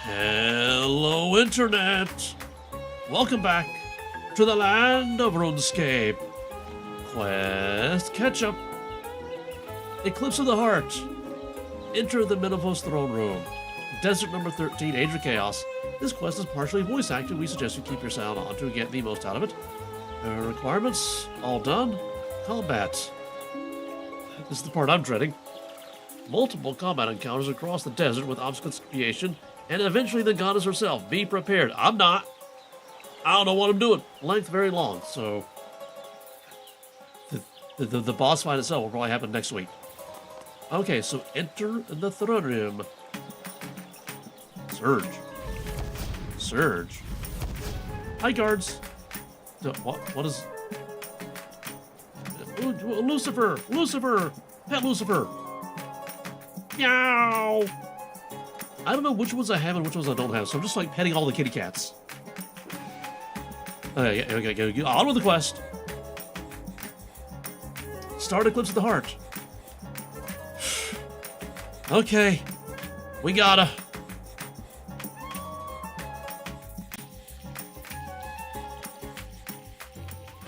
Hello, Internet! Welcome back to the land of Runescape. Quest Ketchup. Eclipse of the Heart. Enter the Menaphos throne room. Desert number 13, Age of Chaos. This quest is partially voice acted. We suggest you keep your sound on to get the most out of it. Requirements, all done. Combat. This is the part I'm dreading. Multiple combat encounters across the desert with Amascut's creation, and eventually the goddess herself. Be prepared. I'm not. I don't know what I'm doing. Length very long, so the boss fight itself will probably happen next week. Okay, so enter the throne room. Surge. Hi, guards. What is... Lucifer! Pet Lucifer! Meow! I don't know which ones I have and which ones I don't have, so I'm just like petting all the kitty cats. Okay, on with the quest. Start Eclipse of the Heart. Okay, we gotta.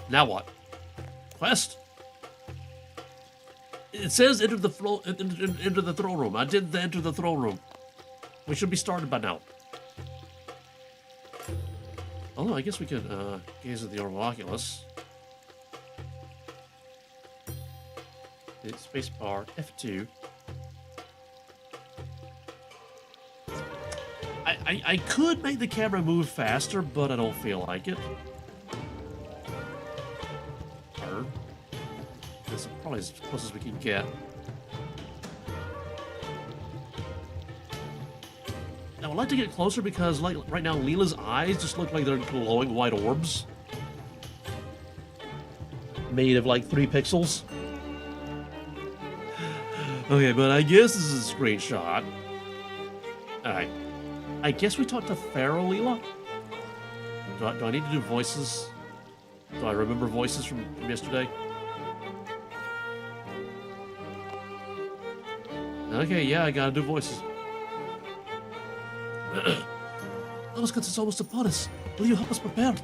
Now what? Quest? It says enter the throne room. I did enter the throne room. We should be started by now. Oh, I guess we could gaze at the orb of Oculus. Spacebar F2. I could make the camera move faster, but I don't feel like it. This is probably as close as we can get. I would like to get closer because, like, right now, Leela's eyes just look like they're glowing white orbs. Made of, like, 3 pixels. Okay, but I guess this is a screenshot. Alright. I guess we talked to Pharaoh, Leela? Do I need to do voices? Do I remember voices from yesterday? Okay, yeah, I gotta do voices. Amascut is almost upon us. Will you help us prepare?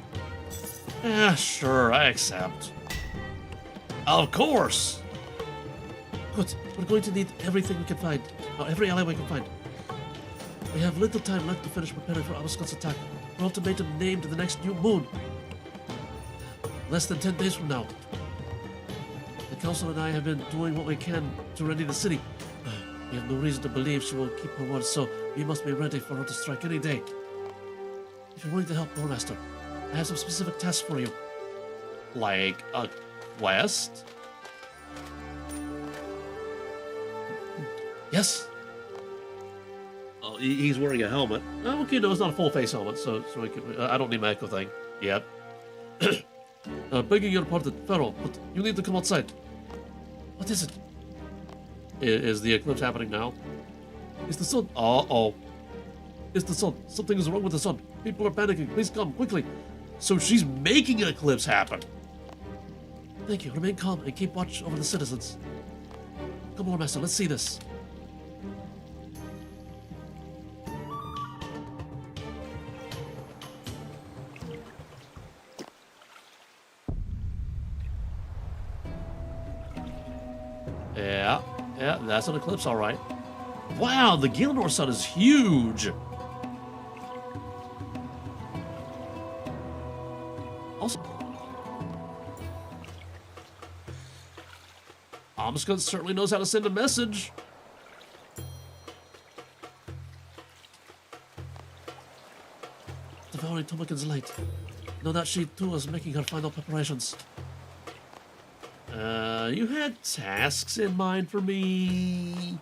Yeah, sure, I accept. Of course! Good, we're going to need everything we can find. Every ally we can find. We have little time left to finish preparing for Amaskut's attack. Our ultimatum named the next new moon. Less than 10 days from now. The council and I have been doing what we can to ready the city. We have no reason to believe she will keep her word, so we must be ready for her to strike any day. If you're willing to help, Loremaster, I have some specific tasks for you. Like a quest? Yes? Oh, he's wearing a helmet. Oh, okay, no, it's not a full-face helmet, so we can, I don't need my echo thing yet. Begging your pardon, Pharaoh, but you need to come outside. What is it? Is the eclipse happening now? It's the sun. Uh-oh. It's the sun. Something is wrong with the sun. People are panicking. Please come, quickly. So she's making an eclipse happen. Thank you. Remain calm and keep watch over the citizens. Come on, Master. Let's see this. Yeah, that's an eclipse, all right. Wow, the Gilnor sun is huge. Also, Amascut certainly knows how to send a message. Devouring Tumeken's light. Know that she too is making her final preparations. You had tasks in mind for me.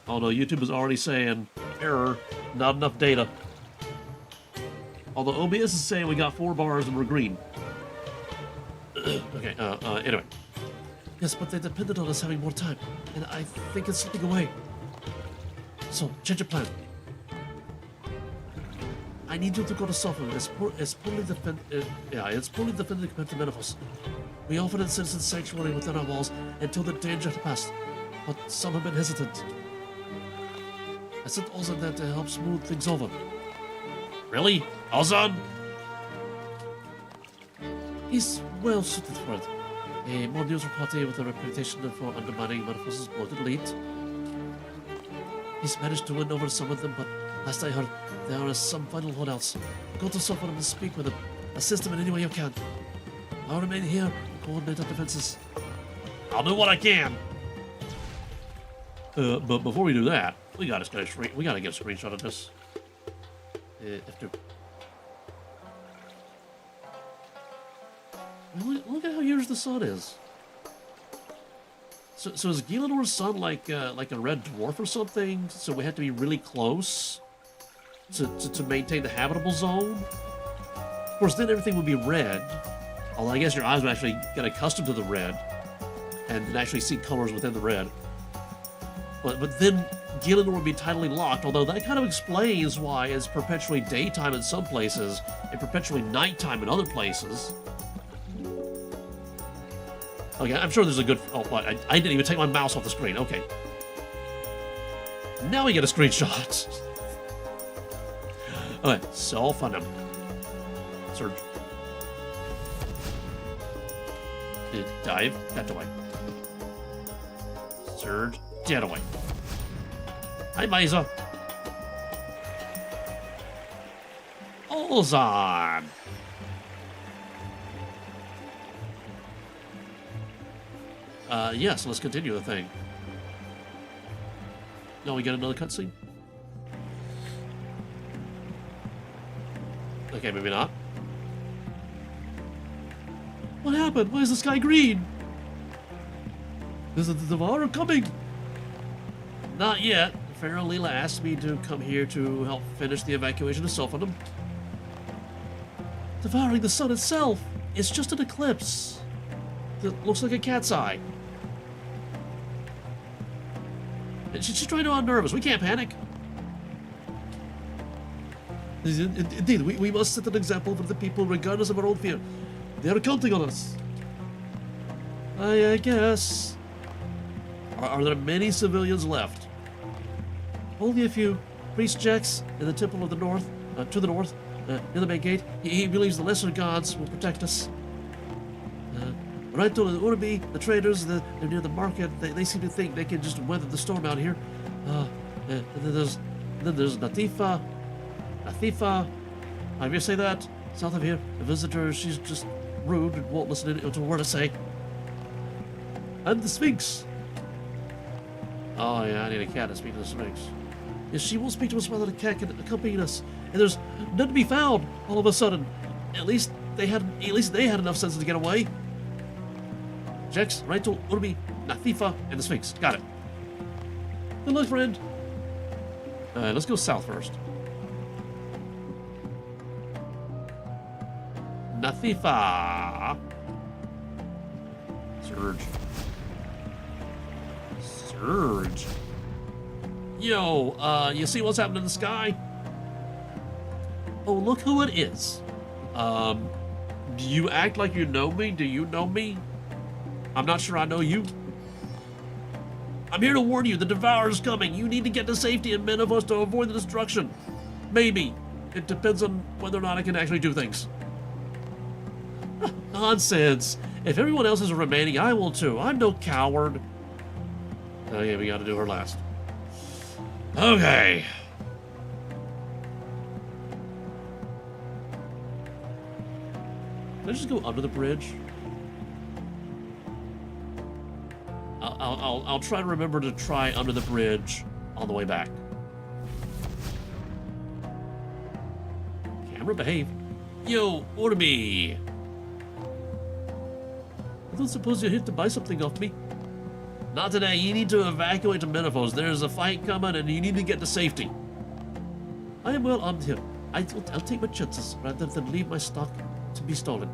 Oh no, YouTube is already saying, error, not enough data. Although OBS is saying we got 4 bars and we're green. Okay, anyway. Yes, but they depended on us having more time, and I think it's slipping away. So, change your plan. I need you to go to Sophia. It's poorly defended compared to Menaphos. We offered a citizen sanctuary within our walls until the danger had passed, but some have been hesitant. I sent Ozan there to help smooth things over. Really? Ozan? He's well suited for it. A more news reporter with a reputation for undermining Menaphos' bloated elite. He's managed to win over some of them, but last I heard, there are some final holdouts. Go to Sophonim and speak with them. Assist them in any way you can. I'll remain here and coordinate our defenses. I'll do what I can. But before we do that, we gotta get a screenshot of this. Look at how huge the sun is. So is Gilanor's sun like a red dwarf or something? So we have to be really close to maintain the habitable zone? Of course, then everything would be red. Although I guess your eyes would actually get accustomed to the red and actually see colors within the red. But then Gilanor would be tidally locked, although that kind of explains why it's perpetually daytime in some places and perpetually nighttime in other places. Okay, I'm sure there's a good... Oh, I didn't even take my mouse off the screen. Okay. Now we get a screenshot. Okay, so fun. Surge. Dive. That away. Surge. Dead away. Hi, Misa. Ozan. Yes, let's continue the thing. No, we get another cutscene? Okay, maybe not. What happened? Why is the sky green? Is the Devourer coming? Not yet. Pharaoh Leela asked me to come here to help finish the evacuation of Sophonim. Devouring the sun itself! It's just an eclipse. That looks like a cat's eye. She's trying to unnerve us. We can't panic. Indeed, we must set an example for the people regardless of our own fear. They are counting on us. I guess. Are there many civilians left? Only a few. Priest Jax in the Temple of the North, to the north, near the main gate. He believes the lesser gods will protect us. Right to the Urbi, the traders, they're near the market. They seem to think they can just weather the storm out here. And then there's Natifa. Have you say that? South of here, a visitor. She's just rude and won't listen to a word I say. And the Sphinx. Oh yeah, I need a cat to speak to the Sphinx. Yes, she won't speak to us without a cat can accompany us. And there's none to be found. All of a sudden, at least they had enough sense to get away. Jax, Raito, Urbi, Natifa, and the Sphinx. Got it. Good luck, friend. Let's go south first. Natifa. Surge. Yo, you see what's happening in the sky? Oh, look who it is. Do you act like you know me? Do you know me? I'm not sure I know you. I'm here to warn you, the Devourer's coming. You need to get to safety in Menaphos to avoid the destruction. Maybe. It depends on whether or not I can actually do things. Nonsense. If everyone else is remaining, I will too. I'm no coward. Okay, we gotta do her last. Okay. Can I just go under the bridge? I'll try to remember to try under the bridge on the way back. Camera, behave. Yo, Urbi. I don't suppose you're here to buy something off me. Not today. You need to evacuate to Menaphos. There's a fight coming and you need to get to safety. I am well armed here. I'll take my chances rather than leave my stock to be stolen.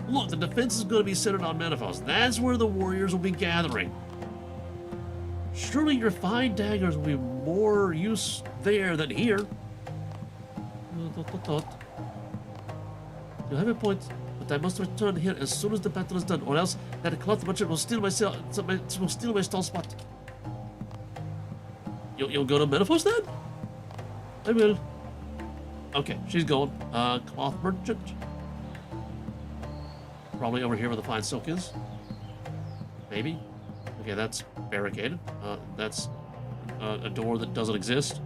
Look, the defense is going to be centered on Menaphos. That's where the warriors will be gathering. Surely your fine daggers will be more use there than here. You have a point, but I must return here as soon as the battle is done, or else that cloth merchant will steal my stall spot. You'll go to Menaphos then? I will. Okay, she's going. Cloth merchant. Probably over here where the fine silk is. Maybe. Okay, that's barricaded. That's a door that doesn't exist.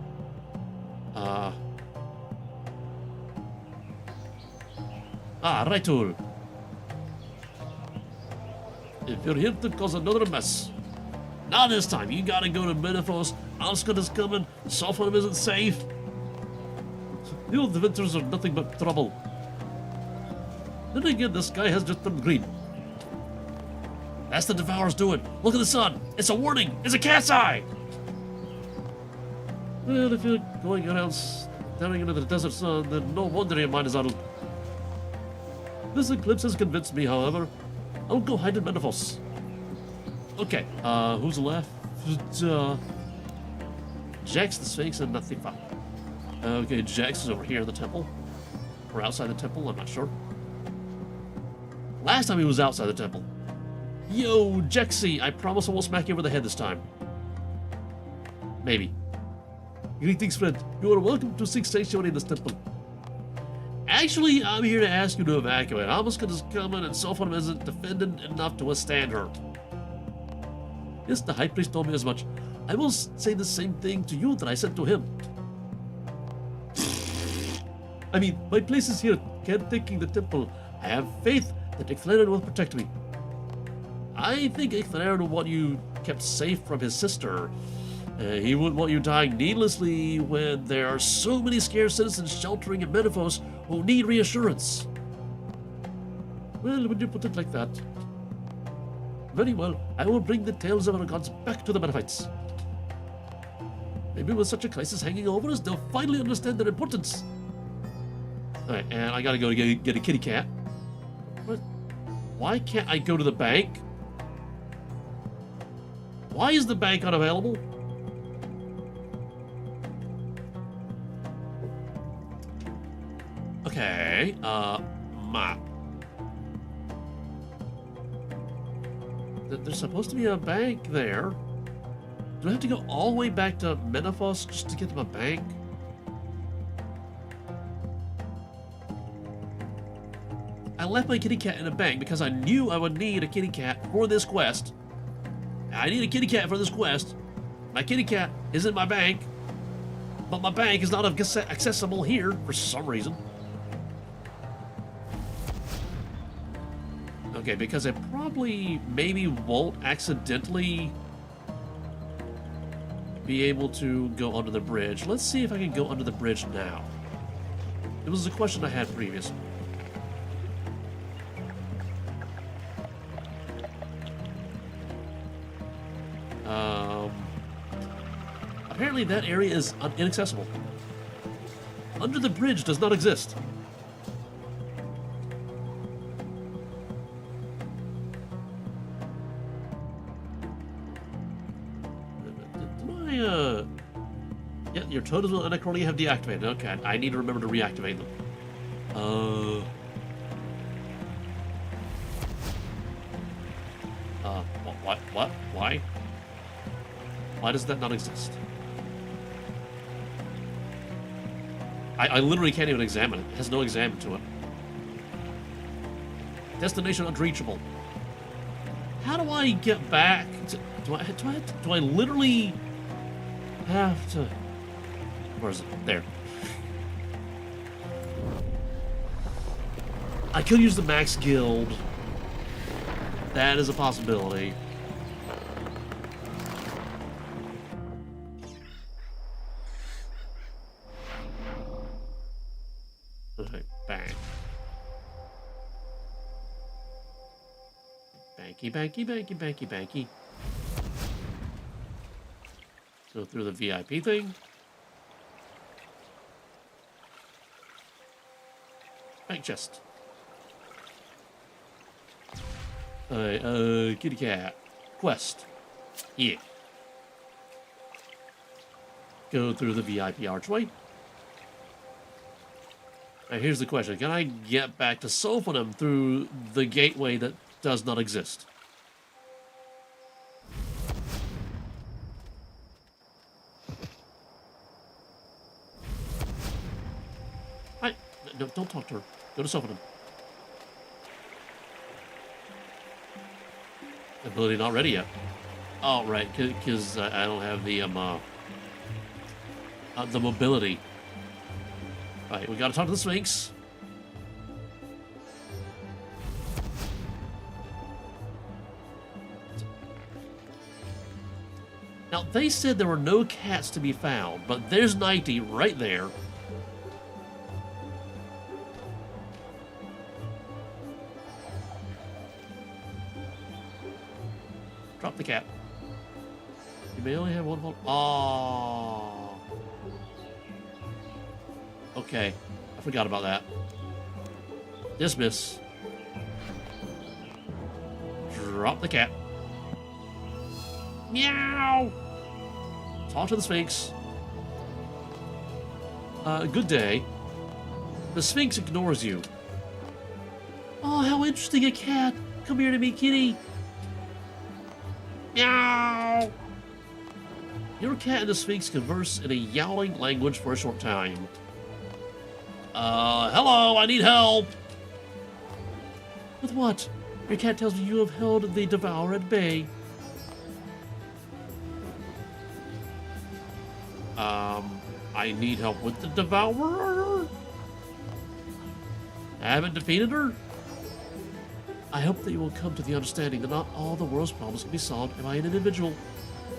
Right tool. If you're here to cause another mess. Not this time. You gotta go to Menaphos. Amascut is coming. Sophonim isn't safe. The old winters are nothing but trouble. Then again, the sky has just turned green. That's the Devourer's doing. Look at the sun. It's a warning. It's a cat's eye. Well, if you're going around staring into the desert sun, then no wonder your mind is addled. This eclipse has convinced me, however. I'll go hide in Menaphos. Okay, who's left? Jax, the Sphinx, and Nathifa. Okay, Jax is over here in the temple. Or outside the temple, I'm not sure. Last time he was outside the temple. Yo, Jexy, I promise I won't smack you over the head this time. Maybe. Greetings, friend. You are welcome to seek sanctuary in this temple. Actually, I'm here to ask you to evacuate. Amascut is coming and Sophonim isn't defended enough to withstand her. Yes, the High Priest told me as much. I will say the same thing to you that I said to him. I mean, my place is here, caretaking the temple. I have faith that Eclipse will protect me. I think Eclipse will want you kept safe from his sister. He wouldn't want you dying needlessly when there are so many scared citizens sheltering in Menaphos who need reassurance. Well, when you put it like that. Very well, I will bring the tales of our gods back to the Menaphites. Maybe with such a crisis hanging over us, they'll finally understand their importance. Alright, and I gotta go get a kitty cat. What? Why can't I go to the bank? Why is the bank unavailable? Okay, map. There's supposed to be a bank there. Do I have to go all the way back to Menaphos just to get to my bank? I left my kitty cat in a bank because I knew I would need a kitty cat for this quest. I need a kitty cat for this quest. My kitty cat is in my bank, but my bank is not accessible here for some reason. Okay, because I probably maybe won't accidentally be able to go under the bridge. Let's see if I can go under the bridge now. It was a question I had previously. Apparently that area is inaccessible. Under the bridge does not exist. Yeah, your totems will unaccordingly have deactivated. Okay, I need to remember to reactivate them. What? Why? Why does that not exist? I literally can't even examine it. It has no examine to it. Destination unreachable. How do I get back? Do I literally have to? Where is it? There. I could use the max guild. That is a possibility. Okay, bang. Banky. Go through the VIP thing. Bank chest. Kitty cat. Quest. Yeah. Go through the VIP archway. Now here's the question. Can I get back to Sophonim through the gateway that does not exist? No, don't talk to her. Go to Sophonin. Ability not ready yet. Oh, right, because I don't have the mobility. All right, we gotta talk to the Sphinx. Now, they said there were no cats to be found, but there's 90 right there. Drop the cat. You may only have one hold. Oh. Okay. I forgot about that. Dismiss. Drop the cat. Meow! Talk to the Sphinx. Good day. The Sphinx ignores you. Oh, how interesting, a cat. Come here to me, kitty. Meow! Your cat and the Sphinx converse in a yowling language for a short time. Hello, I need help! With what? Your cat tells me you have held the Devourer at bay. I need help with the Devourer? I haven't defeated her? I hope that you will come to the understanding that not all the world's problems can be solved by an individual.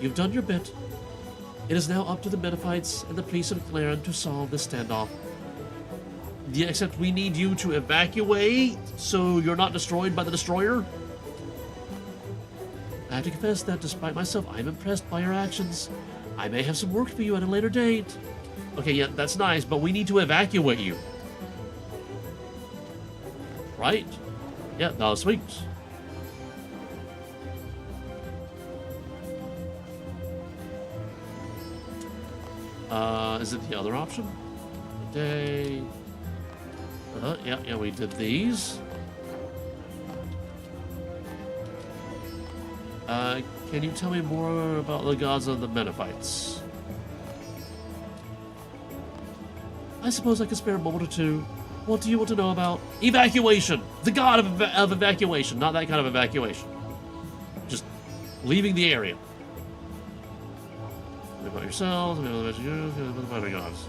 You've done your bit. It is now up to the Menaphites and the priests of Claren to solve this standoff. Yeah, except we need you to evacuate so you're not destroyed by the Destroyer. I have to confess that despite myself, I'm impressed by your actions. I may have some work for you at a later date. Okay, yeah, that's nice, but we need to evacuate you. Right? Yeah, that was sweet. Is it the other option? Day. Yeah, we did these. Can you tell me more about the gods of the Menaphites? I suppose I could spare a moment or two. What do you want to know about? Evacuation! The god of evacuation, not that kind of evacuation. Just leaving the area. Think about yourselves, about the gods.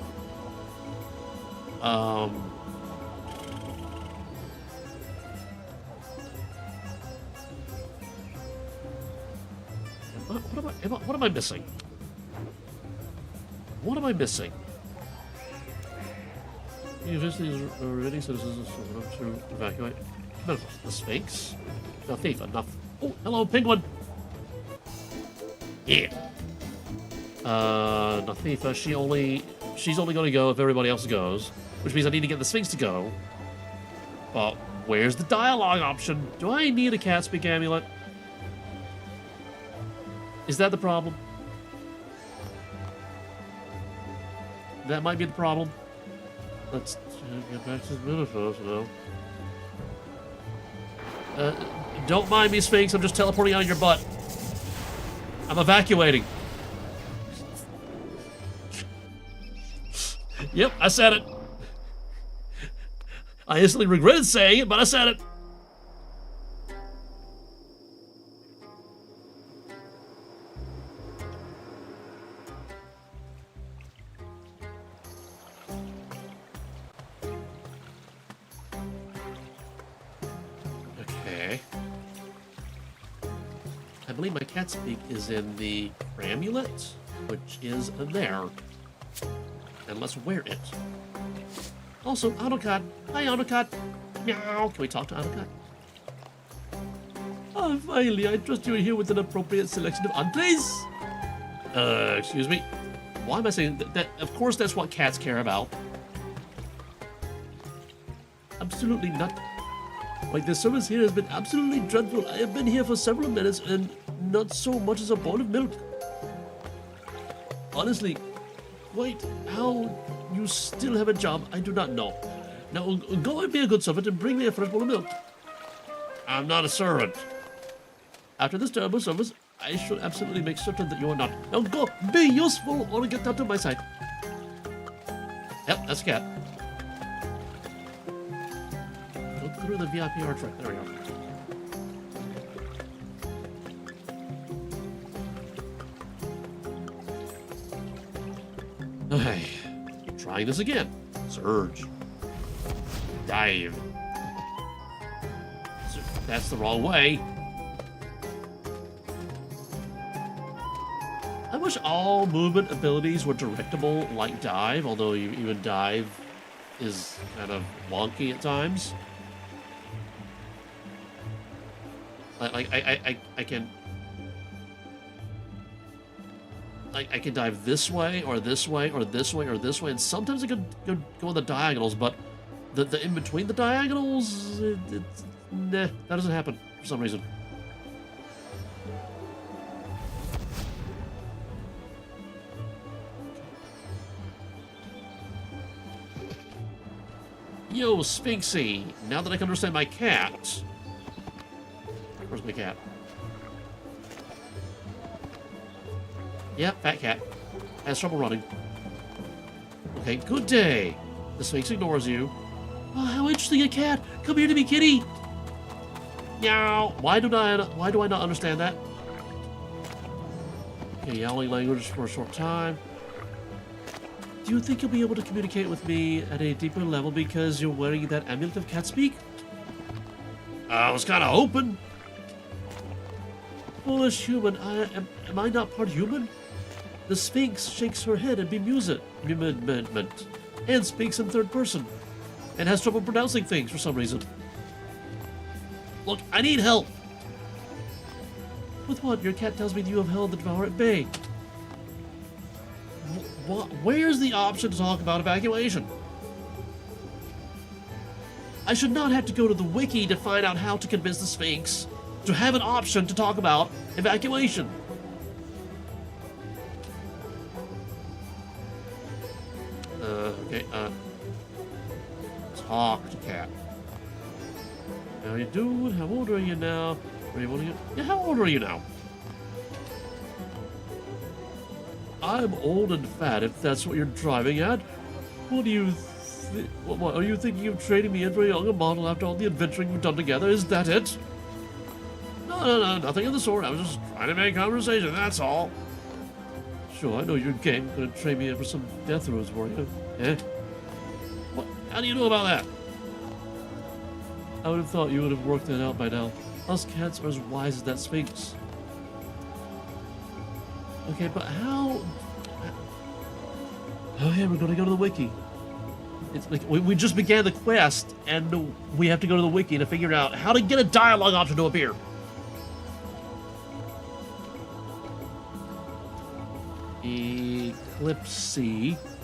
What am I missing? What am I missing? Eventually, already citizens to evacuate. Menaphos, the Sphinx. Nothing enough. Oh, hello, penguin. Yeah. Nathifa, she's only going to go if everybody else goes, which means I need to get the Sphinx to go. But where's the dialogue option? Do I need a cat speak amulet? Is that the problem? That might be the problem. Let's get back to the Menaphos now. Don't mind me, Sphinx. I'm just teleporting out of your butt. I'm evacuating. Yep, I said it. I instantly regretted saying it, but I said it. Okay. I believe my cat speak is in the amulet, which is there. And let's wear it. Also, Amascut. Hi, Amascut. Meow. Can we talk to Amascut? Oh, finally, I trust you're here with an appropriate selection of entrees. Excuse me. Why am I saying that? Of course, that's what cats care about. Absolutely not. Like, the service here has been absolutely dreadful. I have been here for several minutes and not so much as a bowl of milk. Honestly, quite how you still have a job, I do not know. Now, go and be a good servant and bring me a fresh bowl of milk. I'm not a servant. After this terrible service, I shall absolutely make certain that you are not. Now go, be useful, or get out of my sight. Yep, that's a cat. through the VIP art track. There we go. Okay, trying this again. Surge. Dive. That's the wrong way. I wish all movement abilities were directable like dive, although even dive is kind of wonky at times. I can dive this way or this way or this way or this way, and sometimes I can go on the diagonals, but the in between the diagonals, nah, that doesn't happen for some reason. Yo, Sphinxy, now that I can understand my cat. Where's my cat? Yeah, fat cat. Has trouble running. Okay, good day. The Sphinx ignores you. Oh, how interesting, a cat. Come here to me, kitty. Meow. Why do I not understand that? Okay, yowling language for a short time. Do you think you'll be able to communicate with me at a deeper level because you're wearing that amulet of cat speak? I was kind of hoping. Foolish human, am I not part human? The Sphinx shakes her head and bemuses and speaks in third person, and has trouble pronouncing things for some reason. Look, I need help. With what? Your cat tells me you have held the Devourer at bay. Where's the option to talk about evacuation? I should not have to go to the wiki to find out how to convince the Sphinx to have an option to talk about evacuation. Okay, talk to cat. How you doing? How old are you now? Yeah, how old are you now? I'm old and fat, if that's what you're driving at. What do you what, are you thinking of trading me in for a younger model after all the adventuring we've done together? Is that it? No, nothing of the sort. I was just trying to make conversation, that's all. Sure, I know you're game. Gonna trade me in for some death throes for you. Eh? What? How do you know about that? I would have thought you would have worked that out by now. Us cats are as wise as that Sphinx. Okay, but how... Oh yeah, we're gonna go to the wiki. It's like, we just began the quest, and we have to go to the wiki to figure out how to get a dialogue option to appear. Eclipse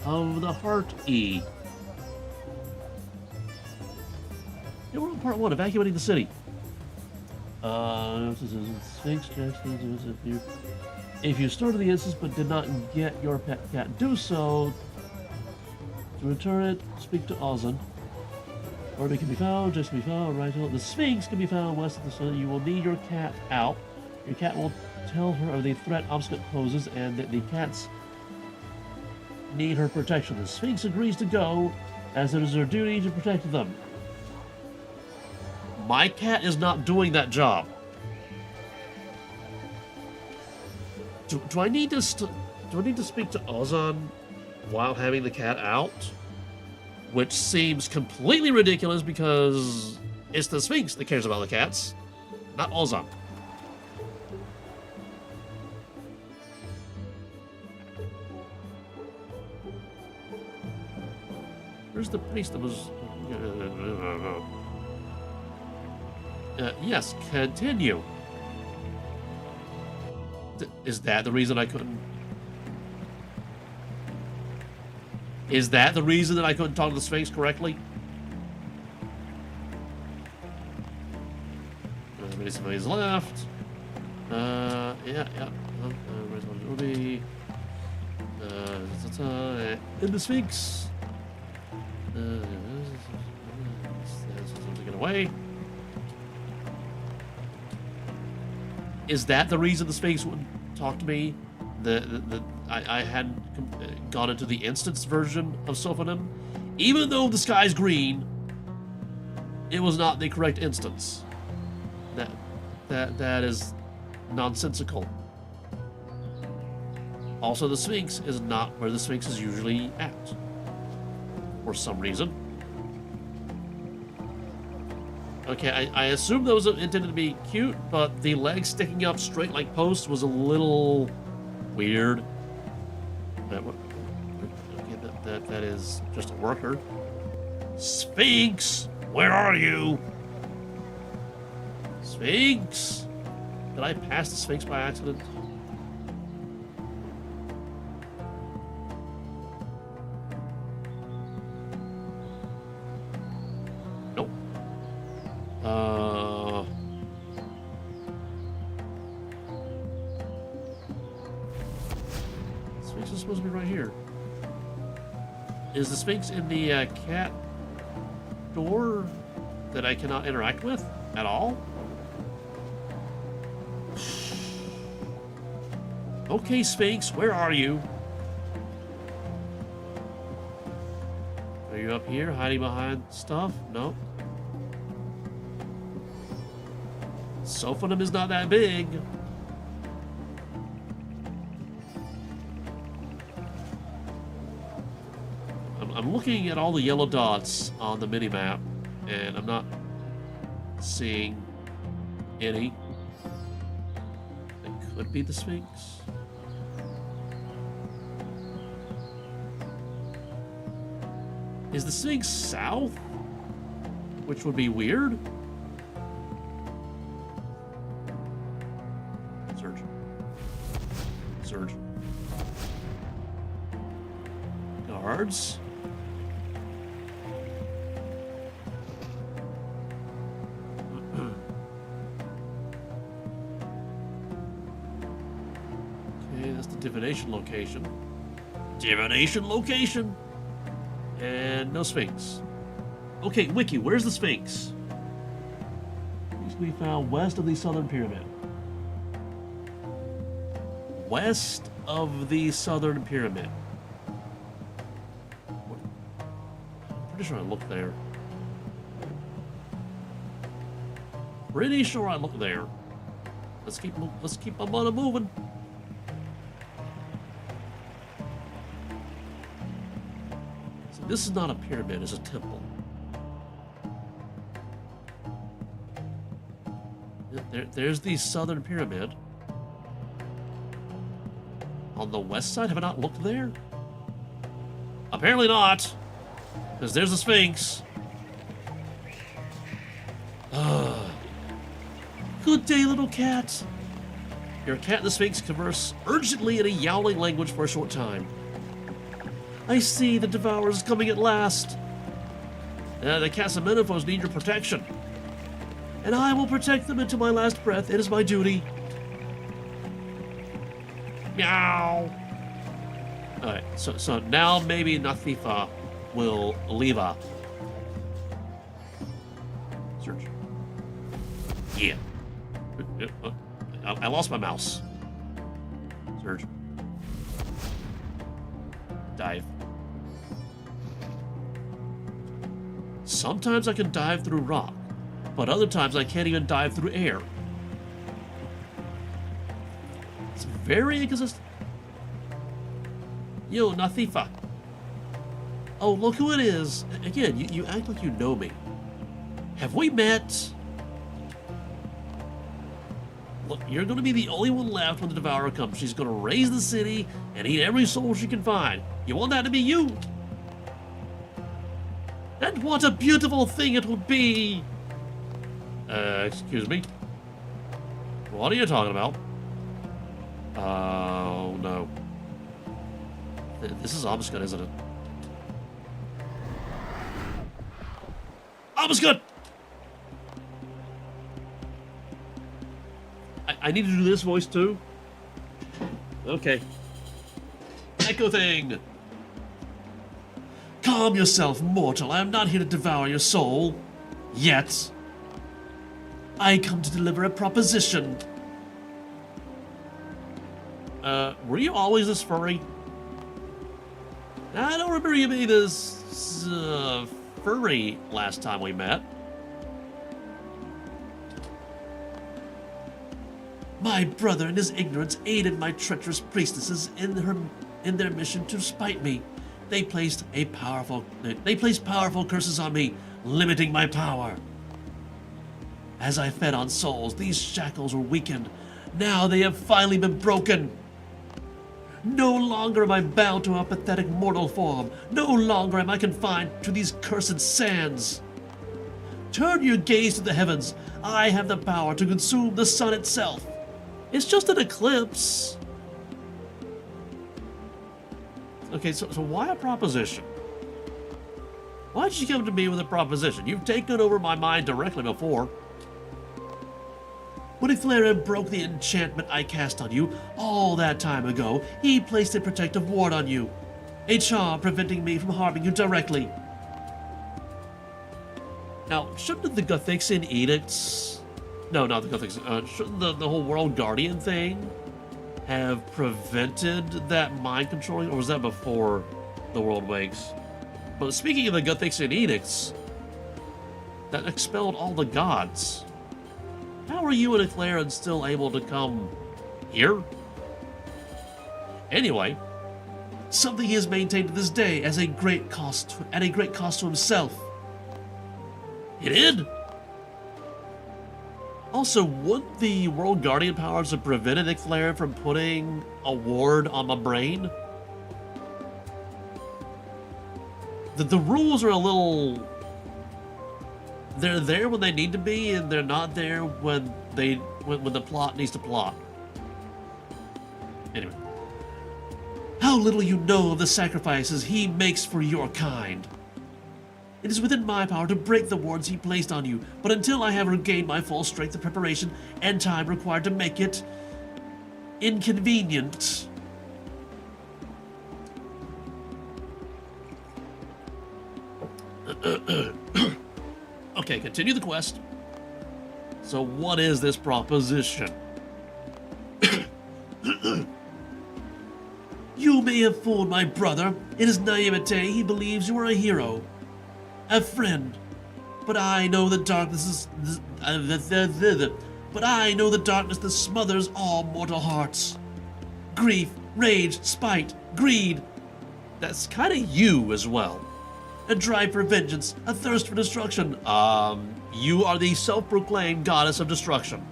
of the Heart E. Yeah, we're on part 1, evacuating the city. Sphinx if you started the instance but did not get your pet cat, do so. To return it, speak to Ozan. Order can be found, just can be found, right? The Sphinx can be found west of the sun. You will need your cat out. Your cat will tell her of the threat Amascut poses and that the cats need her protection. The Sphinx agrees to go, as it is her duty to protect them. My cat is not doing that job. Do I need to speak to Ozan while having the cat out? Which seems completely ridiculous because it's the Sphinx that cares about the cats, not Ozan. Where's the priest that was... yes, continue. Is that the reason I couldn't... Is that the reason that I couldn't talk to the Sphinx correctly? Maybe somebody's left. Yeah. Where's one to be? In the Sphinx. Get away. Is that the reason the Sphinx wouldn't talk to me? I hadn't gone into the instance version of Sophonim, even though the sky's green. it was not the correct instance. That is nonsensical. Also, the Sphinx is not where the Sphinx is usually at, for some reason. Okay, I assume those are intended to be cute, but the legs sticking up straight like posts was a little weird. Okay, that is just a worker. Sphinx, where are you? Sphinx! Did I pass the Sphinx by accident? Nope. Sphinx is supposed to be right here. Is the Sphinx in the cat door that I cannot interact with at all? Okay, Sphinx, where are you? Are you up here hiding behind stuff? No. Sophanum is not that big. I'm looking at all the yellow dots on the mini-map, and I'm not seeing any. That could be the Sphinx. Is the Sphinx south? Which would be weird. Search. Search. Guards. Okay, that's the divination location. Divination location! And no Sphinx. Okay, Wiki, where's the Sphinx? Sphinx we found west of the southern pyramid. West of the southern pyramid. I'm pretty sure I looked there. Pretty sure I looked there. Let's keep my money moving. This is not a pyramid, it's a temple. There's the southern pyramid. On the west side, have I not looked there? Apparently not, because there's the Sphinx. Good day, little cat. Your cat and the Sphinx converse urgently in a yowling language for a short time. I see the Devourers is coming at last. The cats of Menaphos need your protection. And I will protect them until my last breath. It is my duty. Meow. Alright, so now maybe Nathifa will leave her. Search. Yeah. I lost my mouse. Search. Dive. Sometimes I can dive through rock, but other times I can't even dive through air. It's very inconsistent. Yo, Nathifa. Oh, look who it is. Again, you act like you know me. Have we met? Look, you're going to be the only one left when the Devourer comes. She's going to raise the city and eat every soul she can find. You want that to be you? And what a beautiful thing it would be! Excuse me? What are you talking about? Oh, no. This is Amascut, isn't it? Amascut! I need to do this voice too? Okay. Echo thing! Calm yourself, mortal. I am not here to devour your soul. Yet. I come to deliver a proposition. Were you always this furry? I don't remember you being this furry last time we met. My brother in his ignorance aided my treacherous priestesses in their mission to spite me. They placed powerful curses on me, limiting my power. As I fed on souls, these shackles were weakened. Now they have finally been broken. No longer am I bound to a pathetic mortal form. No longer am I confined to these cursed sands. Turn your gaze to the heavens. I have the power to consume the sun itself. It's just an eclipse. Okay, so why a proposition? Why did you come to me with a proposition? You've taken over my mind directly before. When Eclipse broke the enchantment I cast on you all that time ago, he placed a protective ward on you. A charm preventing me from harming you directly. Now, shouldn't the Gothixian edicts... No, not the Gothixian. Shouldn't the whole World Guardian thing have prevented that mind controlling? Or was that before the World Wakes? But speaking of the Gothixian edicts, that expelled all the gods. How are you and Eclairs still able to come here? Anyway, something he has maintained to this day at a great cost to himself. He did? Also, would the World Guardian powers have prevented Eclair from putting a ward on my brain? The rules are a little... They're there when they need to be, and they're not there when the plot needs to plot. Anyway. How little you know of the sacrifices he makes for your kind. It is within my power to break the wards he placed on you, but until I have regained my full strength of preparation and time required to make it inconvenient. Okay, continue the quest. So what is this proposition? You may have fooled my brother. In his naivete, he believes you are a hero. A friend. But I know the darkness that smothers all mortal hearts. Grief, rage, spite, greed. That's kind of you as well. A drive for vengeance, a thirst for destruction. You are the self-proclaimed goddess of destruction.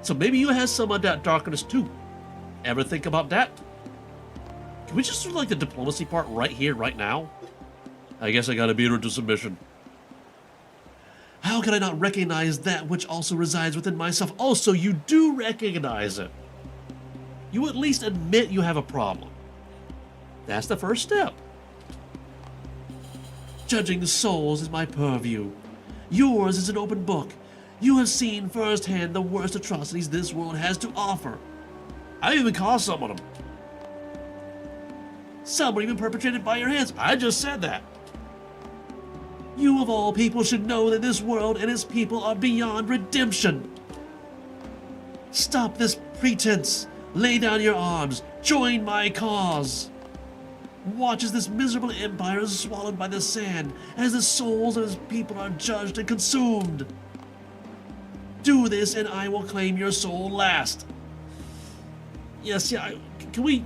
So maybe you have some of that darkness too. Ever think about that? Can we just do like the diplomacy part right here, right now? I guess I gotta beat her to submission. How can I not recognize that which also resides within myself? Also, you do recognize it. You at least admit you have a problem. That's the first step. Judging souls is my purview. Yours is an open book. You have seen firsthand the worst atrocities this world has to offer. I even caused some of them. Some were even perpetrated by your hands. I just said that. You of all people should know that this world and its people are beyond redemption. Stop this pretense. Lay down your arms. Join my cause. Watch as this miserable empire is swallowed by the sand, as the souls of his people are judged and consumed. Do this and I will claim your soul last. Yes, yeah, can we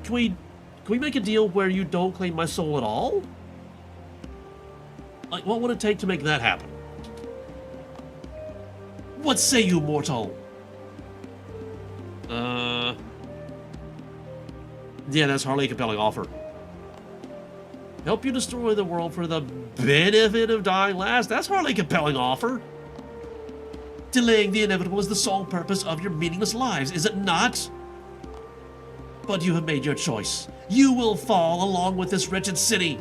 make a deal where you don't claim my soul at all? Like, what would it take to make that happen? What say you, mortal? Yeah, that's hardly a compelling offer. Help you destroy the world for the benefit of dying last? That's hardly a compelling offer. Delaying the inevitable is the sole purpose of your meaningless lives, is it not? But you have made your choice. You will fall along with this wretched city.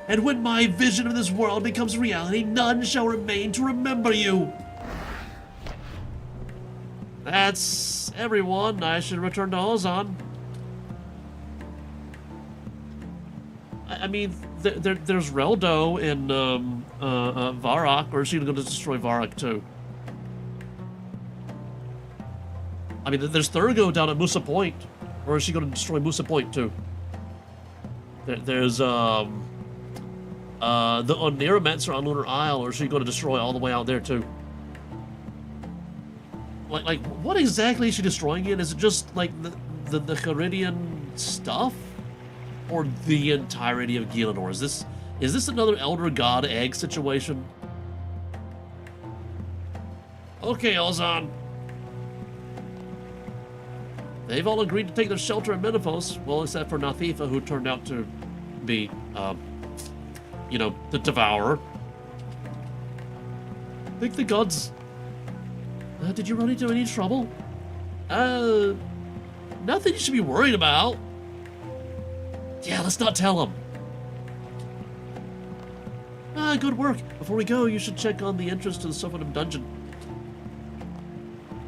And when my vision of this world becomes reality, none shall remain to remember you. That's everyone. I should return to Ozon. I mean, there's Reldo and Varrock, or is she going to destroy Varrock too? I mean, there's Thurgo down at Musa Point, or is she going to destroy Musa Point too? There's the Onirametz on Lunar Isle, or is she going to destroy all the way out there too? Like, what exactly is she destroying it? Is it just, like, the Caridian stuff? Or the entirety of Gielinor? Is this another Elder God egg situation? Okay, Elzon. They've all agreed to take their shelter in Menaphos, well, except for Nathifa, who turned out to be, you know, the Devourer. I think the gods... did you run into any trouble? Nothing you should be worried about. Yeah, let's not tell them. Good work. Before we go, you should check on the entrance to the Sophanum dungeon.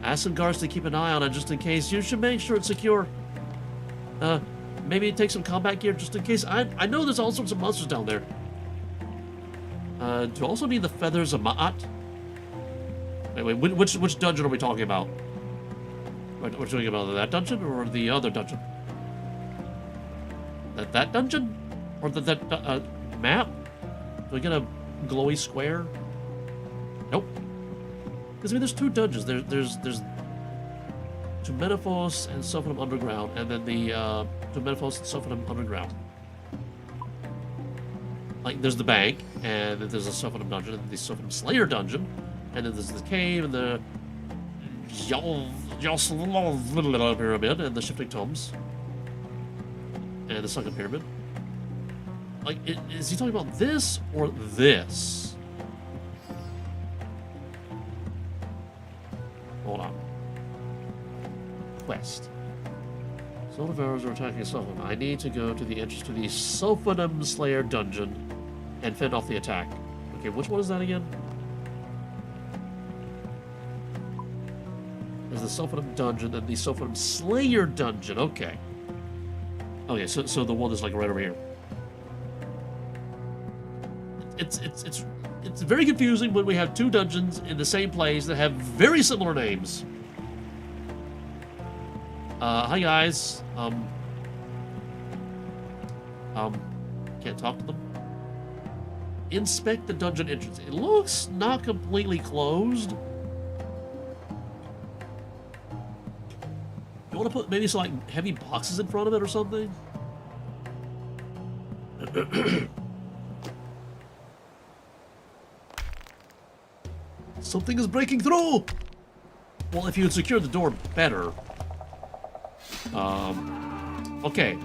Ask some guards to keep an eye on it just in case. You should make sure it's secure. Maybe take some combat gear just in case. I know there's all sorts of monsters down there. Do you also need the feathers of Ma'at? Wait, which dungeon are we talking about? We're talking about that dungeon or the other dungeon? That dungeon? Or that map? Do I get a glowy square? Nope. Because, I mean, there's two dungeons. There's Menaphos and Sophanum Underground, and then the Menaphos and Sophanum Underground. Like, there's the bank, and then there's a Sophanum dungeon, and the Sophanum Slayer dungeon, and then there's the cave, and the pyramid, and the shifting tomes, and the sunken pyramid. Like, is he talking about this or this? Hold on. Quest. Soul Devourers are attacking Sophanum. I need to go to the entrance to the Sophanum Slayer dungeon and fend off the attack. Okay, which one is that again? There's the Sophanum dungeon and the Sophanum Slayer dungeon. Okay. Okay, so the one that's like right over here. It's very confusing when we have two dungeons in the same place that have very similar names. Hi guys. Can't talk to them. Inspect the dungeon entrance. It looks not completely closed. You want to put maybe some like heavy boxes in front of it or something? Something is breaking through! Well, if you had secured the door better. Okay.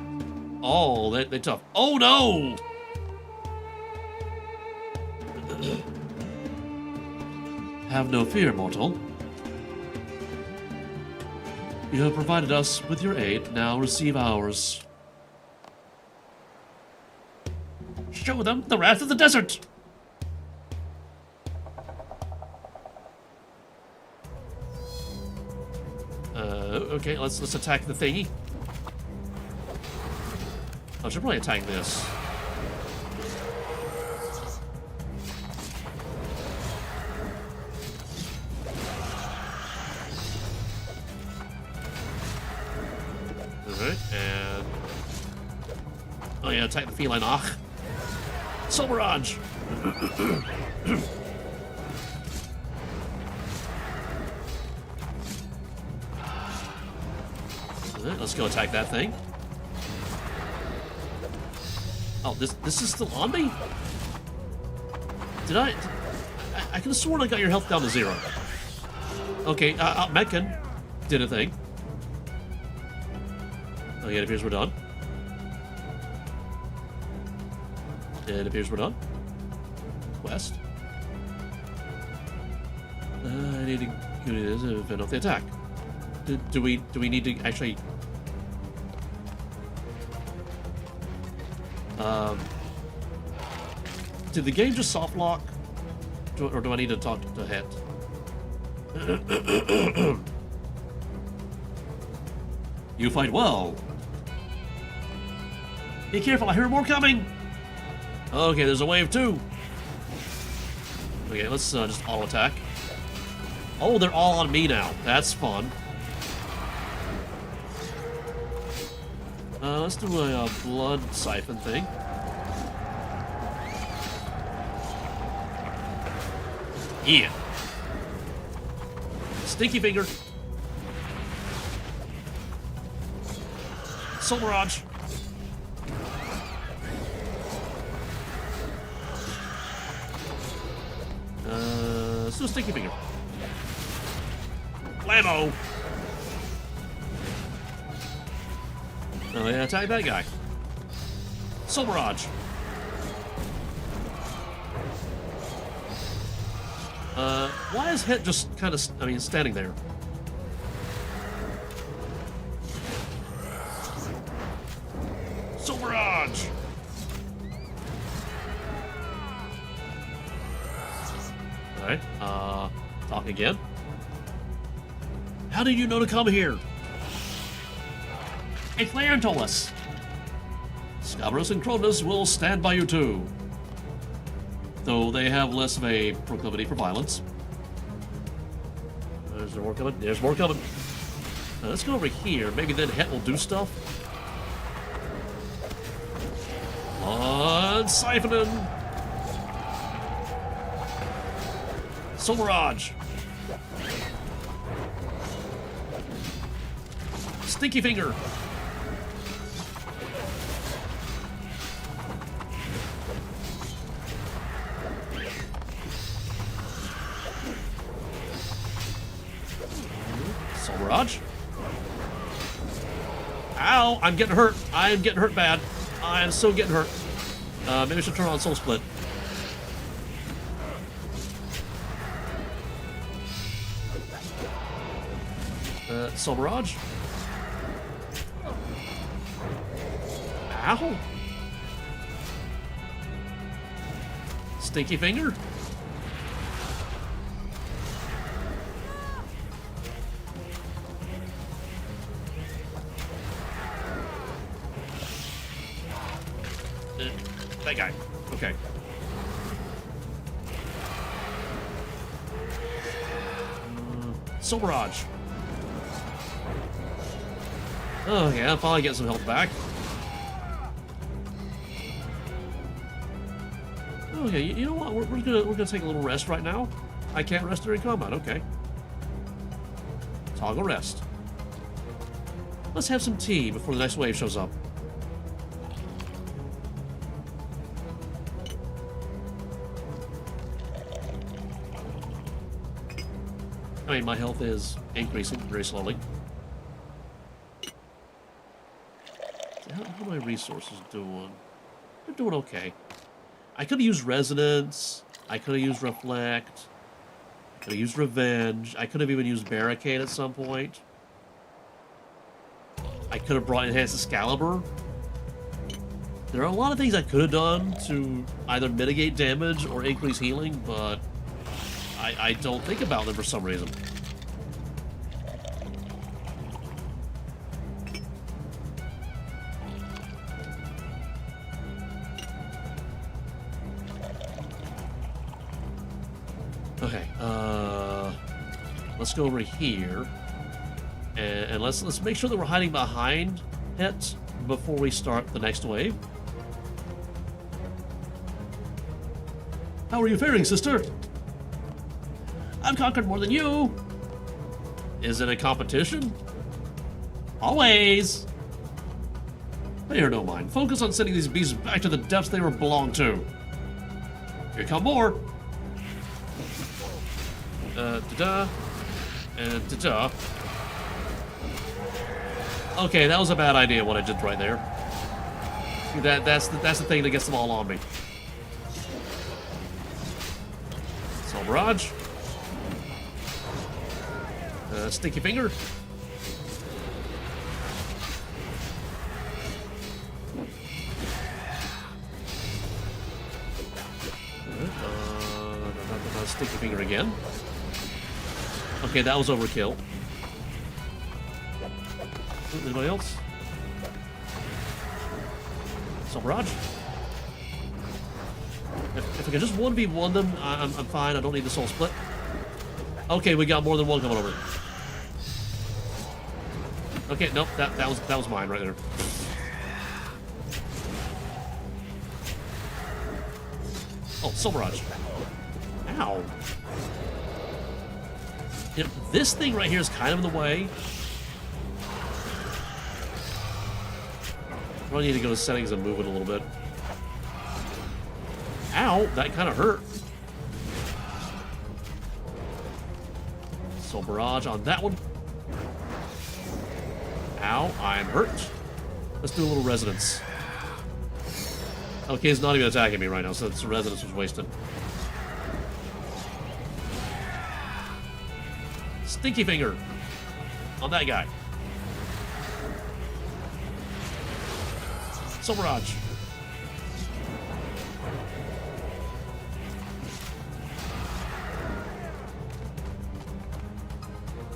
Oh, they tough. Oh no! Have no fear, mortal. You have provided us with your aid, now receive ours. Show them the wrath of the desert! Okay, let's attack the thingy. I should probably attack this. Alright, and... oh yeah, attack the feline. Ach! Soul Barrage! Let's go attack that thing. Oh, this is still on me? Did I could have sworn I got your health down to 0. Okay, Tumeken did a thing. Okay, it appears we're done. It appears we're done. Quest. I need to fend off the attack. Do we need to actually... did the game just soft lock? Or do I need to talk to Het? You fight well. Be careful, I hear more coming! Okay, there's a wave 2. Okay, let's just auto attack. Oh, they're all on me now. That's fun. Let's do a blood siphon thing. Yeah. Stinky finger. Soul Barrage. Let's do a Stinky Finger. Blammo! Oh yeah, attack that guy. Soul Barrage. Why is Het just kind of, standing there? Soul Barrage! Alright, talk again. How did you know to come here? A Clarion told us. Scabrous and Cronus will stand by you too. Though they have less of a proclivity for violence. There's more coming. There's more coming. Let's go over here. Maybe then Het will do stuff. On siphoning. Soul Barrage. Stinky Finger. Soul Barrage. Ow! I'm getting hurt. I am getting hurt bad. I am so getting hurt. Maybe I should turn on Soul Split. Soul Barrage. Ow! Stinky Finger. That guy. Okay. Soul Barrage. Oh yeah, I'll probably get some health back. Okay, you know what? We're gonna take a little rest right now. I can't rest during combat. Okay. Toggle rest. Let's have some tea before the next wave shows up. I mean, my health is increasing very slowly. How are my resources doing? They're doing okay. I could have used Resonance. I could have used Reflect. I could have used Revenge. I could have even used Barricade at some point. I could have brought Enhanced Excalibur. There are a lot of things I could have done to either mitigate damage or increase healing, but I don't think about them for some reason. Okay, let's go over here, and let's make sure that we're hiding behind Het before we start the next wave. How are you faring, sister? I've conquered more than you. Is it a competition? Always. Pay her no mind. Focus on sending these beasts back to the depths they were belong to. Here come more. Da-da. And da-da. Okay, that was a bad idea what I did right there. That's the thing that gets them all on me. Soul Barrage. Stinky Finger. Stinky Finger again. Okay, that was overkill. Anybody else? Soul Barrage. If I can just 1v1 them, I'm fine. I don't need the Soul Split. Okay, we got more than one coming over. Okay, nope, that was mine right there. Oh, Soul Barrage. Ow. You know, this thing right here is kind of in the way. Probably need to go to settings and move it a little bit. Ow, that kind of hurt. So barrage on that one. Ow, I'm hurt. Let's do a little resonance. Okay, he's not even attacking me right now, so the resonance was wasted. Stinky finger on that guy. Soul barrage.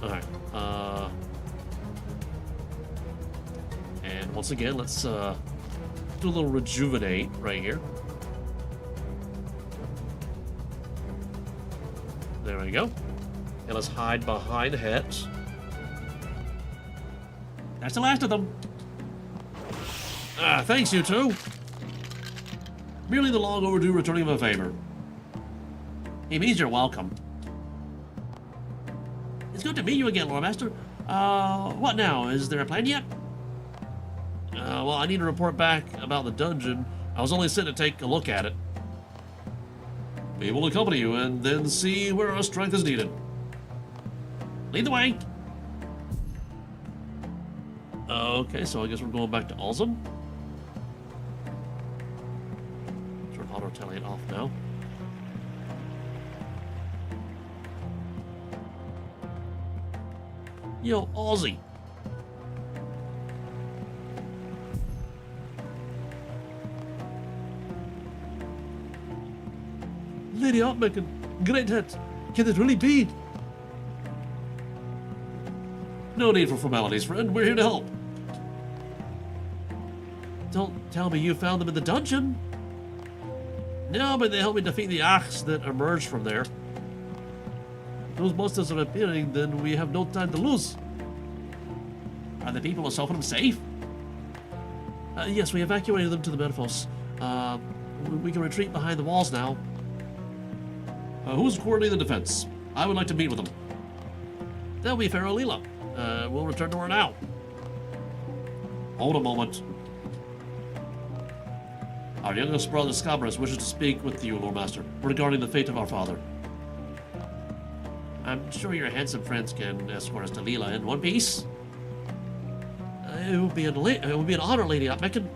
Alright, and once again, let's do a little rejuvenate right here. There we go. And let's hide behind the hats. That's the last of them. Ah, thanks, you two. Merely the long overdue returning of a favor. It means you're welcome. It's good to meet you again, Loremaster. What now? Is there a plan yet? Well, I need to report back about the dungeon. I was only sent to take a look at it. We will accompany you and then see where our strength is needed. Lead the way. Okay, so I guess we're going back to Alzum. Turn auto-retaliate off now. Yo, Aussie. Lady Tumeken, great hit. Can it really be? No need for formalities, friend. We're here to help. Don't tell me you found them in the dungeon. No, but they helped me defeat the Achs that emerged from there. If those monsters are appearing, then we have no time to lose. Are the people of Sophanum safe? Yes, we evacuated them to the Menaphos. We can retreat behind the walls now. Who's coordinating the defense? I would like to meet with them. That'll be Pharaoh Leela. We'll return to her now. Hold a moment. Our youngest brother, Scabras, wishes to speak with you, Loremaster, regarding the fate of our father. I'm sure your handsome friends can escort us to Leela in one piece. It would be an honor, Lady Tumeken.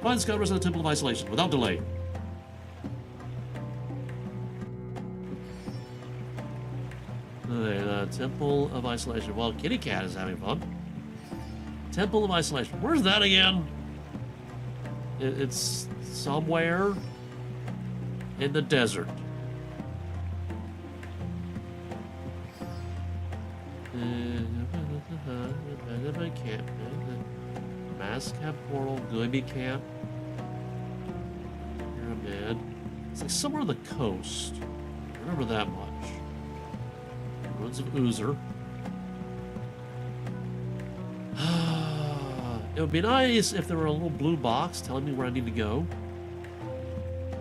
Find Scabras in the Temple of Isolation, without delay. The Temple of Isolation. Well, Kitty Cat is having fun. Temple of Isolation. Where's that again? It's somewhere in the desert. Camp. Amascut portal. Gooby camp. Pyramid. It's like somewhere on the coast. I remember that much. Ruins of Oozer. It would be nice if there were a little blue box telling me where I need to go.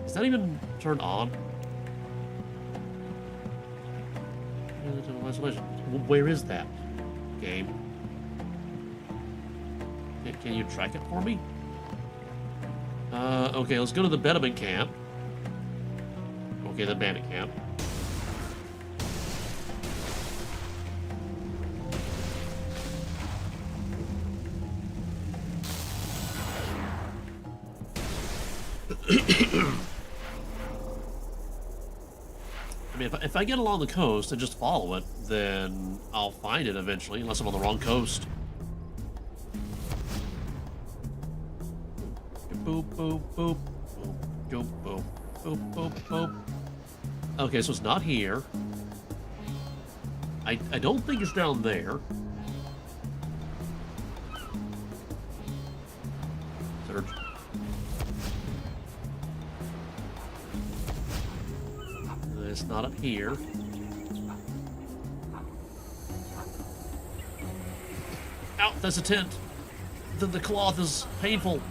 Is that even turned on? Where is that game? Can you track it for me? Okay, let's go to the Bedouin camp. Okay, the bandit camp. I mean, if I get along the coast and just follow it, then I'll find it eventually, unless I'm on the wrong coast. Boop, boop, boop, boop, boop, boop, boop, boop, boop. Okay, so it's not here. I don't think it's down there. Search. It's not up here. Ow, that's a tent. The cloth is painful.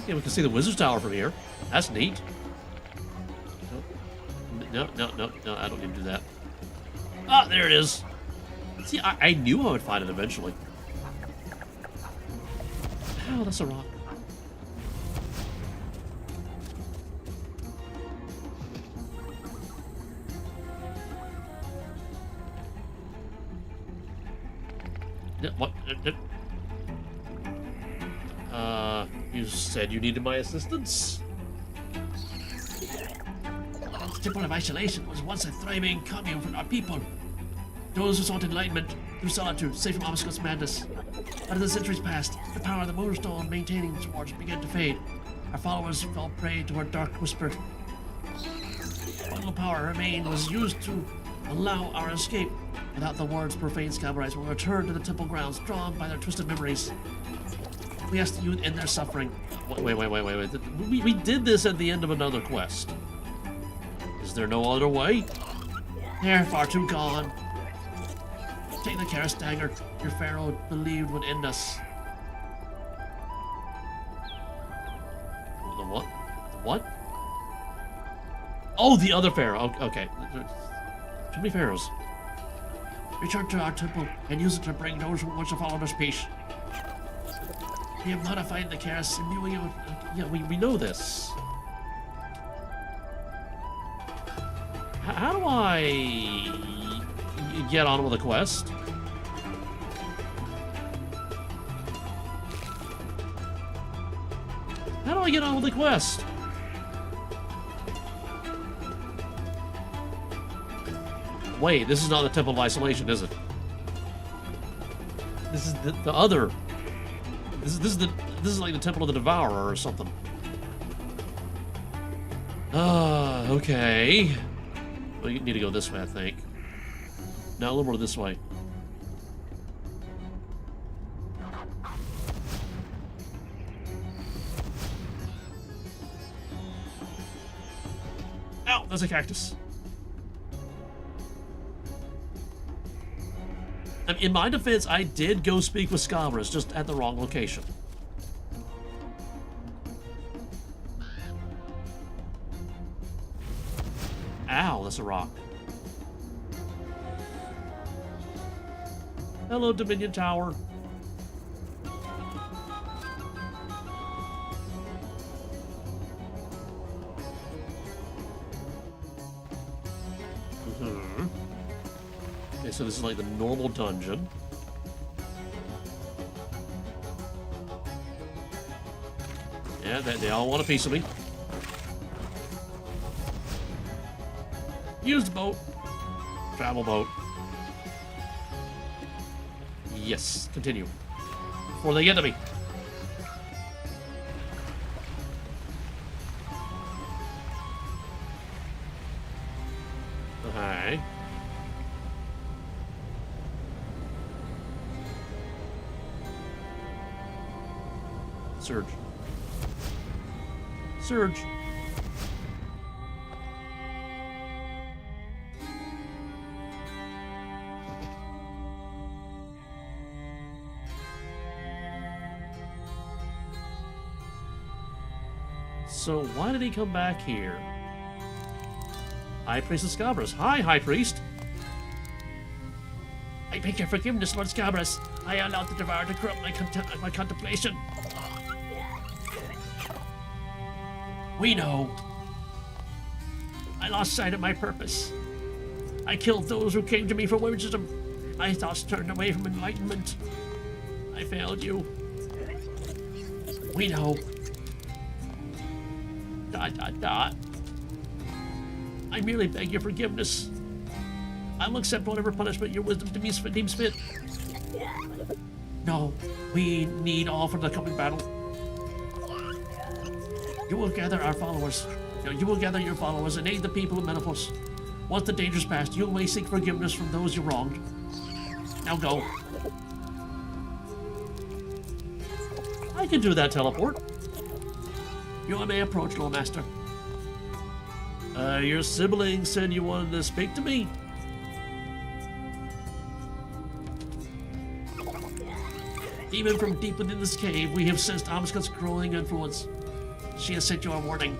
Okay, we can see the Wizard's Tower from here. That's neat. No, I don't need to do that. Ah, there it is. See, I knew I would find it eventually. Oh, that's a rock. What? You said you needed my assistance? The Temple of Isolation was once a thriving commune for our people. Those who sought enlightenment through solitude, safe from Amaskut's madness. But as the centuries passed, the power of the Moonstone maintaining towards began to fade. Our followers fell prey to her dark whisper. What little power remained was used to allow our escape. Without the words, profane Scaberites will return to the temple grounds, drawn by their twisted memories. We asked the youth end their suffering. Wait. We did this at the end of another quest. Is there no other way? They're far too gone. Take the Karis dagger your pharaoh believed would end us. The what? The what? Oh, the other pharaoh. Okay. Too many pharaohs. Return to our temple and use it to bring those who want to follow us peace. We have modified the Karis, imbuing it with... Yeah, we know this. How do I get on with the quest? How do I get on with the quest? Wait, this is not the Temple of Isolation, is it? This is the other. This is like the Temple of the Devourer or something. Okay. Well, you need to go this way, I think. No, a little more this way. Ow, that's a cactus. In my defense, I did go speak with Scabras, just at the wrong location. Ow, that's a rock. Hello, Dominion Tower. Okay, so this is like the normal dungeon. Yeah, they all want a piece of me. Use the boat. Travel boat. Yes, continue. Before they get to me. Okay. Surge. Surge. So why did he come back here? High Priest of Scabras. Hi, High Priest. I beg your forgiveness, Lord Scabras. I allowed the Devourer to corrupt my contemplation. We know. I lost sight of my purpose. I killed those who came to me for wisdom. My thoughts turned away from enlightenment. I failed you. We know. ... I merely beg your forgiveness. I'll accept whatever punishment your wisdom deems fit. No, we need all for the coming battle. You will gather our followers. You will gather your followers and aid the people of Menaphos. Once the danger's past, you may seek forgiveness from those you wronged. Now go. I can do that teleport. You may approach, Loremaster. Your sibling said you wanted to speak to me? Even from deep within this cave, we have sensed Amaskut's growing influence. She has sent you a warning.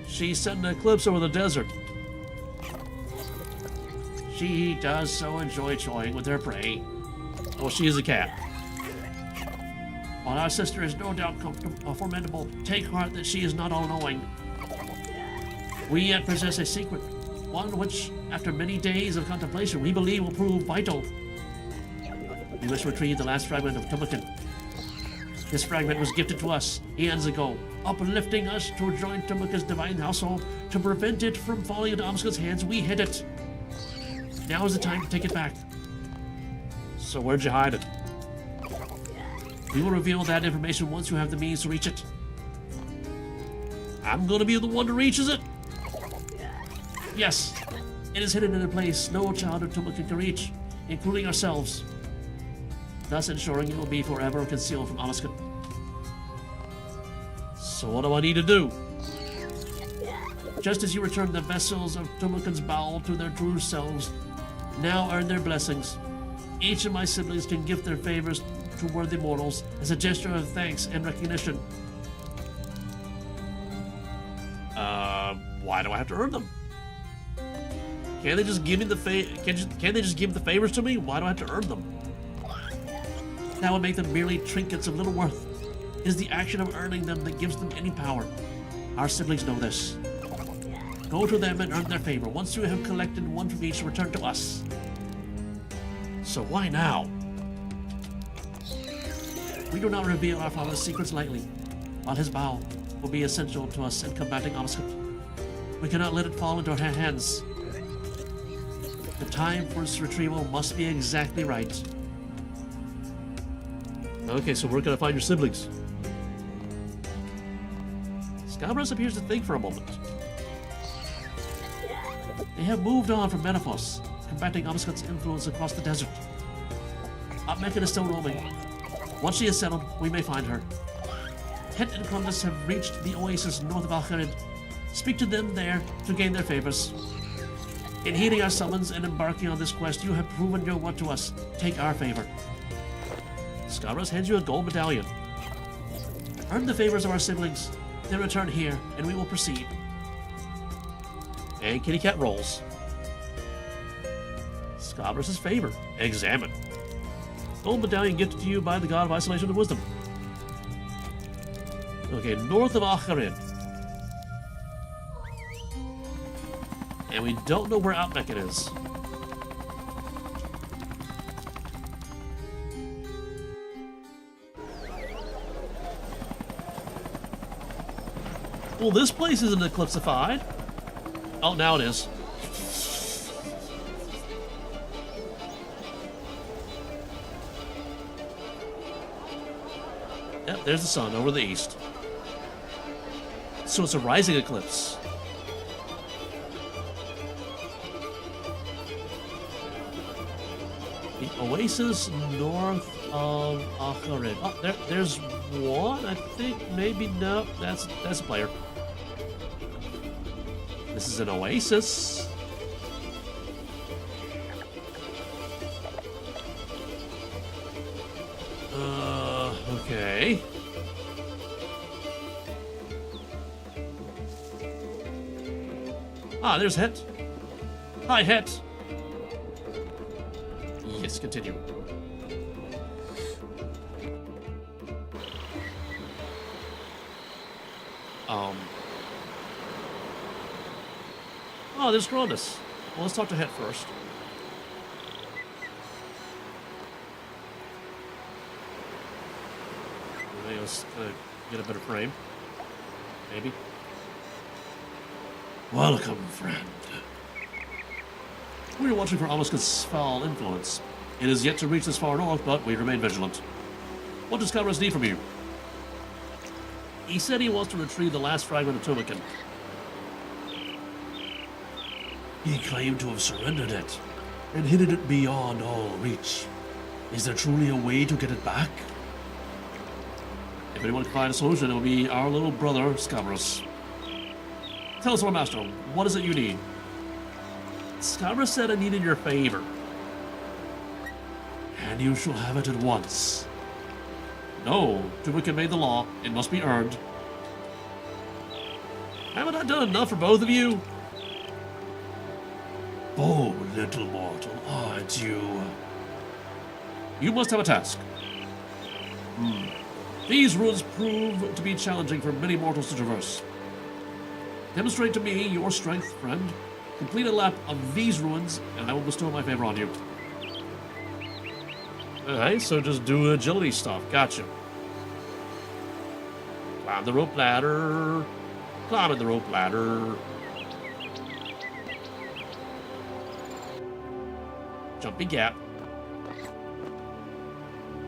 She sent an eclipse over the desert. She does so enjoy toying with her prey. Well, she is a cat. While our sister is no doubt formidable, take heart that she is not all-knowing. We yet possess a secret, one which, after many days of contemplation, we believe will prove vital. We must retrieve the last fragment of Tumeken. This fragment was gifted to us eons ago, uplifting us to join Tumeken's divine household. To prevent it from falling into Amascut's hands, we hid it. Now is the time to take it back. So where'd you hide it? We will reveal that information once you have the means to reach it. I'm gonna be the one who reaches it? Yes, it is hidden in a place no child of Tumeken can reach, including ourselves, thus ensuring it will be forever concealed from Amascut. So what do I need to do? Just as you return the vessels of Tumeken's bowel to their true selves, now earn their blessings. Each of my siblings can gift their favors to worthy mortals as a gesture of thanks and recognition. Why do I have to earn them? Can't they just give me the can't they just give the favors to me? Why do I have to earn them? That would make them merely trinkets of little worth. It is the action of earning them that gives them any power. Our siblings know this. Go to them and earn their favor. Once you have collected one from each, return to us. So why now? We do not reveal our father's secrets lightly, while his bow will be essential to us in combating Amascut. We cannot let it fall into our hands. The time for its retrieval must be exactly right. Okay, so where can I find your siblings? Scabras appears to think for a moment. They have moved on from Menaphos, combating Amascut's influence across the desert. Tumeken is still roaming. Once she is settled, we may find her. Het and Condus have reached the oasis north of Al-Kharid. Speak to them there to gain their favors. In heeding our summons and embarking on this quest, you have proven your word to us. Take our favor. Scabras hands you a gold medallion. Earn the favors of our siblings, then return here, and we will proceed. And kitty cat rolls. Scabras' favor. Examine. Gold medallion gifted to you by the god of isolation and wisdom. Okay, north of Al-Kharid. And we don't know where Tumeken is. Well, this place isn't eclipsified. Oh, now it is. Yep, there's the sun over the east. So it's a rising eclipse. The oasis north of Al-Kharid. Oh, there's one, I think. Maybe no. That's a player. This is an oasis. Okay. Ah, there's Het. Hi, Het. Yes, continue. Oh, there's Gronus. Well, let's talk to Het first. Maybe let's get a better frame. Maybe. Welcome, friend. We are watching for Amascut's foul influence. It is yet to reach this far north, but we remain vigilant. What does Scabras need from you? He said he wants to retrieve the last fragment of Tumeken. He claimed to have surrendered it, and hidden it beyond all reach. Is there truly a way to get it back? If anyone can find a solution, it will be our little brother, Scabras. Tell us, Loremaster, what is it you need? Scabras said I needed your favor. And you shall have it at once. No, Tumeken made the law. It must be earned. Haven't I done enough for both of you? Oh, little mortal, aren't you? You must have a task. These ruins prove to be challenging for many mortals to traverse. Demonstrate to me your strength, friend. Complete a lap of these ruins, and I will bestow my favor on you. Alright, so just do agility stuff. Gotcha. Climb the rope ladder. Climbing the rope ladder. Jumpy gap.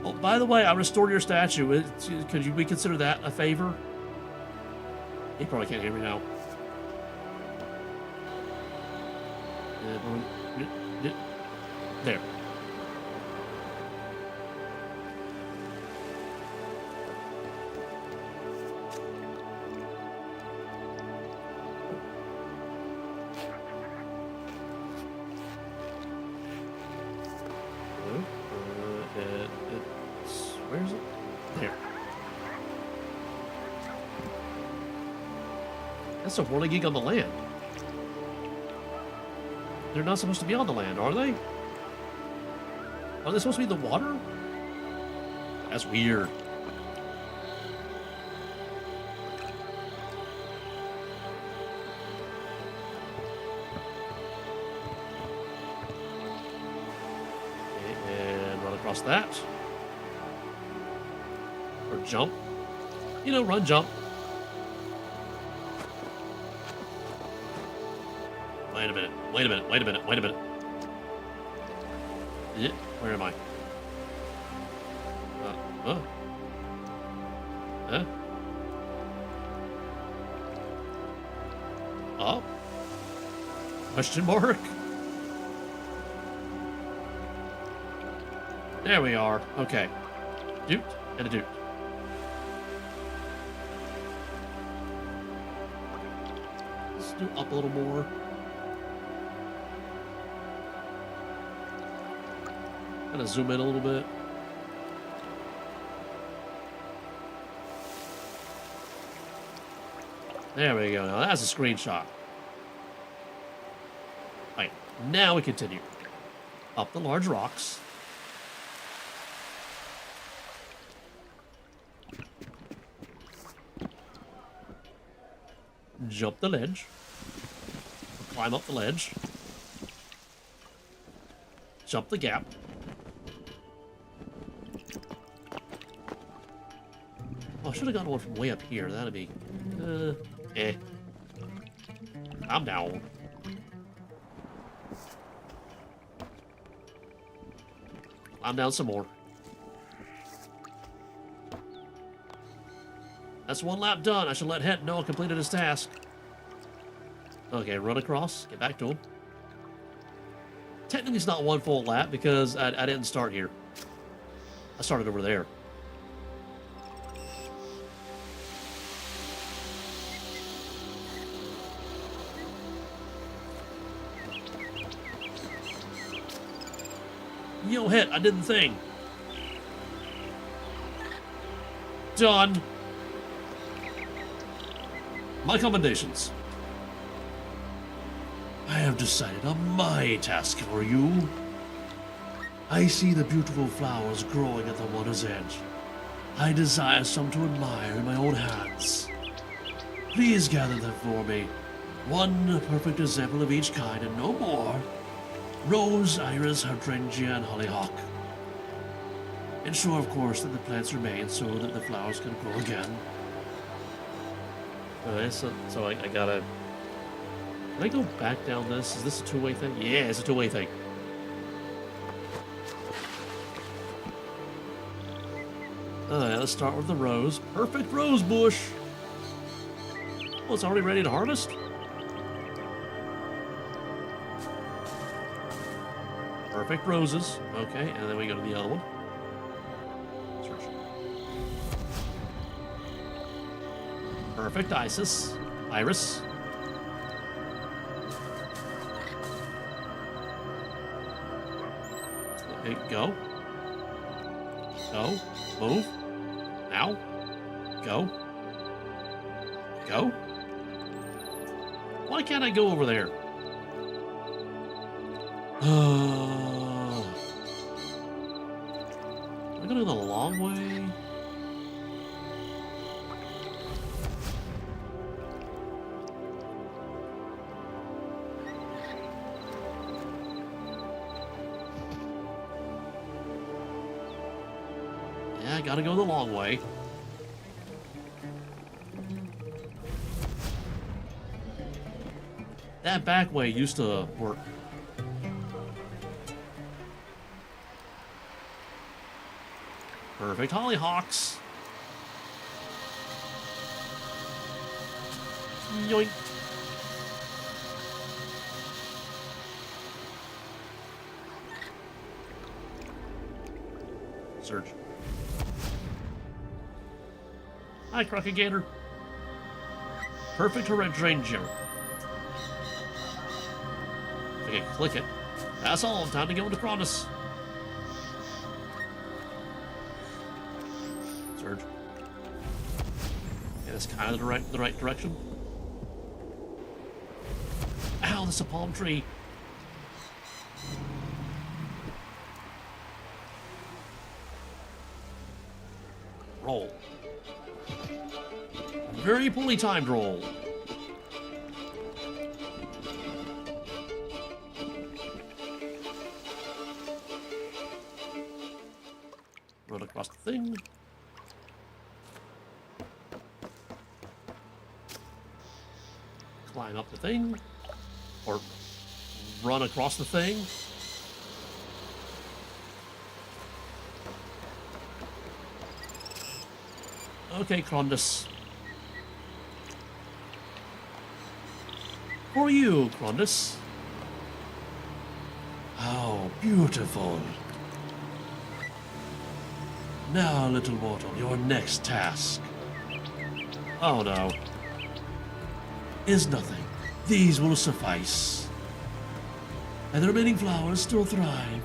Oh, by the way, I restored your statue. Could we consider that a favor? He probably can't hear me now. There. Where is it? There. That's a whirligig on the land. They're not supposed to be on the land, are they? Are they supposed to be in the water? That's weird. Okay, and run across that. Or jump. You know, run, jump. Wait a minute, wait a minute, wait a minute, wait a minute. Yeah, where am I? Huh? Oh? Question mark? There we are. Okay. Doot and a doot. Let's do up a little more. Kind of zoom in a little bit. There we go. Now that's a screenshot. Alright, now we continue. Up the large rocks. Jump the ledge. Climb up the ledge. Jump the gap. Oh, I should have gotten one from way up here. That'd be... I'm down. I'm down some more. That's one lap done. I should let Het know I completed his task. Okay, run across. Get back to him. Technically, it's not one full lap because I didn't start here. I started over there. Yo, Het, I did the thing. Done. My commendations. I have decided on my task for you. I see the beautiful flowers growing at the water's edge. I desire some to admire in my own hands. Please gather them for me. One perfect example of each kind and no more. Rose, iris, hydrangea, and hollyhock. Ensure, of course, that the plants remain so that the flowers can grow again. Alright, so I gotta... Can I go back down this? Is this a two-way thing? Yeah, it's a two-way thing. Alright, let's start with the rose. Perfect rose bush! Oh, it's already ready to harvest? Perfect roses. Okay, and then we go to the other one. Search. Perfect iris. Okay, go. Go. Move. Now. Go. Go. Why can't I go over there? I'm gonna go the long way. I gotta go the long way. That back way used to work. Perfect hollyhocks. Yoink. Search. Hi, Crocagator. Perfect Ranger. Okay, click it. That's all. Time to go into Cronus. Surge. Yeah, that's kind of the right direction. Ow, that's a palm tree. Roll. Very poorly timed roll. Run across the thing. Climb up the thing. Or run across the thing. Okay, Crondus. For you, Crondus. How beautiful. Now, little mortal, your next task. Oh no. Is nothing. These will suffice. And the remaining flowers still thrive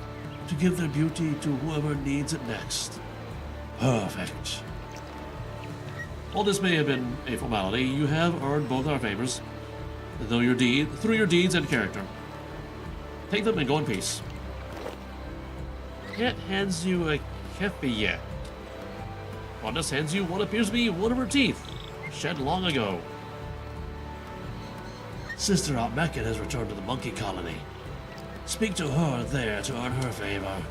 to give their beauty to whoever needs it next. Perfect. While this may have been a formality, you have earned both our favors, through your deeds and character. Take them and go in peace. Cat hands you a kefiet. Crondus hands you what appears to be one of her teeth, shed long ago. Sister Tumeken has returned to the monkey colony. Speak to her there to earn her favor.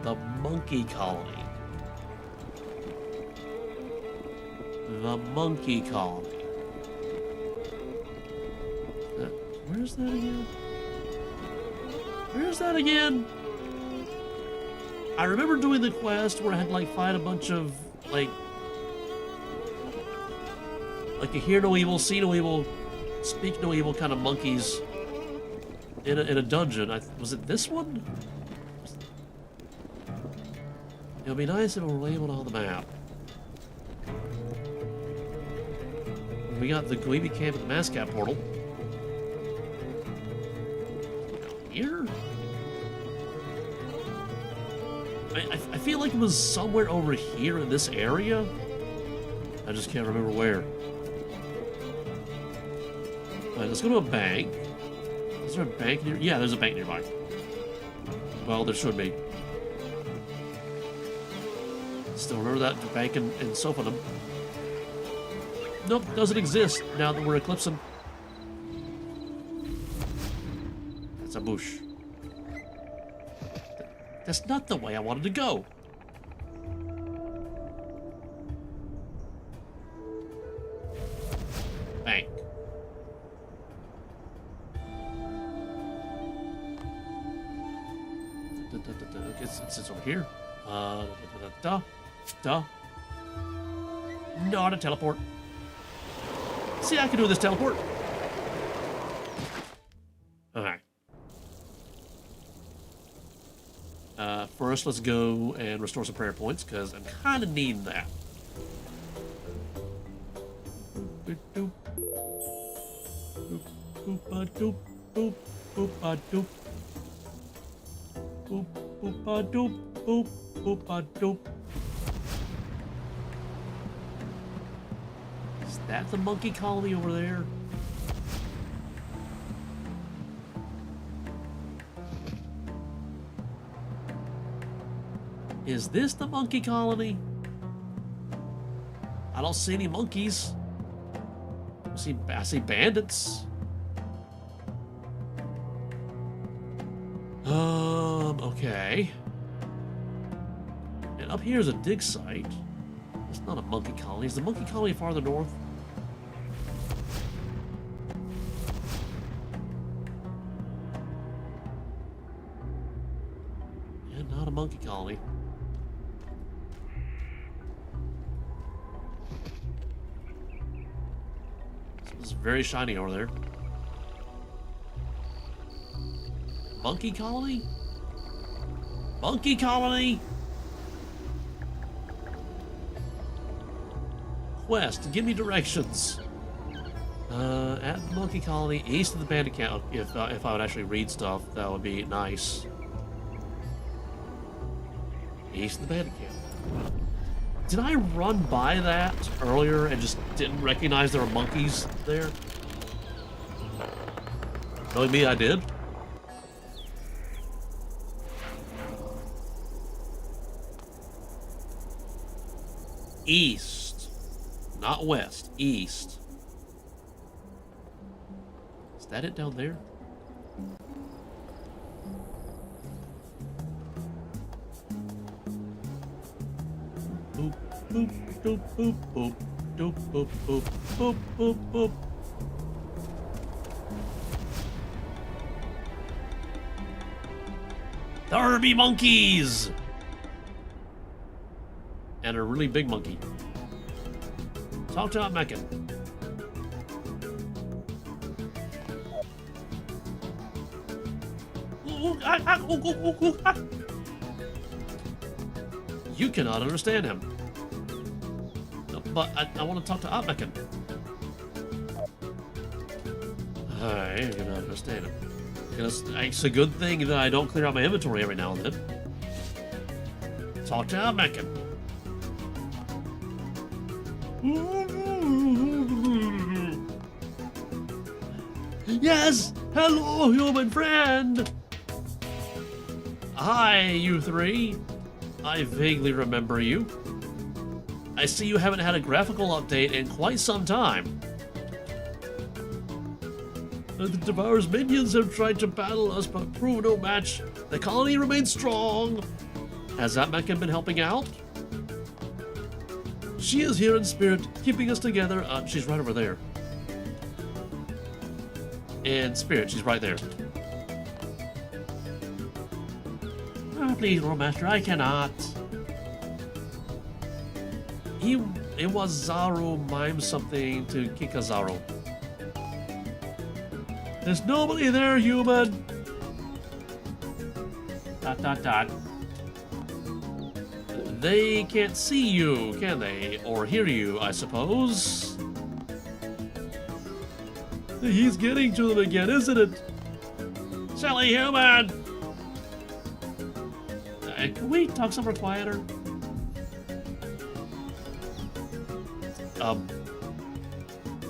The monkey colony. The monkey colony. Where's that again? Where's that again? I remember doing the quest where I had to, like, fight a bunch of, like a hear no evil, see no evil, speak no evil kind of monkeys in a dungeon. Was it this one? It would be nice if it were labeled on the map. We got the Gleamy Camp at the Amascut portal. Down here? I feel like it was somewhere over here in this area. I just can't remember where. Alright, let's go to a bank. Is there a bank near? Yeah, there's a bank nearby. Well, there should be. Still remember that bank in Sophanum. Nope, doesn't exist now that we're eclipsing. It's a bush. That's not the way I wanted to go. Bank. It's over here. Not a teleport. See, I can do this teleport. Alright. First, let's go and restore some prayer points, because I'm kind of needing that. Boop, boop, boop, boop, doop. Boop, boop, doop, boop, boop, doop. Is that the monkey colony over there? Is this the monkey colony? I don't see any monkeys. I see bandits. Okay. And up here is a dig site. It's not a monkey colony. Is the monkey colony farther north? Yeah, not a monkey colony. It's very shiny over there. Monkey colony? Monkey colony? Quest, give me directions. At the monkey colony, east of the bandit camp. If I would actually read stuff, that would be nice. East of the bandit camp. Did I run by that earlier and just didn't recognize there were monkeys there? Knowing me, I did. East. Not west. East. Is that it down there? Boop, boop, boop, boop, boop, boop, boop, boop, boop, boop, boop. There be monkeys! And a really big monkey. Talk to Tumeken. You cannot understand him. But I want to talk to Tumeken. I cannot understand him. It's a good thing that I don't clear out my inventory every now and then. Talk to Tumeken. Yes! Hello, human friend! Hi, you three. I vaguely remember you. I see you haven't had a graphical update in quite some time. The Devourer's minions have tried to battle us, but prove no match. The colony remains strong. Has Tumeken been helping out? She is here in spirit, keeping us together. She's right over there. In spirit, she's right there. Oh, please, Loremaster, I cannot. It was Zaro mime something to Kikazaro. There's nobody there, human. ... They can't see you, can they? Or hear you, I suppose. He's getting to them again, isn't it? Silly human! Can we talk somewhere quieter?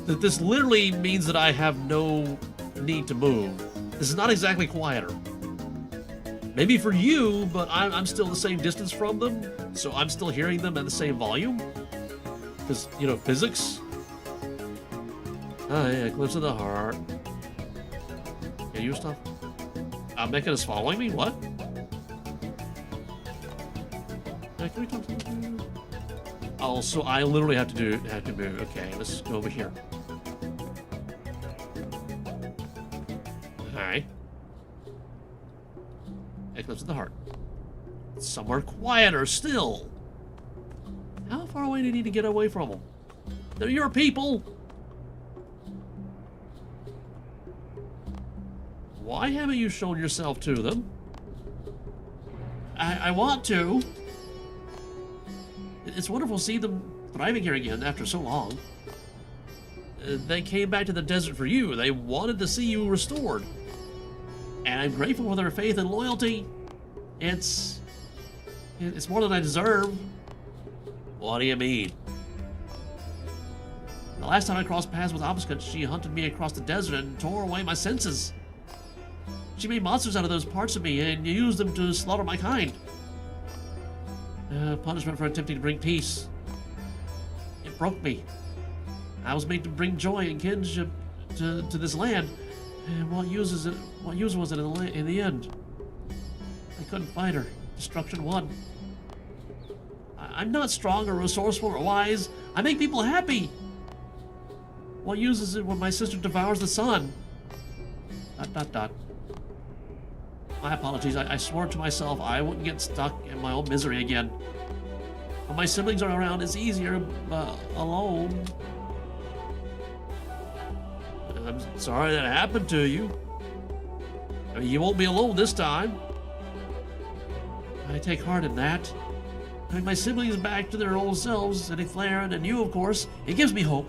This literally means that I have no need to move. This is not exactly quieter. Maybe for you, but I'm still the same distance from them, so I'm still hearing them at the same volume. Because, you know, physics. Hi, Eclipse of the Heart. Can you stop? Tumeken is following me? What? Can we talk to you? Oh, so I literally have to move. Okay, let's go over here. Hi. Eclipse of the Heart. Somewhere quieter still. How far away do you need to get away from them? They're your people. Why haven't you shown yourself to them? I want to. It's wonderful to see them thriving here again after so long. They came back to the desert for you. They wanted to see you restored. And I'm grateful for their faith and loyalty. It's more than I deserve. What do you mean? The last time I crossed paths with Amascut, she hunted me across the desert and tore away my senses. She made monsters out of those parts of me and used them to slaughter my kind. Punishment for attempting to bring peace. It broke me. I was made to bring joy and kinship to this land. And what use was it in the end? I couldn't fight her. Destruction won. I'm not strong or resourceful or wise. I make people happy. What use is it when my sister devours the sun? ... My apologies. I swore to myself I wouldn't get stuck in my own misery again. When my siblings are around, it's easier, but alone. I'm sorry that happened to you. I mean, you won't be alone this time. I take heart in that. Having my siblings back to their old selves, and Eclair and you, of course, it gives me hope.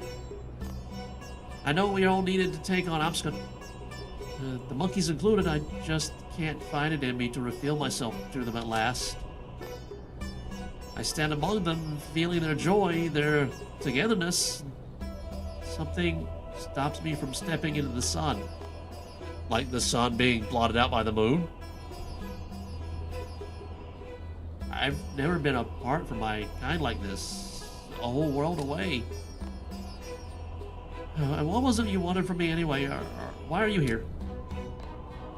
I know we all needed to take on Amascut. The monkeys included, I just can't find it in me to reveal myself to them at last. I stand among them, feeling their joy, their togetherness. Something stops me from stepping into the sun. Like the sun being blotted out by the moon? I've never been apart from my kind like this. A whole world away. And what was it you wanted from me anyway? Or why are you here?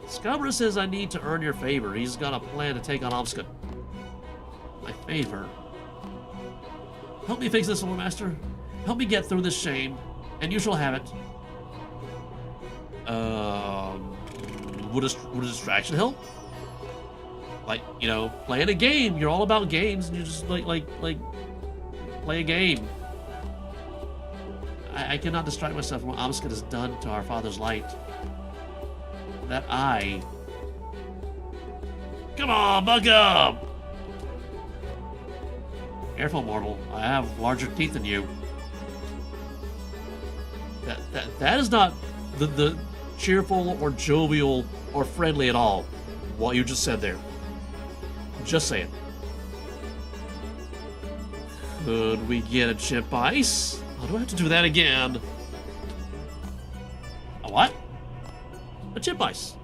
Scubber says I need to earn your favor. He's got a plan to take on Amascut. My favor? Help me fix this, Loremaster. Help me get through this shame, and you shall have it. Would a distraction help? Like, you know, playing a game. You're all about games, and you just like play a game. I cannot distract myself from what Amascut has done to our father's light. That I... Come on, buck up! Careful, mortal. I have larger teeth than you. That is not the cheerful or jovial or friendly at all, what you just said there. Just saying. Could we get a chip ice? Oh, do I have to do that again? A what? A chip ice.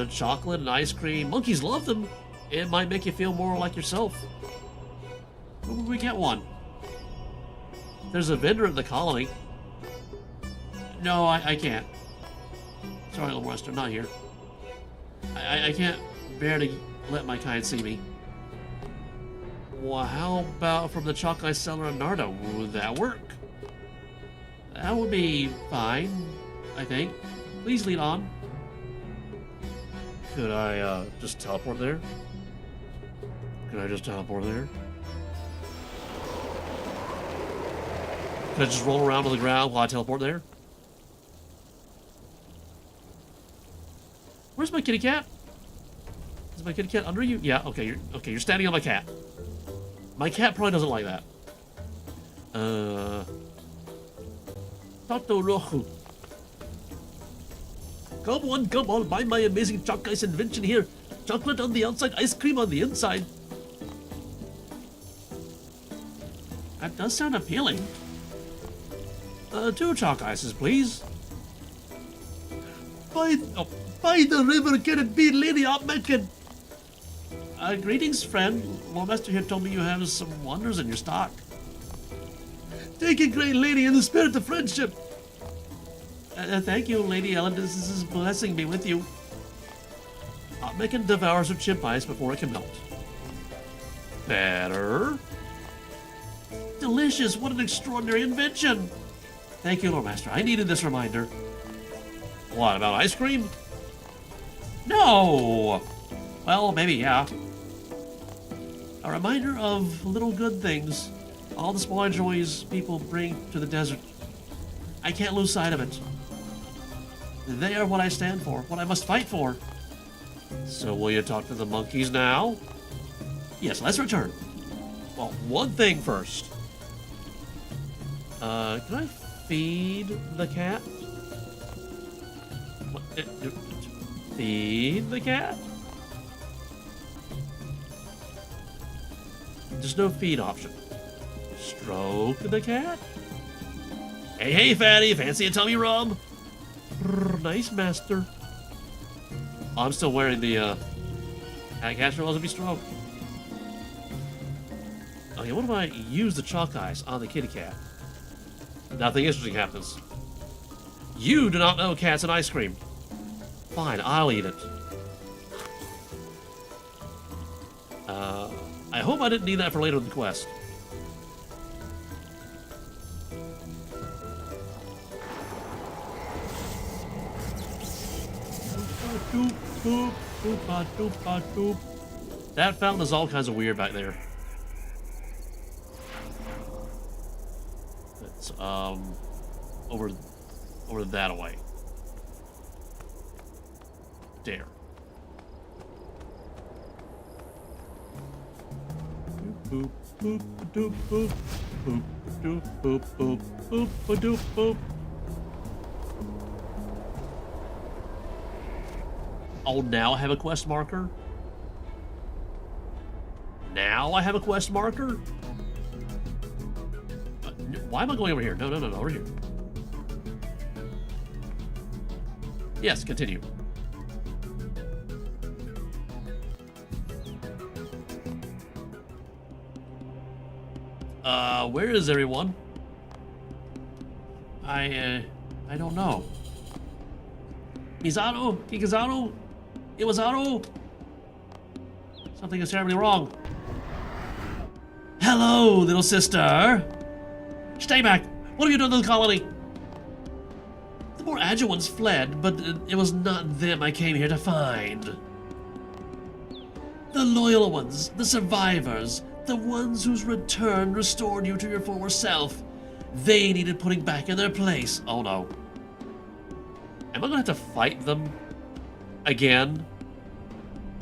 Chocolate and ice cream. Monkeys love them. It might make you feel more like yourself. Where would we get one? There's a vendor in the colony. No, I can't. Sorry, Loremaster, not here. I can't bear to let my kind see me. Well, how about from the chocolate ice seller in Nardo? Would that work? That would be fine, I think. Please lead on. Could I just teleport there? Could I just teleport there? Could I just roll around on the ground while I teleport there? Where's my kitty cat? Is my kitty cat under you? Yeah, okay, you're standing on my cat. My cat probably doesn't like that. Tato Rojo. Come on, buy my amazing chocolate ice invention here. Chocolate on the outside, ice cream on the inside. That does sound appealing. 2 chalk ices, please. By the river, can it be Lady Tumeken? Greetings, friend. Loremaster here told me you have some wonders in your stock. Take it, great lady, in the spirit of friendship. Thank you, Lady Ellen. This is blessing me with you. Tumeken devours her chip ice before it can melt. Better. Delicious. What an extraordinary invention. Thank you, Loremaster. I needed this reminder. What, about ice cream? No! Well, maybe, yeah. A reminder of little good things. All the small joys people bring to the desert. I can't lose sight of it. They are what I stand for, what I must fight for. So will you talk to the monkeys now? Yes, let's return. Well, one thing first. Can I feed the cat? What? Feed the cat? There's no feed option. Stroke the cat? Hey, fatty, fancy a tummy rub? Nice, master. I'm still wearing the cat catcher to be stroked. Okay, what if I use the chalk ice on the kitty cat? Nothing interesting happens. You do not know cats and ice cream. Fine, I'll eat it. I hope I didn't need that for later in the quest. doop, doop, doopa, doopa, doop. That fountain is all kinds of weird back there. It's over that way. There. Boop boop doop boop boop doop boop boop boop doop boop. Oh, now I have a quest marker? Now I have a quest marker? Why am I going over here? No, over here. Yes, continue. Where is everyone? I don't know. Mizaru? Kikazaru? Iwazaru? Something is terribly wrong. Hello, little sister. Stay back. What have you done to the colony? The more agile ones fled, but it was not them I came here to find. The loyal ones, the survivors, the ones whose return restored you to your former self. They needed putting back in their place. Oh no. Am I gonna have to fight them again?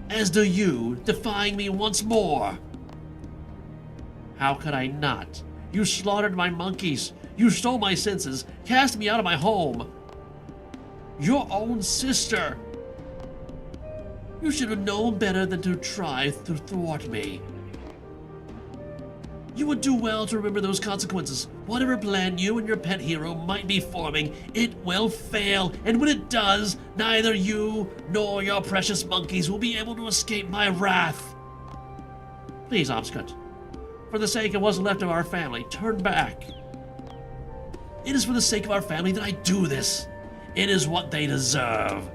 As do you, defying me once more. How could I not? You slaughtered my monkeys. You stole my senses, cast me out of my home. Your own sister. You should have known better than to try to thwart me. You would do well to remember those consequences. Whatever plan you and your pet hero might be forming, it will fail. And when it does, neither you nor your precious monkeys will be able to escape my wrath. Please, Amascut, for the sake of what's left of our family, turn back. It is for the sake of our family that I do this. It is what they deserve.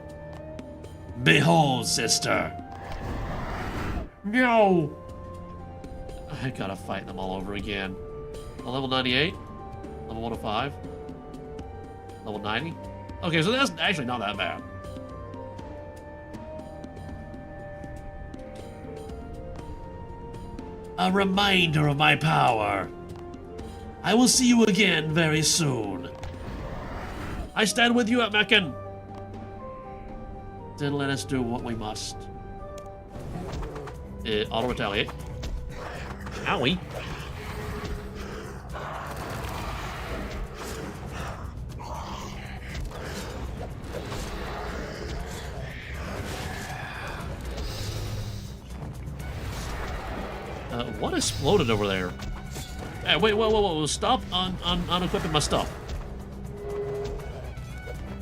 Behold, sister. No! I gotta fight them all over again. Level 98, level 105, level 90. Okay, so that's actually not that bad. A reminder of my power. I will see you again very soon. I stand with you at Tumeken. Then let us do what we must. Auto retaliate. Owie. What exploded over there? Hey, wait, whoa. Stop unequipping my stuff.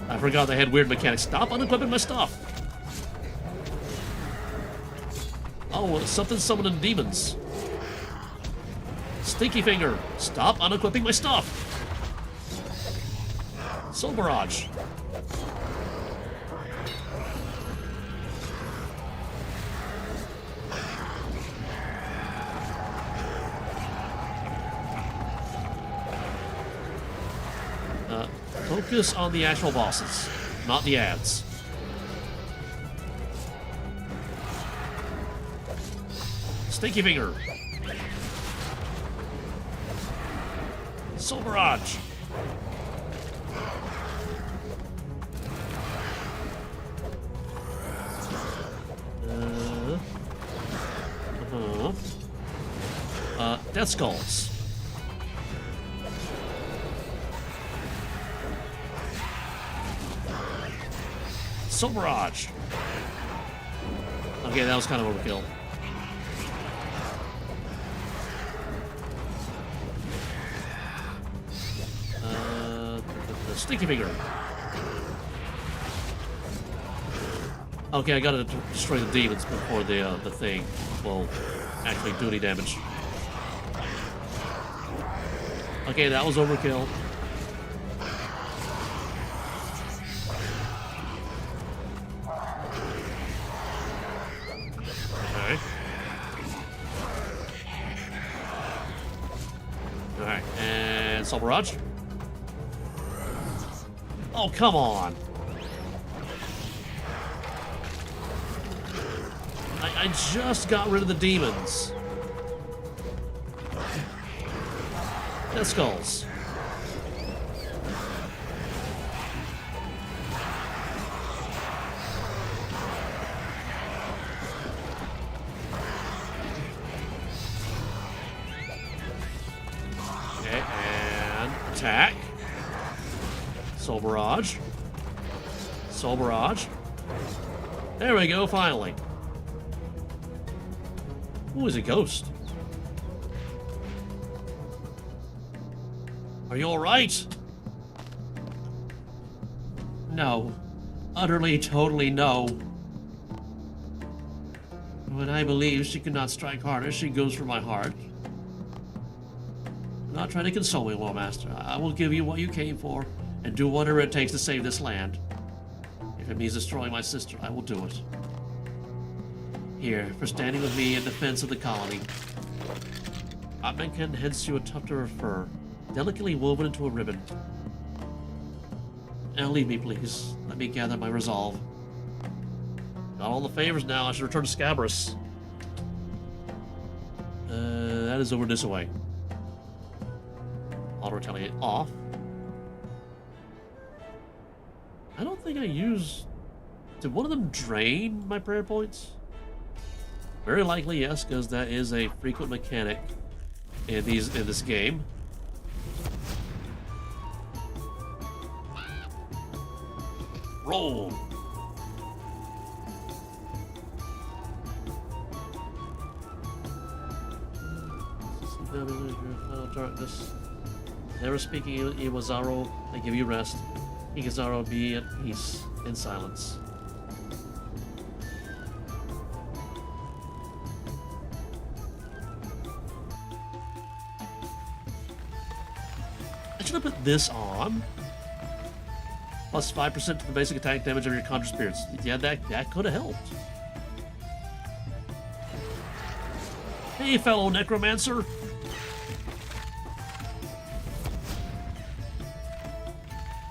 I forgot they had weird mechanics. Stop unequipping my stuff. Oh, something summoning demons. Stinky Finger, stop unequipping my stuff. Soul Barrage. Focus on the actual bosses, not the ads. Stinky Finger. Soul Barrage. Death Skulls. Soul Barrage. Okay, that was kind of overkill. The Stinky Finger. Okay, I gotta destroy the demons before the thing will actually do any damage. Okay, that was overkill. Okay. Alright, and Soul Barrage. Oh, come on. I just got rid of the demons. Death skulls. Okay, and attack. Soul Barrage. Soul Barrage. There we go, finally. Ooh, he's a ghost. Are you alright? No. Utterly, totally no. When I believe she could not strike harder, she goes for my heart. Do not try to console me, Loremaster. I will give you what you came for, and do whatever it takes to save this land. If it means destroying my sister, I will do it. Here, for standing with me in defense of the colony. Tumeken hands you a tuft of her fur, delicately woven into a ribbon. Now leave me, please. Let me gather my resolve. Got all the favors now. I should return to Scabrous. That is over this way. Auto retaliate off. I don't think I used... Did one of them drain my prayer points? Very likely, yes, because that is a frequent mechanic in this game. Roll. Final darkness. Never speaking Iwazaro, I give you rest. Igazaro, be at peace in silence. I should have put this on. Plus 5% to the basic attack damage of your conjure spirits. Yeah, that could have helped. Hey, fellow necromancer.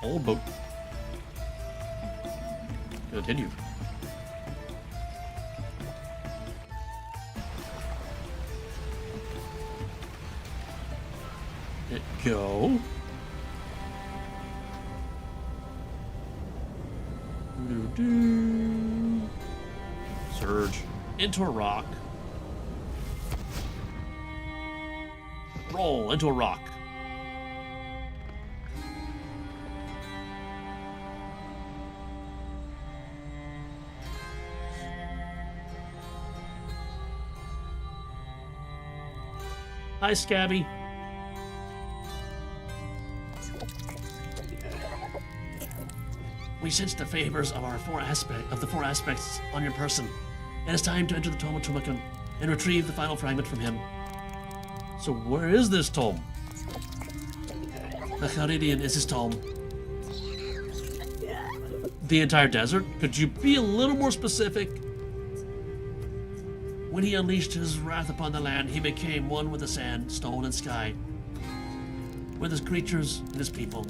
Old boat. Continue. Let go. Surge into a rock. Roll into a rock. Hi, Scabby. We sense the favors of the four aspects on your person. It is time to enter the Tome of Tumeken and retrieve the final fragment from him. So where is this tome? The Kharidian is his tome. The entire desert? Could you be a little more specific? When he unleashed his wrath upon the land, he became one with the sand, stone, and sky. With his creatures and his people.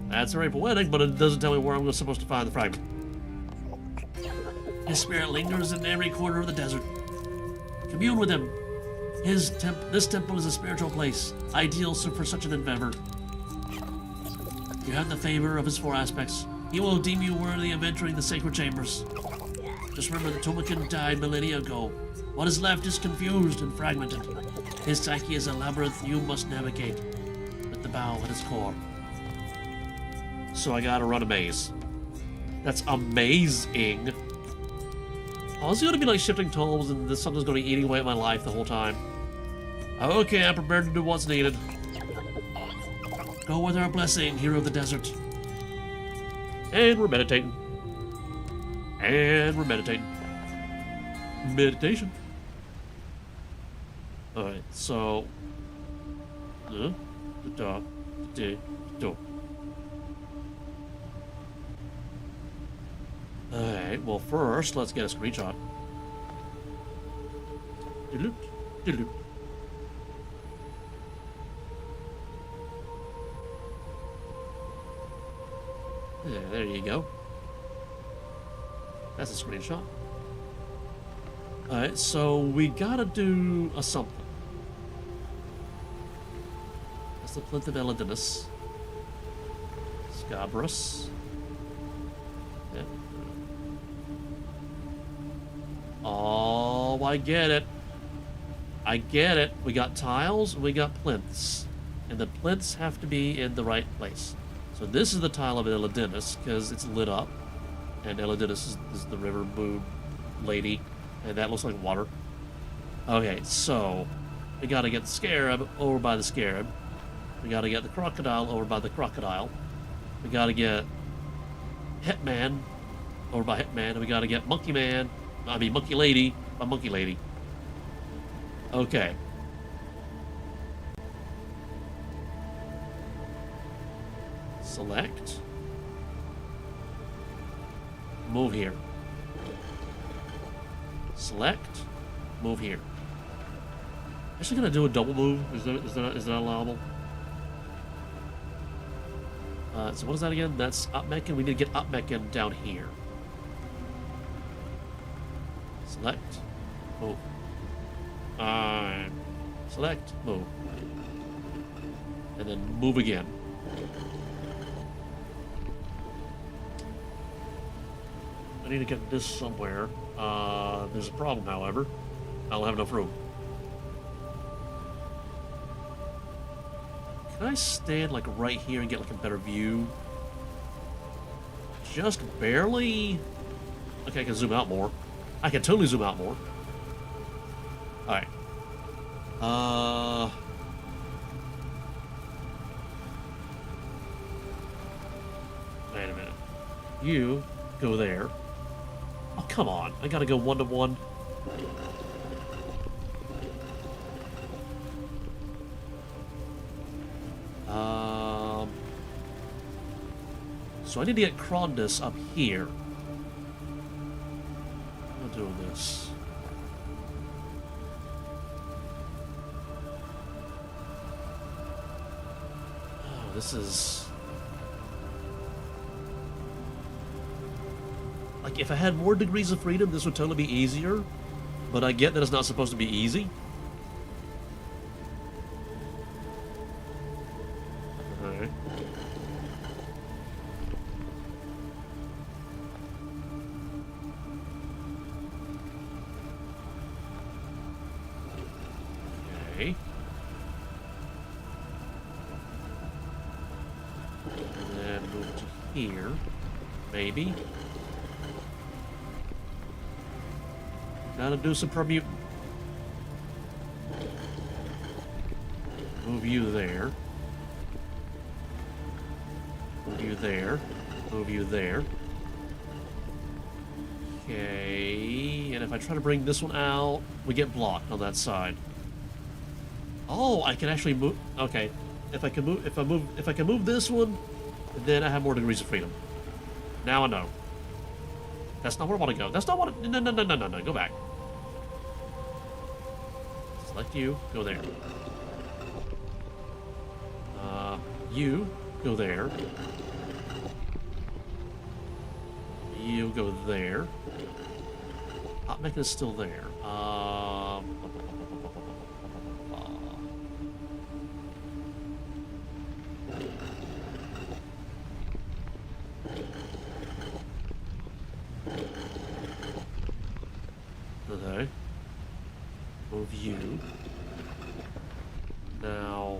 That's very poetic, but it doesn't tell me where I'm supposed to find the fragment. His spirit lingers in every corner of the desert. Commune with him. This temple is a spiritual place, ideal for such an endeavor. You have the favor of his four aspects. He will deem you worthy of entering the sacred chambers. Just remember that Tumeken died millennia ago. What is left is confused and fragmented. His psyche is a labyrinth you must navigate, with the bow at its core. So I gotta run a maze. That's amazing. I was gonna be like shifting tomes and this something's gonna be eating away at my life the whole time. Okay, I'm prepared to do what's needed. Go with our blessing, hero of the desert. And we're meditating. And we're meditating. Meditation. Alright, so... Alright, well first, let's get a screenshot. Doodloop, doodloop. Yeah, there you go. That's a screenshot. Alright, so we gotta do a something. That's the plinth of Elidinus. Scabrous. Yeah. Oh, I get it. I get it. We got tiles, we got plinths. And the plinths have to be in the right place. So this is the tile of Elidinus, because it's lit up. And Elidinus is the river moon lady. And that looks like water. Okay, so we gotta get the scarab over by the scarab. We gotta get the crocodile over by the crocodile. We gotta get Hitman over by Hitman. And we gotta get Monkey Lady by Monkey Lady. Okay. Select. Move here. Select. Move here. Actually gonna do a double move. Is that allowable? So what is that again? That's Tumeken. We need to get Tumeken down here. Select. Move. Select. Move. And then move again. I need to get this somewhere. There's a problem, however. I don't have enough room. Can I stand like right here and get like a better view? Just barely. Okay, I can zoom out more. I can totally zoom out more. Alright. Wait a minute. You go there. Oh, come on. I gotta go one-to-one. So I need to get Krondus up here. I'm doing this. Oh, this is... Like, if I had more degrees of freedom, this would totally be easier. But I get that it's not supposed to be easy. Alright. Okay. And then move to here. Maybe. Gotta do some permuting. Move you there. Move you there. Move you there. Okay, and if I try to bring this one out, we get blocked on that side. Oh, I can actually move. Okay, if I can move this one, then I have more degrees of freedom. Now I know. That's not where I want to go. That's not what. No. Go back. Select you. Go there. You go there. You go there. Tumeken is still there. Okay. Move you. Now,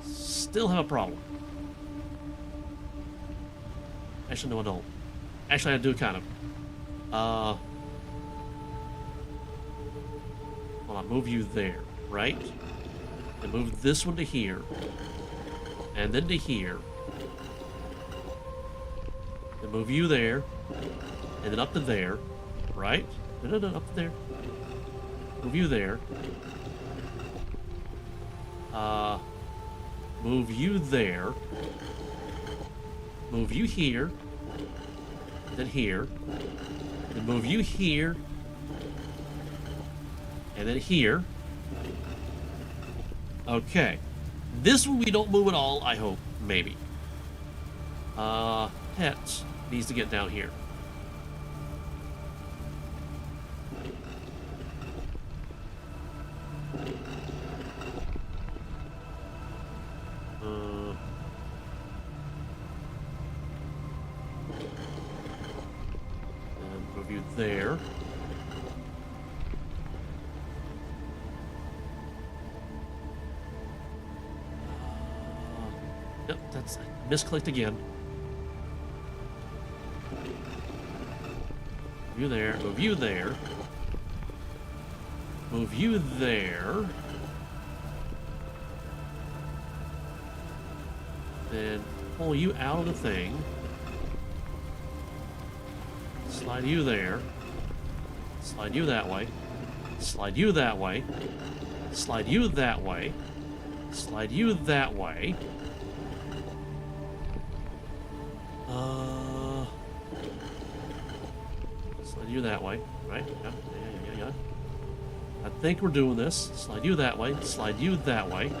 still have a problem. Actually, no, I don't. Actually, I do kind of. Well, I'll move you there, right? And move this one to here. And then to here. And move you there. And then up to there. Right? No, up to there. Move you there. Move you there. Move you here. Then here. Then move you here. And then here. Okay. This one we don't move at all, I hope. Maybe. Pet needs to get down here. Yep, that's... I misclicked again. Move you there. Move you there. Move you there. Then pull you out of the thing. Slide you there. Slide you that way. Slide you that way. Slide you that way. Slide you that way. Slide you that way. Right? Yeah. I think we're doing this. Slide you that way. Slide you that way.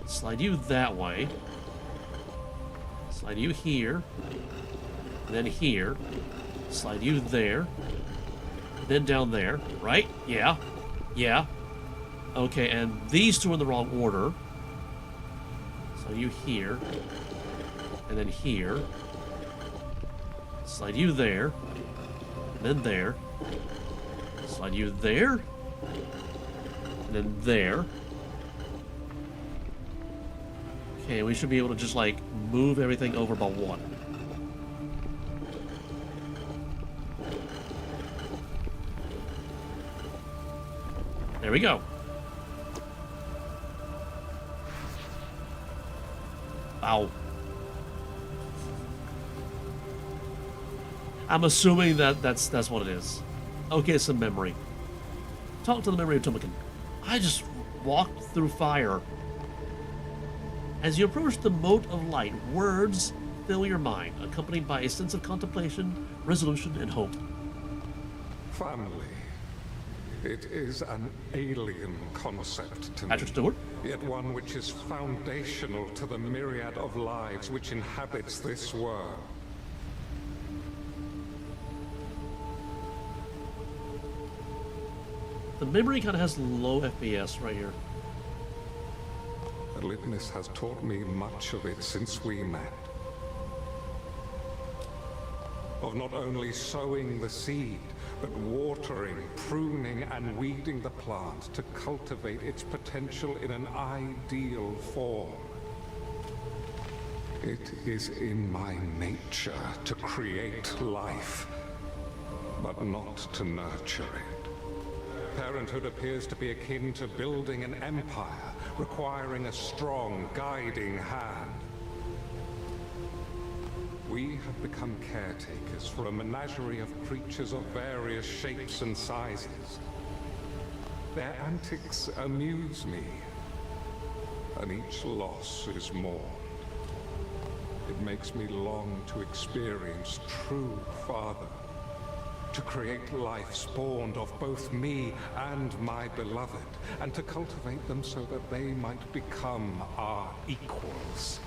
Slide you that way. Slide you here. Then here. Slide you there. Then down there. Right? Yeah. Yeah. Okay, and these two are in the wrong order. Slide you here. And then here. Slide you there. And then there. Slide you there. And then there. Okay, we should be able to just, like, move everything over by one. There we go. Ow. I'm assuming that's what it is. Okay, some memory. Talk to the memory of Tumeken. I just walked through fire. As you approach the moat of light, words fill your mind, accompanied by a sense of contemplation, resolution, and hope. Family. It is an alien concept to Patrick me, Stewart? yet one which is foundational to the myriad of lives which inhabits this world. The memory kind of has low FPS right here. Litness has taught me much of it since we met. Of not only sowing the seed, but watering, pruning, and weeding the plant to cultivate its potential in an ideal form. It is in my nature to create life, but not to nurture it. Parenthood appears to be akin to building an empire, requiring a strong, guiding hand. We have become caretakers for a menagerie of creatures of various shapes and sizes. Their antics amuse me, and each loss is mourned. It makes me long to experience true father, to create life spawned of both me and my beloved, and to cultivate them so that they might become our equals.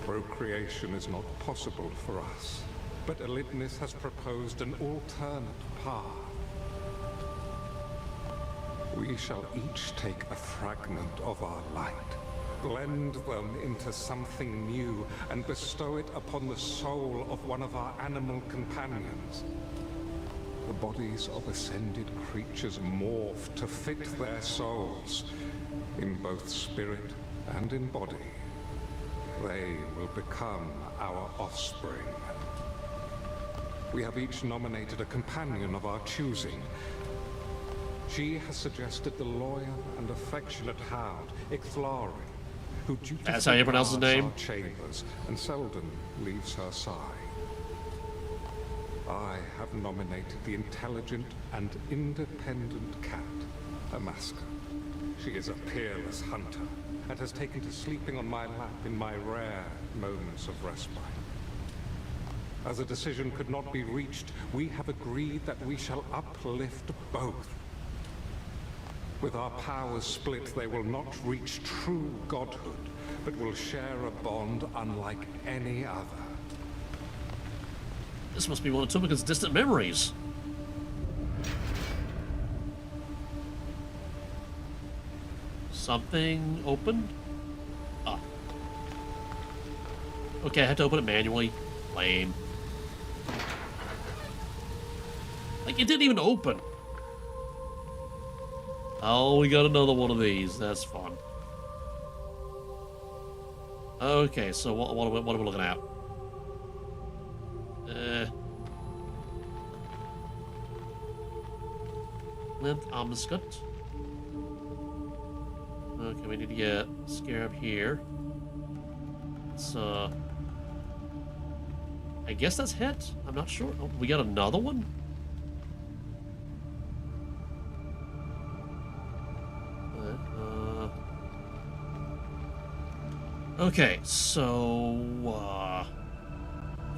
Procreation is not possible for us, but Elitnis has proposed an alternate path. We shall each take a fragment of our light, blend them into something new, and bestow it upon the soul of one of our animal companions. The bodies of ascended creatures morph to fit their souls, in both spirit and in body. They will become our offspring. We have each nominated a companion of our choosing. She has suggested the loyal and affectionate hound, Icthlari, who dutifully That's how you pronounce his guards name? our chambers and seldom leaves her side. I have nominated the intelligent and independent cat, Amascut. She is a peerless hunter, and has taken to sleeping on my lap in my rare moments of respite. As a decision could not be reached, we have agreed that we shall uplift both. With our powers split, they will not reach true godhood, but will share a bond unlike any other. This must be one of Tumeken's distant memories. Something opened? Ah. Okay, I had to open it manually. Lame. Like, it didn't even open. Oh, we got another one of these. That's fun. Okay, so what are we looking at? Length Amascut. Okay, we need to get Scarab here. So I guess that's hit. I'm not sure. Oh, we got another one? Okay, so we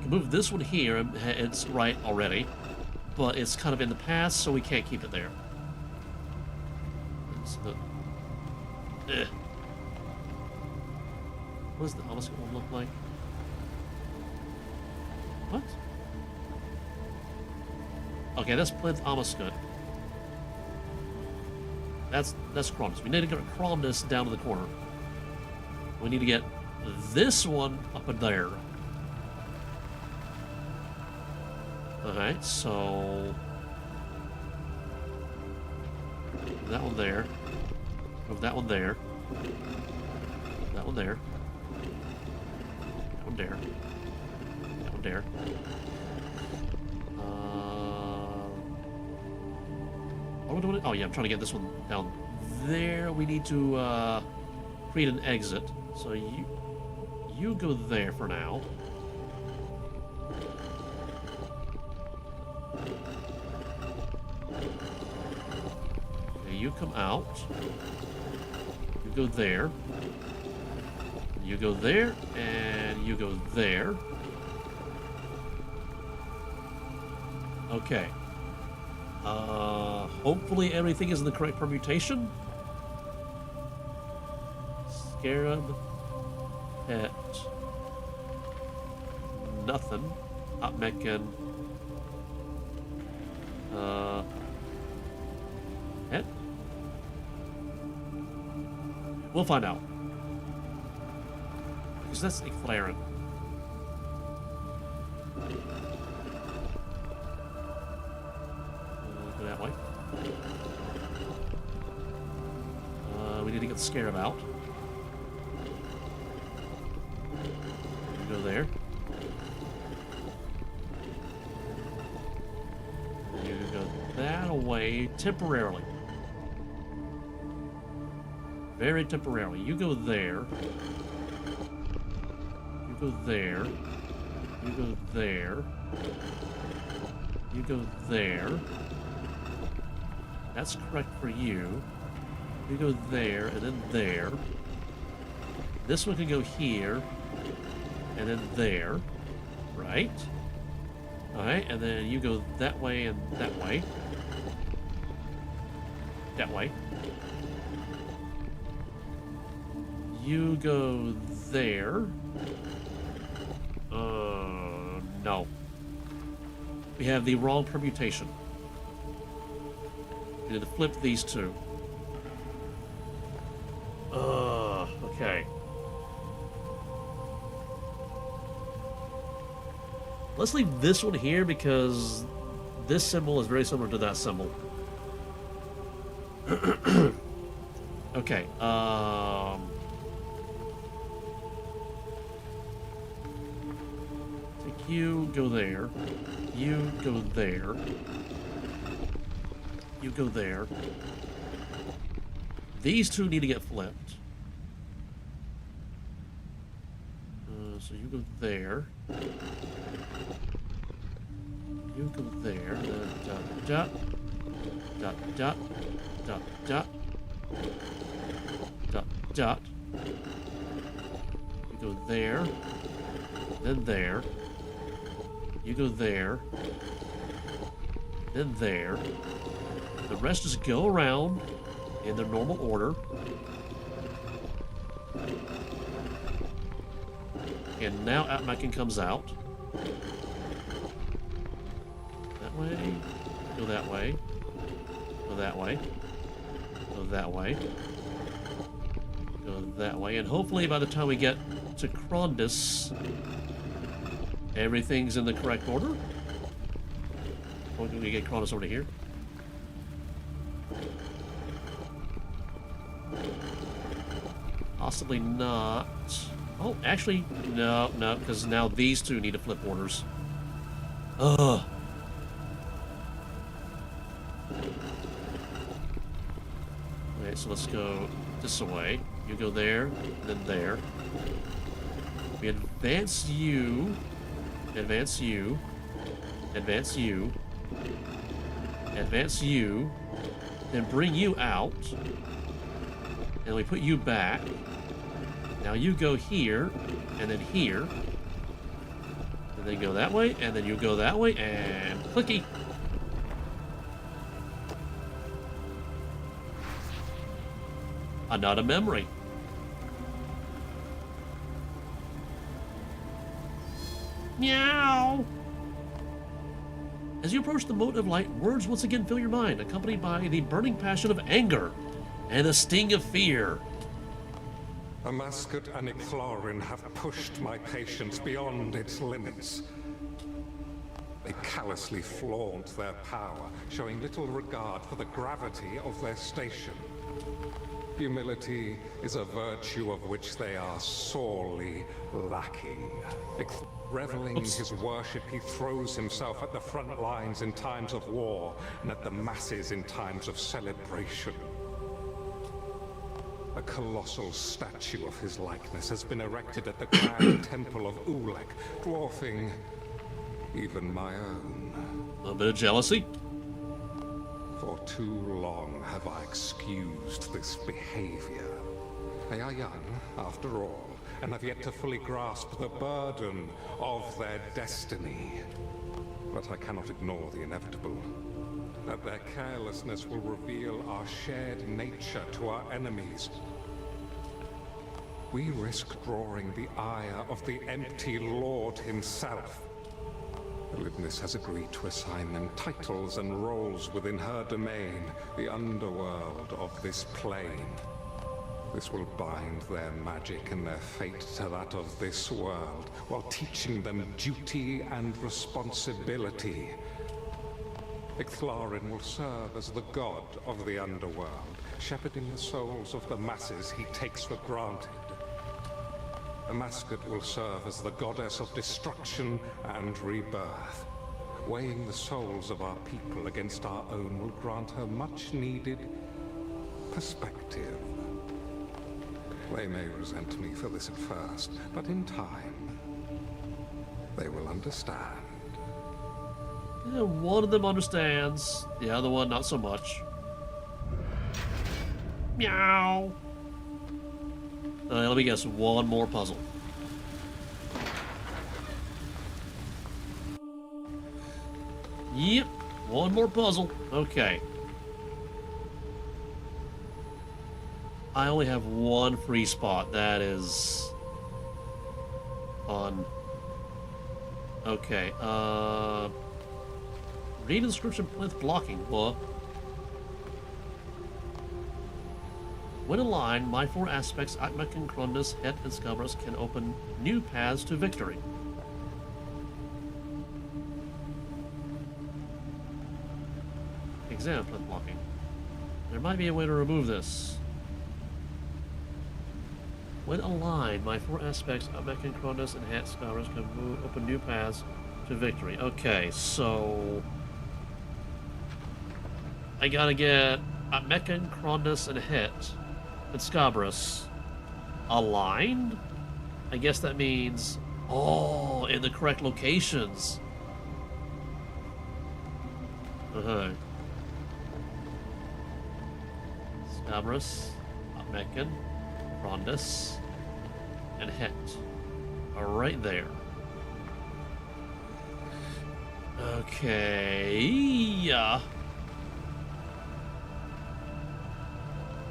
can move this one here, and it's right already, but it's kind of in the past, so we can't keep it there. So what does the Amascut one look like? What? Okay, that's Plinth Amascut. That's Cromnus. We need to get Cromnus down to the corner. We need to get this one up in there. Alright, so that one there. Move that one there. That one there. That one there. That one there. What are we doing? Oh yeah, I'm trying to get this one down there. We need to create an exit. So you go there for now. Okay, you come out. You go there. You go there, and you go there. Okay. Hopefully everything is in the correct permutation. Scarab. Pet. Nothing. Tumeken. Pet. We'll find out. Because that's Eclipse. Go that way. We need to get the Scarab out. Go there. You go that away temporarily. Very temporarily. You go there. You go there. You go there. You go there. That's correct for you. You go there and then there. This one can go here. And then there, right? Alright, and then you go that way and that way. That way. You go there. No. We have the wrong permutation. We need to flip these two. Okay. Let's leave this one here because this symbol is very similar to that symbol. Okay, take you, go there. You go there. You go there. These two need to get flipped. So you go there. You go there, then dot, dot, dot, dot, dot, dot, dot. You go there, then there. You go there, then there. The rest just go around in their normal order. And now Tumeken comes out. Way, go that way, go that way, go that way, go that way, and hopefully by the time we get to Cromnus, everything's in the correct order. Or can we get Cromnus over here? Possibly not. Oh, actually, no, because now these two need to flip orders. Ugh. Okay, so let's go this way. You go there, then there. We advance you. Advance you. Advance you. Advance you. Then bring you out. And we put you back. Now you go here, and then here. And then go that way, and then you go that way, and clicky. Another memory. Meow. As you approach the mote of light, words once again fill your mind, accompanied by the burning passion of anger and the sting of fear. Amascut and Eclipse have pushed my patience beyond its limits. They callously flaunt their power, showing little regard for the gravity of their station. Humility is a virtue of which they are sorely lacking. Reveling in his worship, he throws himself at the front lines in times of war and at the masses in times of celebration. A colossal statue of his likeness has been erected at the grand temple of Ulek, dwarfing even my own. A little bit of jealousy. For too long have I excused this behavior. They are young, after all, and have yet to fully grasp the burden of their destiny. But I cannot ignore the inevitable. That their carelessness will reveal our shared nature to our enemies. We risk drawing the ire of the empty Lord himself. Lydnis has agreed to assign them titles and roles within her domain, the underworld of this plane. This will bind their magic and their fate to that of this world, while teaching them duty and responsibility. Icthlarin will serve as the god of the underworld, shepherding the souls of the masses he takes for granted. Amascut will serve as the goddess of destruction and rebirth. Weighing the souls of our people against our own will grant her much-needed perspective. They may resent me for this at first, but in time, they will understand. Yeah, one of them understands, the other one not so much. Meow. Let me guess, one more puzzle. Yep, one more puzzle. Okay. I only have one free spot. That is fun. Okay, read inscription plinth blocking. What? When aligned, my four aspects, Tumeken, Krondus, Het, and Scabrous, can open new paths to victory. Examine plinth blocking. There might be a way to remove this. When aligned, my four aspects, Tumeken, Krondus, and Het, Scabrous, can open new paths to victory. Okay, so I gotta get Tumeken, Krondus, and Het, and Scabrous aligned? I guess that means, oh, in the correct locations. Uh-huh. Scabrous, Tumeken, Krondus, and Het are right there. Okay, yeah.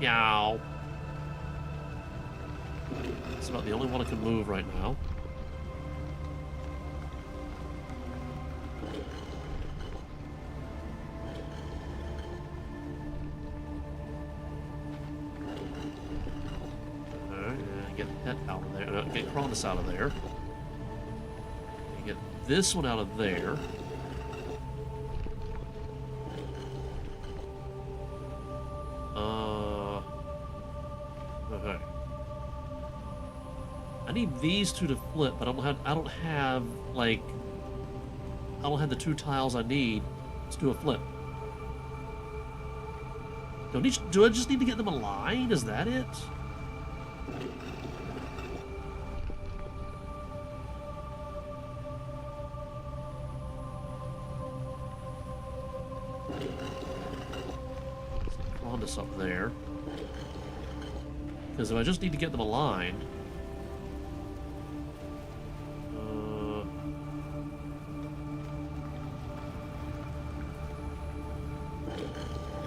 Meow. That's about the only one I can move right now. Alright, get that out of there. Get Krondus out of there. Get this one out of there. Okay. I need these two to flip, but I don't have like I don't have the 2 tiles I need to do a flip. Do I just need to get them aligned? Is that it? On this up there. Because if I just need to get them aligned.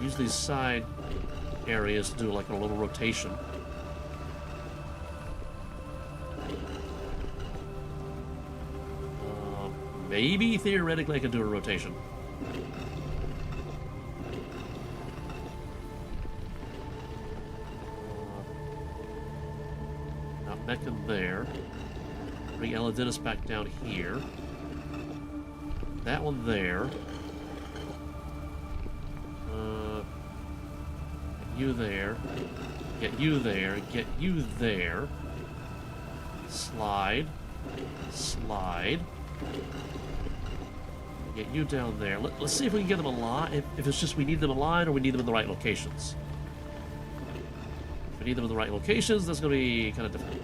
Use these side areas to do like a little rotation. Maybe theoretically I can do a rotation. Not Mekan there. Bring Eladinis back down here. That one there. You there, get you there, get you there, slide, slide, get you down there. Let's see if we can get them aligned, if it's just we need them aligned or we need them in the right locations. If we need them in the right locations, that's going to be kind of difficult.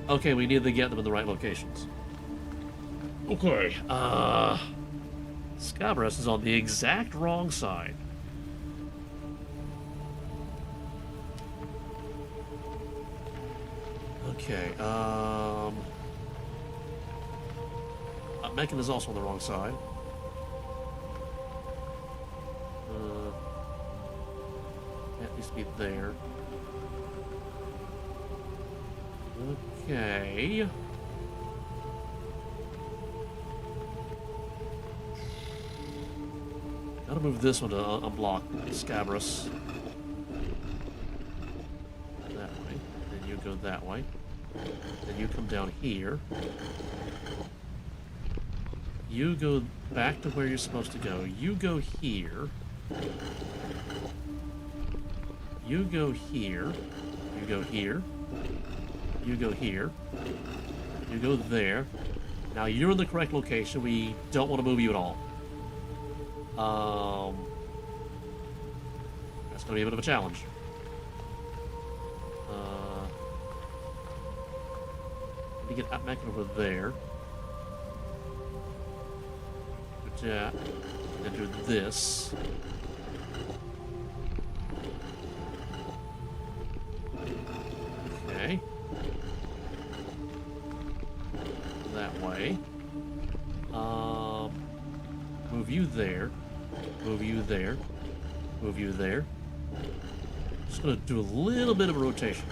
Okay, we need to get them in the right locations. Okay, Scabras is on the exact wrong side. Okay, Mekan is also on the wrong side. That needs to be there. Okay. Gotta move this one to unblock Scabras. That way. Then you go that way. Then you come down here. You go back to where you're supposed to go. You go here. You go here. You go here. You go here. You go there. Now you're in the correct location. We don't want to move you at all. That's going to be a bit of a challenge. To get that Mekan over there. Do that. And do this. Okay. That way. Move you there. Move you there. Move you there. Just gonna do a little bit of a rotation.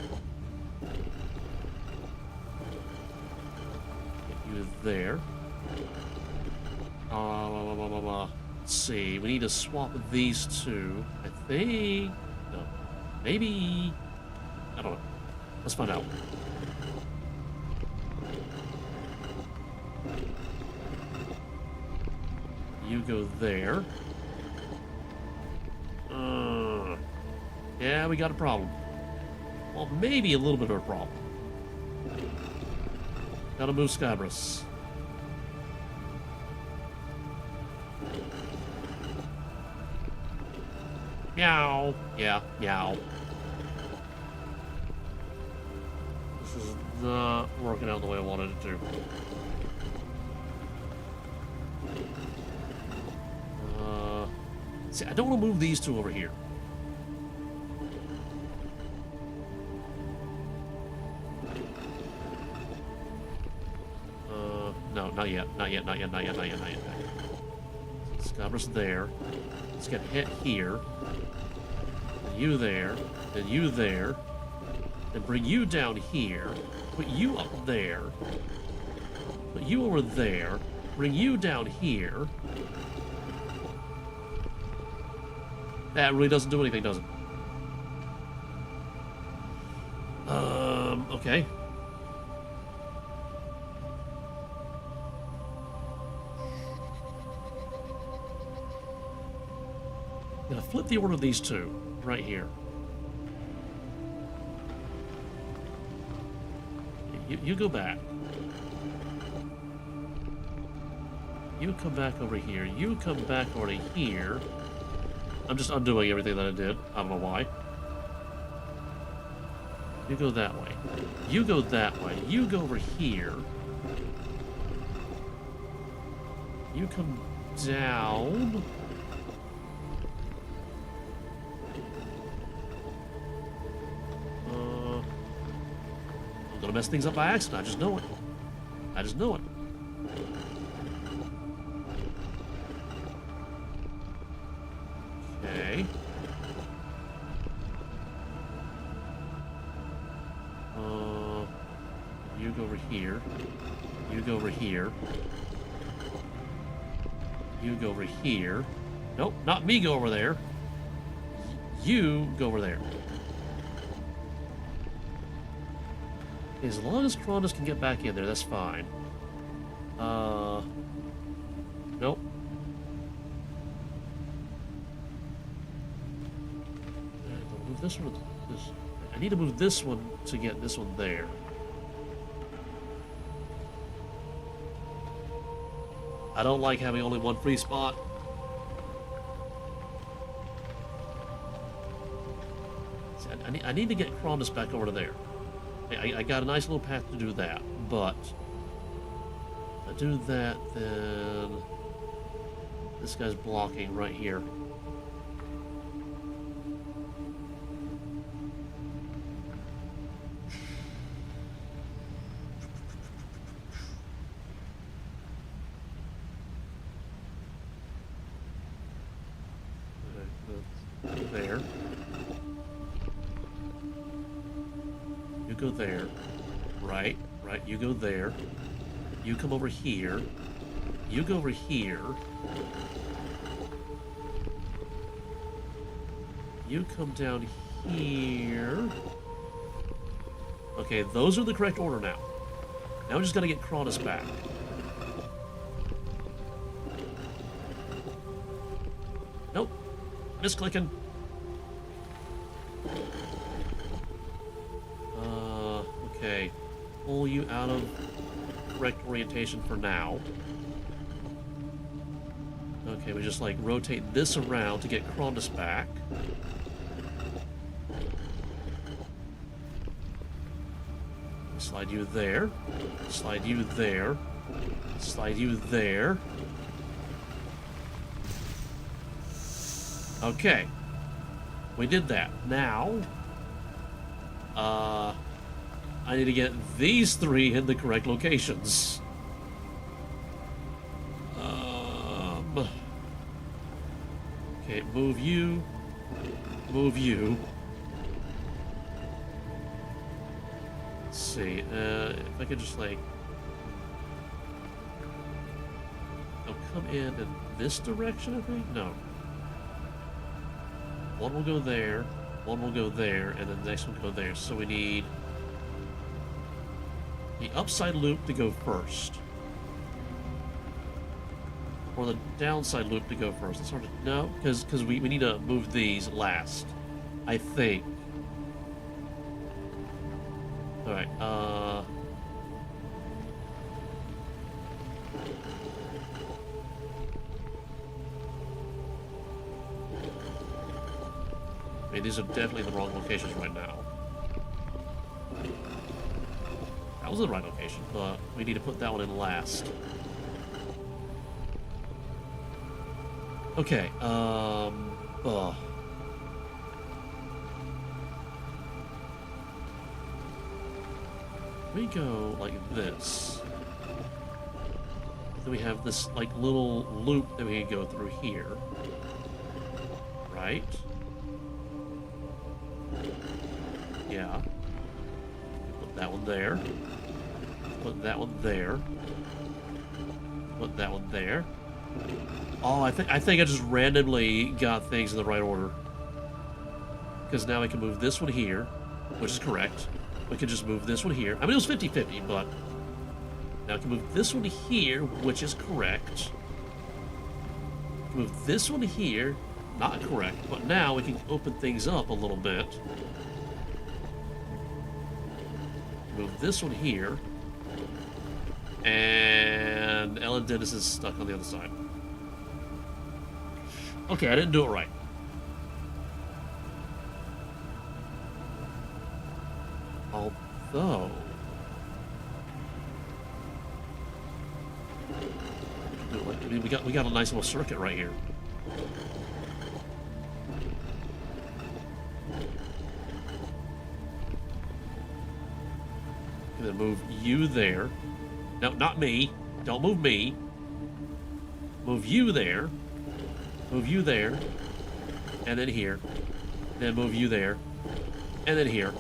Get you there. Let's see. We need to swap these two. I think. No. Maybe. I don't know. Let's find out. You go there. Yeah, we got a problem. Well, maybe a little bit of a problem. Gotta move Scabras. Meow. Yeah, meow. This is not working out the way I wanted it to. See, I don't want to move these two over here. No, not yet. Not yet, not yet, not yet, not yet, not yet. Scabras there. Let's get hit here. Then you there. Then you there. Then bring you down here. Put you up there. Put you over there. Bring you down here. That really doesn't do anything, does it? Okay. I'm gonna flip the order of these two right here. You go back. You come back over here. You come back over here. I'm just undoing everything that I did. I don't know why. You go that way. You go that way. You go over here. You come down. I'm gonna mess things up by accident. I just know it. I just know it. Okay. You go over here. You go over here. You go over here. Nope, not me go over there. You go over there. As long as Cronus can get back in there, that's fine. Nope. Move this one. I need to move this one to get this one there. I don't like having only one free spot. See, I need to get Cronus back over to there. I got a nice little path to do that, but if I do that, then this guy's blocking right here. There. You go there. Right, you go there. You come over here. You go over here. You come down here. Okay, those are the correct order now. Now we just gotta get Cronus back. Nope. Misclicking. Okay. Pull you out of correct orientation for now. Okay, we just like rotate this around to get Cronus back. Slide you there. Slide you there. Slide you there. Okay. We did that. Now, I need to get these three in the correct locations. Okay, move you. Move you. Let's see, if I could just like... I'll come in this direction, I think? No. One will go there, one will go there, and then the next one will go there. So we need the upside loop to go first. Or the downside loop to go first. It's hard to... No, because we need to move these last. I think. Alright, I mean, these are definitely the wrong locations right now. That was the right location, but we need to put that one in last. Okay, we go like this. Then we have this like little loop that we can go through here. Right? Yeah. Put that one there. Put that one there. Put that one there. Oh, I think I just randomly got things in the right order. Because now I can move this one here, which is correct. We can just move this one here. I mean, it was 50-50, but now I can move this one here, which is correct. Move this one here, not correct, but now we can open things up a little bit. Move this one here. And Ellen Dennis is stuck on the other side. Okay, I didn't do it right. Although... I mean, we got a nice little circuit right here. And then move you there. No, not me. Don't move me. Move you there. Move you there. And then here. Then move you there. And then here.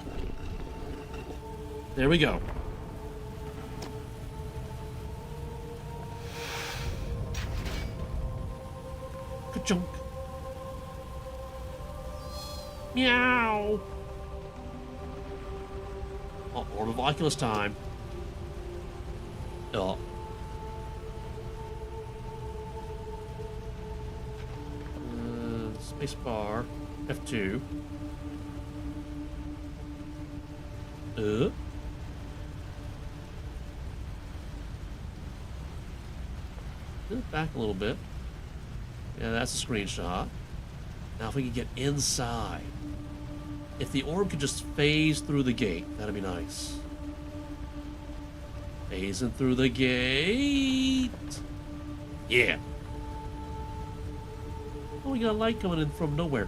There we go. Ka-chunk. Meow. Oh, Orb of Oculus time. Oh. Space bar. F2. Move it back a little bit. Yeah, that's a screenshot. Now if we could get inside. If the orb could just phase through the gate, that'd be nice. Phasing through the gate. Yeah. Oh, we got a light coming in from nowhere.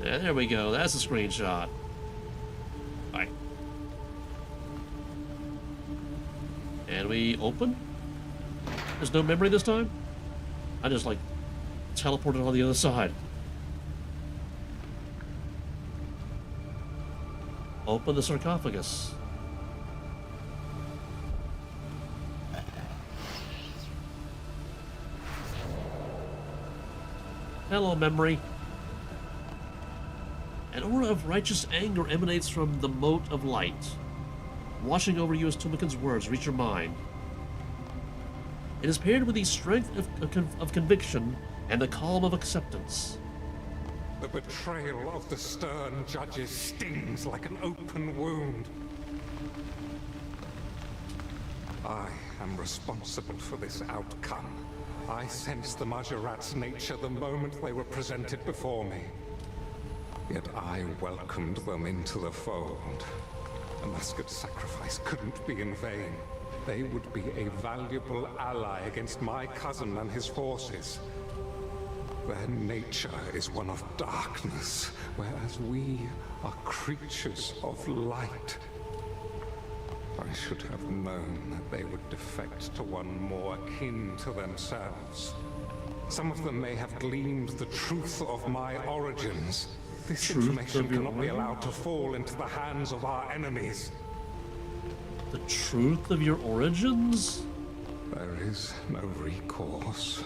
Yeah, there we go. That's a screenshot. Bye. And we open. There's no memory this time? I just, like, teleported on the other side. Open the sarcophagus. Hello, memory. An aura of righteous anger emanates from the mote of light. Washing over you as Tumeken's words reach your mind. It is paired with the strength of conviction and the calm of acceptance. The betrayal of the stern judges stings like an open wound. I am responsible for this outcome. I sensed the Majorat's nature the moment they were presented before me. Yet I welcomed them into the fold. Amaskut's sacrifice couldn't be in vain. They would be a valuable ally against my cousin and his forces. Their nature is one of darkness, whereas we are creatures of light. I should have known that they would defect to one more akin to themselves. Some of them may have gleaned the truth of my origins. This information cannot be allowed to fall into the hands of our enemies. The truth of your origins? There is no recourse.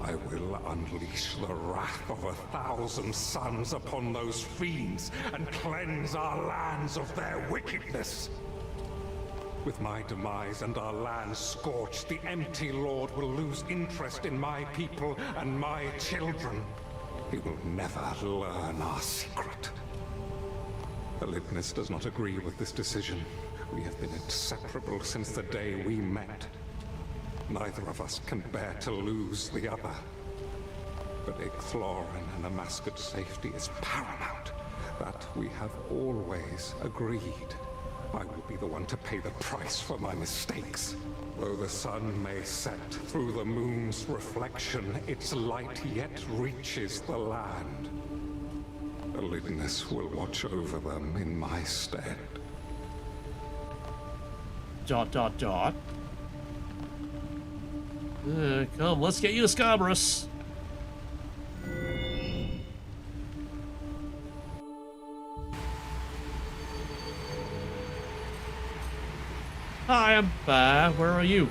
I will unleash the wrath of 1,000 suns upon those fiends and cleanse our lands of their wickedness. With my demise and our lands scorched, the empty Lord will lose interest in my people and my children. He will never learn our secret. Elidnis does not agree with this decision. We have been inseparable since the day we met. Neither of us can bear to lose the other. But Icthlorin and Amaskut's safety is paramount. That we have always agreed. I will be the one to pay the price for my mistakes. Though the sun may set through the moon's reflection, its light yet reaches the land. Elidnis will watch over them in my stead. ... Come, let's get you to Scabrous. Hi, I'm where are you?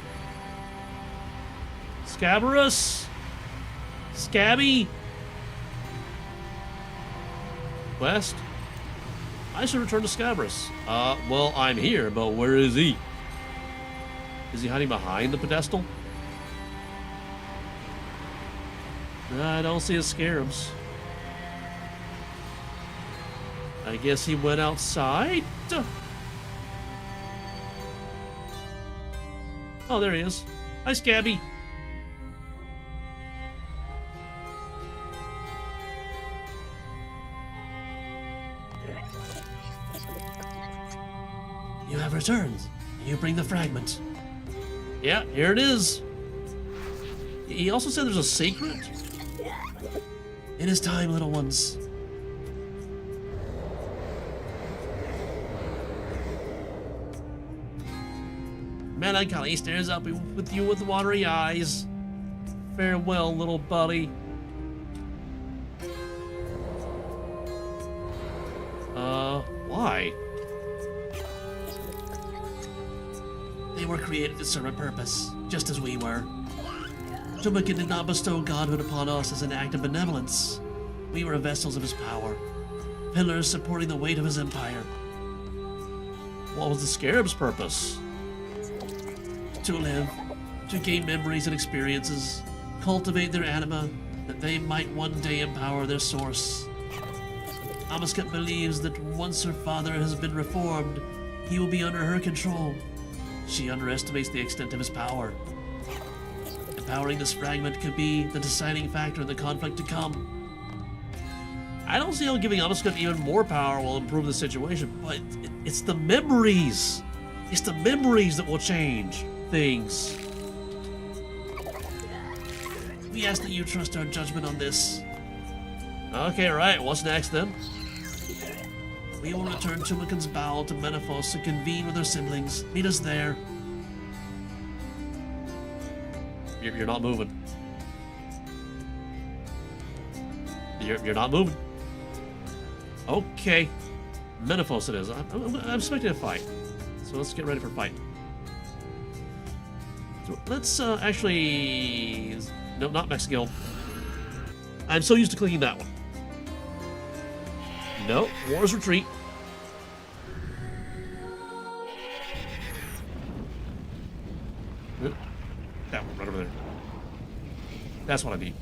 Scabrous? Scabby? quest. I should return to Scabrous. Well, I'm here, but where is he? Is he hiding behind the pedestal? I don't see his scarabs. I guess he went outside? Oh, there he is. Hi, Scabby. You have returned. You bring the fragment. Yeah, here it is. He also said there's a secret. It is time, little ones. Melancholy stares up with you with watery eyes. Farewell, little buddy. Why? They were created to serve a purpose, just as we were. Tumeken did not bestow godhood upon us as an act of benevolence. We were vessels of his power, pillars supporting the weight of his empire. What was the scarab's purpose? To live, to gain memories and experiences, cultivate their anima, that they might one day empower their source. Amascut believes that once her father has been reformed, he will be under her control. She underestimates the extent of his power. Empowering this fragment could be the deciding factor in the conflict to come. I don't see how giving Amascut even more power will improve the situation, but it's the memories. It's the memories that will change things. We ask that you trust our judgment on this. Okay, right. What's next then? We will return Tumeken's bowl to Menaphos to convene with our siblings. Meet us there. You're not moving. You're not moving. Okay. Menaphos it is. I'm expecting a fight. So let's get ready for fight. So let's actually... No, not Mexico. I'm so used to clicking that one. No, War's Retreat. That one right over there. That's what I need.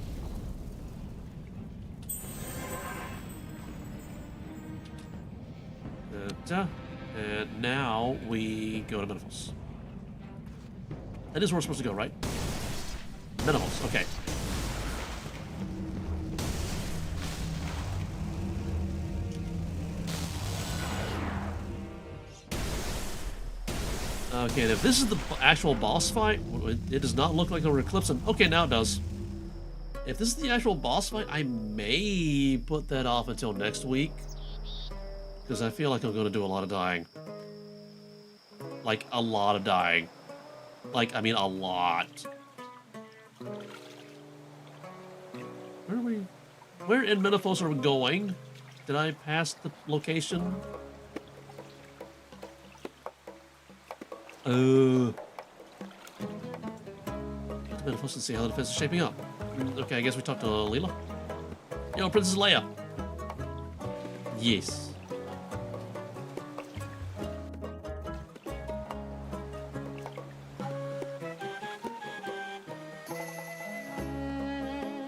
And now we go to Menaphos. That is where we're supposed to go, right? Menaphos, okay. Okay, and if this is the actual boss fight, it does not look like a Eclipse. Okay, now it does. If this is the actual boss fight, I may put that off until next week. Because I feel like I'm going to do a lot of dying. Like, a lot of dying. Like, I mean, a lot. Where are we? Where in Menaphos are we going? Did I pass the location? Menaphos and see how the defense is shaping up. Okay, I guess we talked to Leela. Yo, Princess Leia. Yes.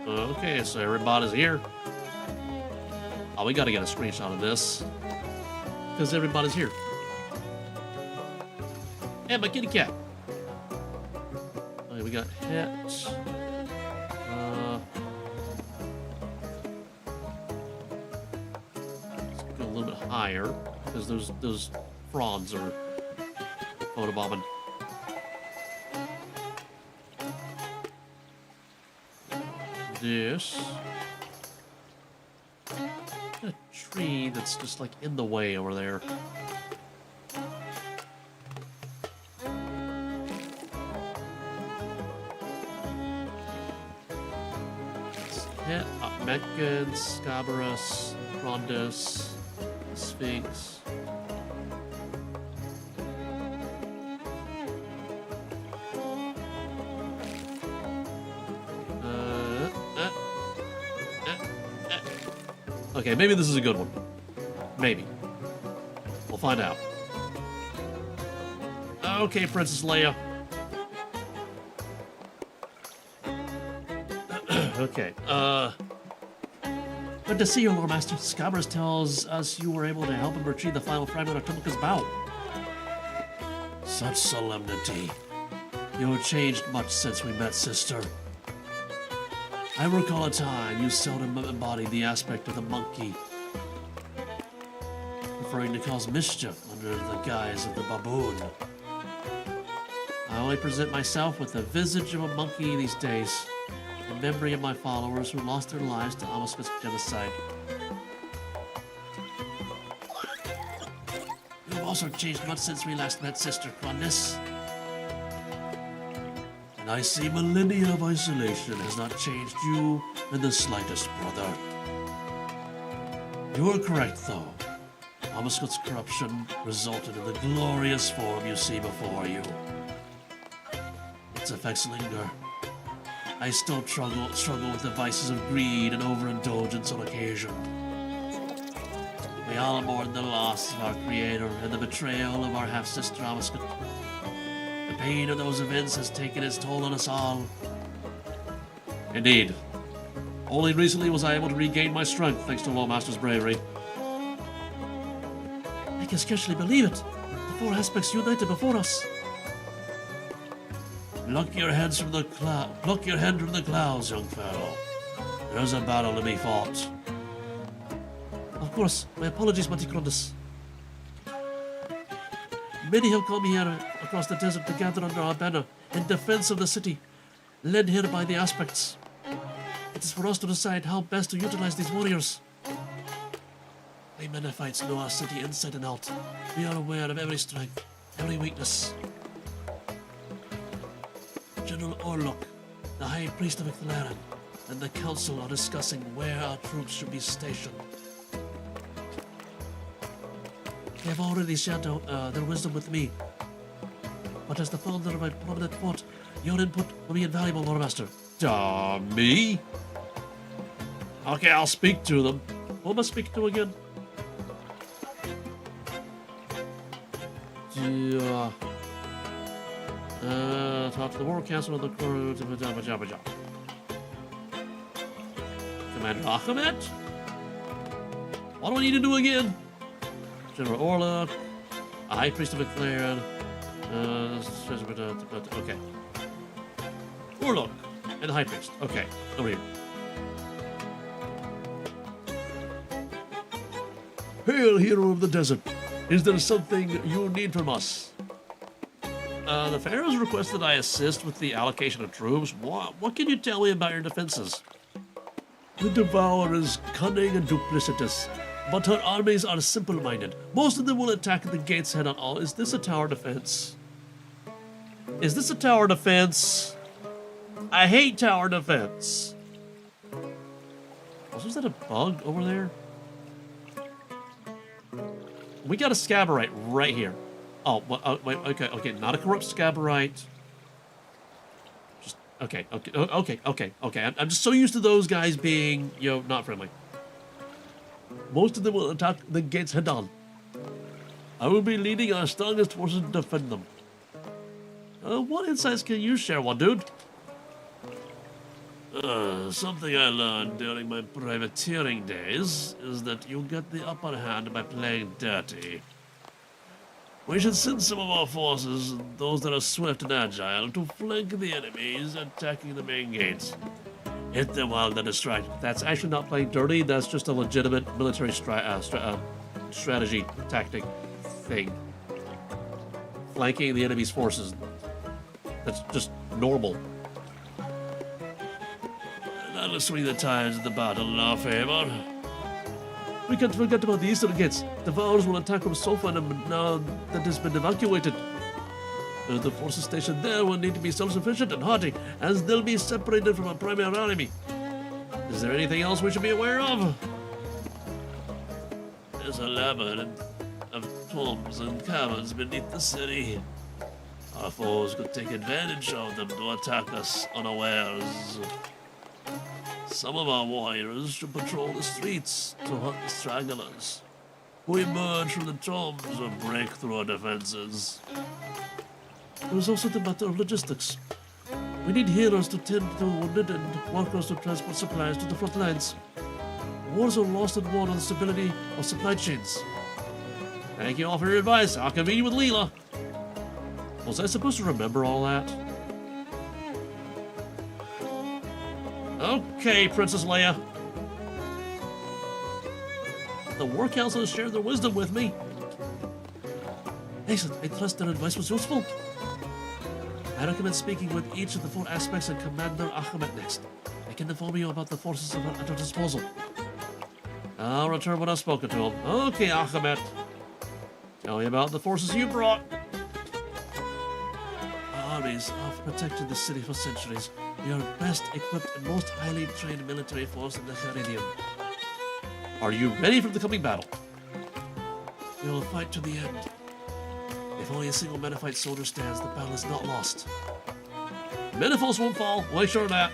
Okay, so everybody's here. Oh, we gotta get a screenshot of this. Because everybody's here. And my kitty cat. Okay, we got hit. Let's go a little bit higher. Because those fronds are photobombing. This. A tree that's just like in the way over there. Hit Tumeken, Scabrous, Rondus, Sphinx. Okay, maybe this is a good one. Maybe. We'll find out. Okay, Princess Leia. Okay, Good to see you, Loremaster. Scabbers tells us you were able to help him retrieve the final fragment of Tumeken's bow. Such solemnity. You have changed much since we met, sister. I recall a time you seldom embodied the aspect of the monkey, preferring to cause mischief under the guise of the baboon. I only present myself with the visage of a monkey these days, in memory of my followers who lost their lives to Amascut's genocide. You've also changed much since we last met, Sister Quandis. And I see millennia of isolation has not changed you in the slightest, brother. You are correct, though. Amascut's corruption resulted in the glorious form you see before you. Its effects linger. I still struggle with the vices of greed and overindulgence on occasion. We all mourn the loss of our creator and the betrayal of our half-sister Amascut. The pain of those events has taken its toll on us all. Indeed. Only recently was I able to regain my strength thanks to Loremaster's bravery. I can scarcely believe it. The four aspects united before us. Pluck your head from the clouds, young fellow. There's a battle to be fought. Of course, my apologies, Maticrondus. Many have come here across the desert to gather under our banner in defense of the city, led here by the aspects. It is for us to decide how best to utilize these warriors. We Menaphites know our city inside and out. We are aware of every strength, every weakness. General Orlok, the High Priest of Eclipse, and the Council are discussing where our troops should be stationed. They have already shared their wisdom with me. But as the founder of my prominent fort, your input will be invaluable, Loremaster. Me? Okay, I'll speak to them. Who am I speaking to again? Talk to the War Council of the crew. Commander Ahmed? What do I need to do again? General Orlok, a High Priest of Eclair. Okay. Orlok and the High Priest. Okay, over here. Hail, hero of the desert. Is there something you need from us? The Pharaohs requested I assist with the allocation of troops. What can you tell me about your defenses? The Devourer is cunning and duplicitous, but her armies are simple-minded. Most of them will attack the gates head on. Is this a tower defense? Is this a tower defense? I hate tower defense. Also, is that a bug over there? We got a Scabberite right here. Oh, well, wait, okay, not a corrupt Scabberite. Just, okay. I'm just so used to those guys being, not friendly. Most of them will attack the gates head on. I will be leading our strongest forces to defend them. What insights can you share, one dude? Something I learned during my privateering days is that you get the upper hand by playing dirty. We should send some of our forces, those that are swift and agile, to flank the enemies attacking the main gates. Hit them while they're distracted. That's actually not playing dirty, that's just a legitimate military strategy tactic thing. Flanking the enemy's forces. That's just normal. That'll swing the tides of the battle in our favor. We can't forget about the eastern gates. The Devourers will attack from Sofa now that has been evacuated. The forces stationed there will need to be self-sufficient and hardy, as they'll be separated from our primary enemy. Is there anything else we should be aware of? There's a labyrinth of tombs and caverns beneath the city. Our foes could take advantage of them to attack us unawares. Some of our warriors should patrol the streets to hunt the stragglers. who emerge from the tombs and break through our defenses. There's also the matter of logistics. We need healers to tend to the wounded and workers to transport supplies to the front lines. Wars are lost and won on the stability of supply chains. Thank you all for your advice. I'll convene with Leela. Was I supposed to remember all that? Okay, Princess Leia. The War Council has shared their wisdom with me. Excellent. I trust their advice was useful. I recommend speaking with each of the 4 aspects and Commander Ahmed next. I can inform you about the forces at our disposal. I'll return when I've spoken to him. Okay, Ahmed. Tell me about the forces you brought. Our armies have protected the city for centuries. We are the best equipped and most highly trained military force in the Meridian. Are you ready for the coming battle? We will fight to the end. If only a single Menaphite soldier stands, the battle is not lost. Menaphos won't fall. We'll make sure of that.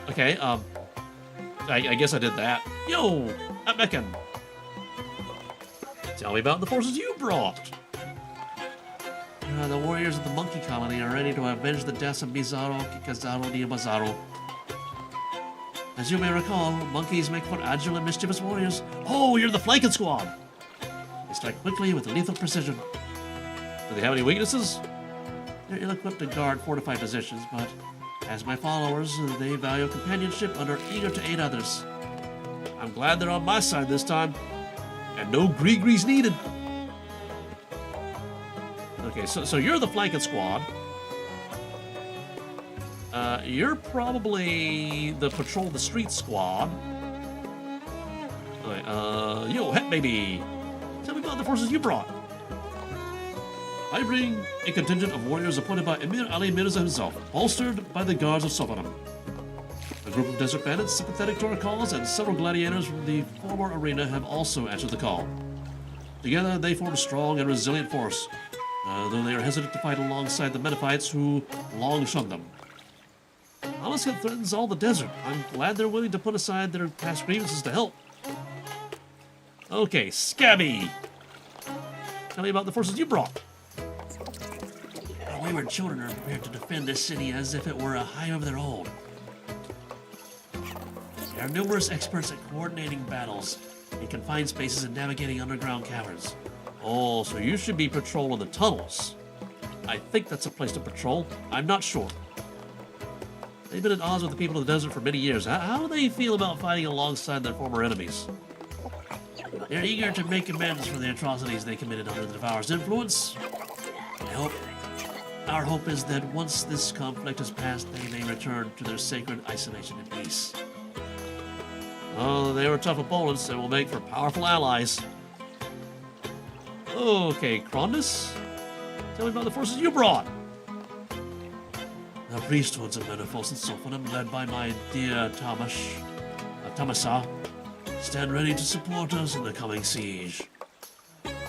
Okay, I guess I did that. Yo, Tumeken. Tell me about the forces you brought. The warriors of the monkey colony are ready to avenge the deaths of Mizaro, Kikazaro, and Yamazaro. As you may recall, monkeys make for agile and mischievous warriors. Oh, you're the flanking squad! They strike quickly with lethal precision. Do they have any weaknesses? They're ill-equipped to guard fortified positions, but as my followers, they value companionship and are eager to aid others. I'm glad they're on my side this time, and no gree-grees needed. Okay, so you're the flanking squad. You're probably the patrol the street squad. Okay, yo, het baby. Tell me about the forces you brought. I bring a contingent of warriors appointed by Emir Ali Mirza himself, bolstered by the guards of Sovereign. A group of desert bandits sympathetic to our cause and several gladiators from the former arena have also answered the call. Together, they form a strong and resilient force, though they are hesitant to fight alongside the Menaphites who long shunned them. Amascut threatens all the desert. I'm glad they're willing to put aside their past grievances to help. Okay, Scabby! Tell me about the forces you brought. Our wayward children are prepared to defend this city as if it were a hive of their own. There are numerous experts at coordinating battles in confined spaces and navigating underground caverns. Oh, so you should be patrolling the tunnels. I think that's a place to patrol. I'm not sure. They've been at odds with the people of the desert for many years. How do they feel about fighting alongside their former enemies? They're eager to make amends for the atrocities they committed under the Devourer's influence. Our hope is that once this conflict has passed, they may return to their sacred isolation and peace. Oh, they were tough opponents and will make for powerful allies. Okay, Krondus, tell me about the forces you brought. The priesthoods of Menaphos and Sophonim, led by my dear Tamasa, stand ready to support us in the coming siege.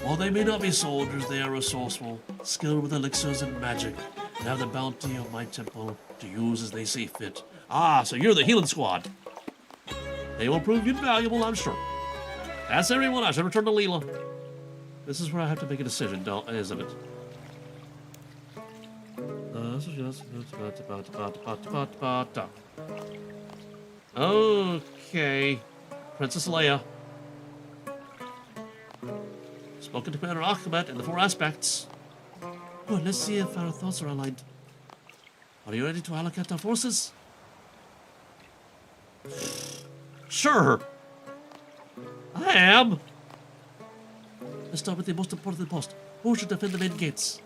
While they may not be soldiers, they are resourceful, skilled with elixirs and magic, and have the bounty of my temple to use as they see fit. Ah, so you're the healing squad. They will prove invaluable, I'm sure. That's everyone. I should return to Leela. This is where I have to make a decision, isn't it? Okay, Princess Leia. Spoken to Commander Ahmed in the 4 aspects. Good, let's see if our thoughts are aligned. Are you ready to allocate our forces? Sure. I am. Let's start with the most important post. Who should defend the main gates?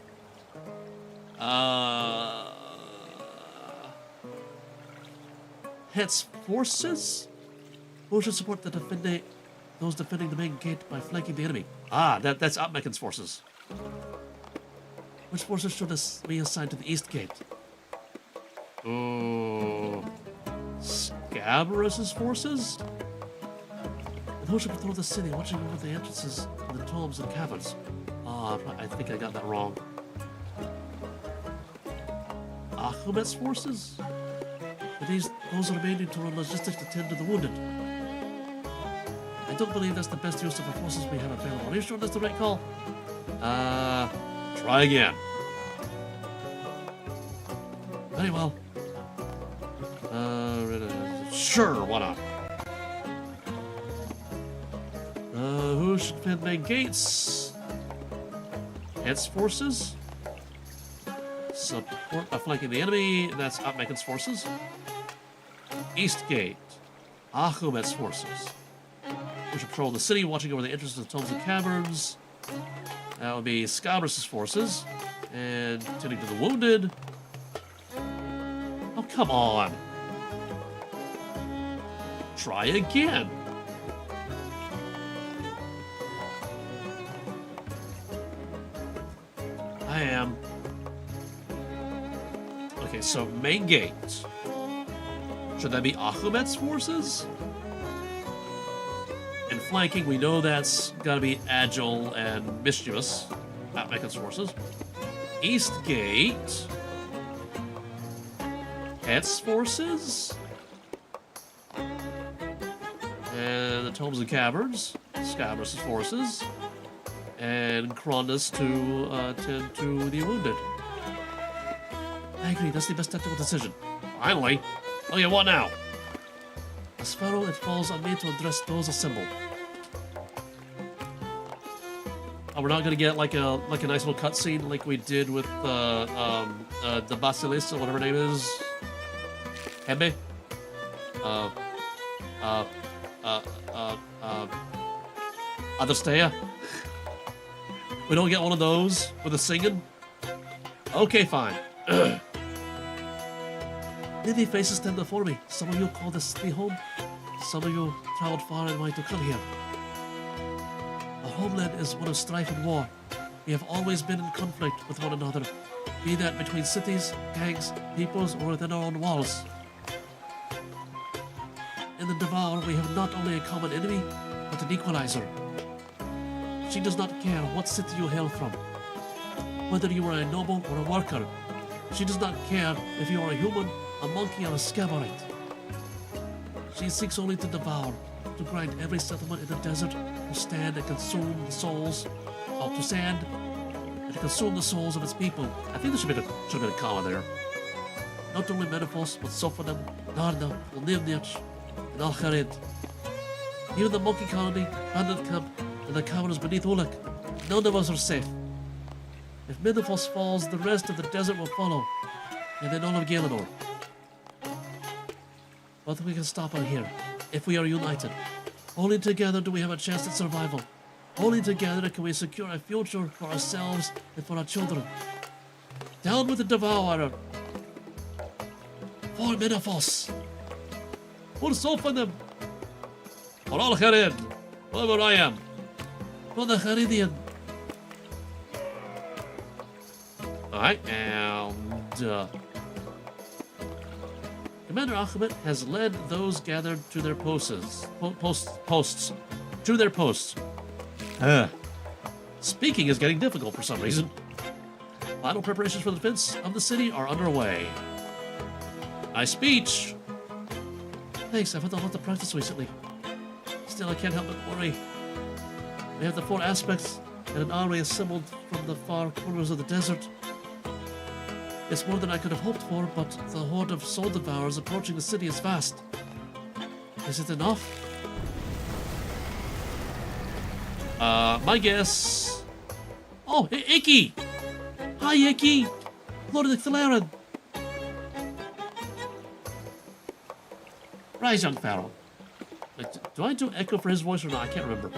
Het's forces? Who should support those defending the main gate by flanking the enemy? Ah, that's Tumken's forces. Which forces should be assigned to the east gate? Oh, Scabrous' forces? And who should patrol the city, watching over the entrances to the tombs and caverns? Ah, I think I got that wrong. Ahmed's forces? Are those remaining to run logistics to tend to the wounded? don't believe that's the best use of the forces we have available. Are you sure that's the right call? Try again. Very well. Sure, why not? Who should defend main gates? Head's forces. Support by flanking the enemy, and that's Outmaken's forces. East gate. Ahumed's forces. We should patrol the city, watching over the entrances of the tombs and caverns. That would be Scabrous' forces. And tending to the wounded. Oh, come on. Try again. I am. Okay, so main gate. Should that be Ahumed's forces? And flanking, we know that's gotta be agile and mischievous. Outmaken's forces. East gate. Het's forces. And the Tomes and Caverns. Scabrous' forces. And Krondas to tend to the wounded. I agree, that's the best tactical decision. Finally. Okay, what now? As Pharaoh, it falls on me to address those assembled. Oh, we're not gonna get like a nice little cutscene like we did with the Basilisk or whatever her name is. Hebe? Adostea? We don't get one of those with the singing? Okay, fine. Many faces stand before me. Some of you call this city home. Some of you traveled far and wide to come here. Our homeland is one of strife and war. We have always been in conflict with one another, be that between cities, gangs, peoples, or within our own walls. In the Devour, we have not only a common enemy, but an equalizer. She does not care what city you hail from, whether you are a noble or a worker. She does not care if you are a human, a monkey, or a scabarite. She seeks only to devour, to grind every settlement in the desert, to stand and consume the souls, or to stand and to consume the souls of its people. I think there should have been a comma there. Not only Menaphos, but Sophonim, Narda, Ulnimnich, and Al-Kharid. Even the monkey colony, bandit camp, and the caverns beneath Ulak, none of us are safe. If Menaphos falls, the rest of the desert will follow, and then all of Galenor. But we can stop her here, if we are united. Only together do we have a chance at survival. Only together can we secure a future for ourselves and for our children. Down with the Devourer! For Menaphos! For Sophonim! For Al-Kharid! Whoever I am! For the Kharidian! Alright, and Commander Achamet has led those gathered to their posts. To their posts. Speaking is getting difficult for some reason. Final preparations for the defense of the city are underway. Nice speech. Thanks, I've had a lot of practice recently. Still, I can't help but worry. We have the four aspects and an army assembled from the far corners of the desert. It's more than I could have hoped for, but the horde of soul devourers approaching the city is vast. Is it enough? My guess. Oh, Icky! Hi, Icky! Lord of the Thalaran! Rise, young Pharaoh. Wait, do I do echo for his voice or not? I can't remember.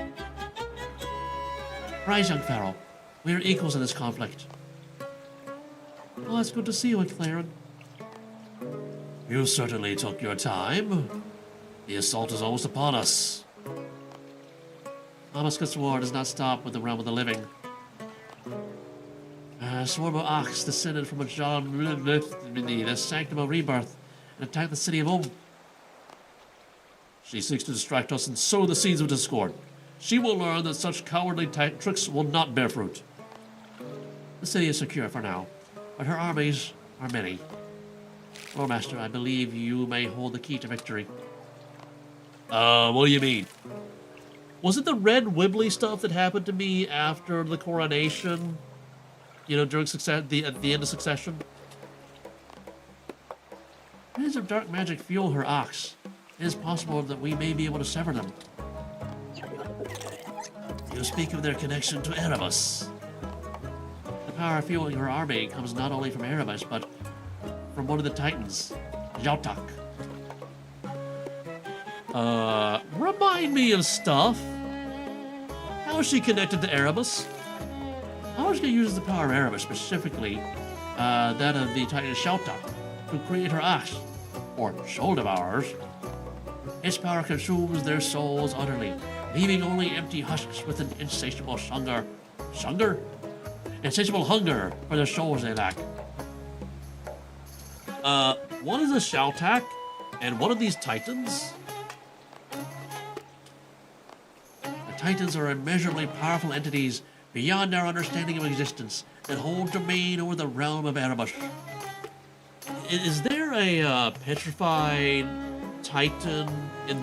Rise, young Pharaoh. We are equals in this conflict. Oh, it's good to see you, Eclairen. You certainly took your time. The assault is almost upon us. Amascut's war does not stop with the realm of the living. A swarm of ox descended from the sanctum of rebirth and attacked the city of She seeks to distract us and sow the seeds of discord. She will learn that such cowardly tricks will not bear fruit. The city is secure for now, but her armies are many. Loremaster, I believe you may hold the key to victory. What do you mean? Was it the red wibbly stuff that happened to me after the coronation? You know, during at the end of Succession? Rays of dark magic fuel her ox. It is possible that we may be able to sever them. You speak of their connection to Erebus. The power fueling her army comes not only from Erebus, but from one of the Titans, Yautak. Remind me of stuff. How is she connected to Erebus? Amascut uses the power of Erebus, specifically that of the Titan Yautak, to create her ox, or soul devourers. Its power consumes their souls utterly, leaving only empty husks with an insatiable hunger. Insatiable hunger for the souls they lack. One is a Shoutak, and one of these Titans. The Titans are immeasurably powerful entities beyond our understanding of existence that hold domain over the realm of Erebus. Is there a petrified Titan in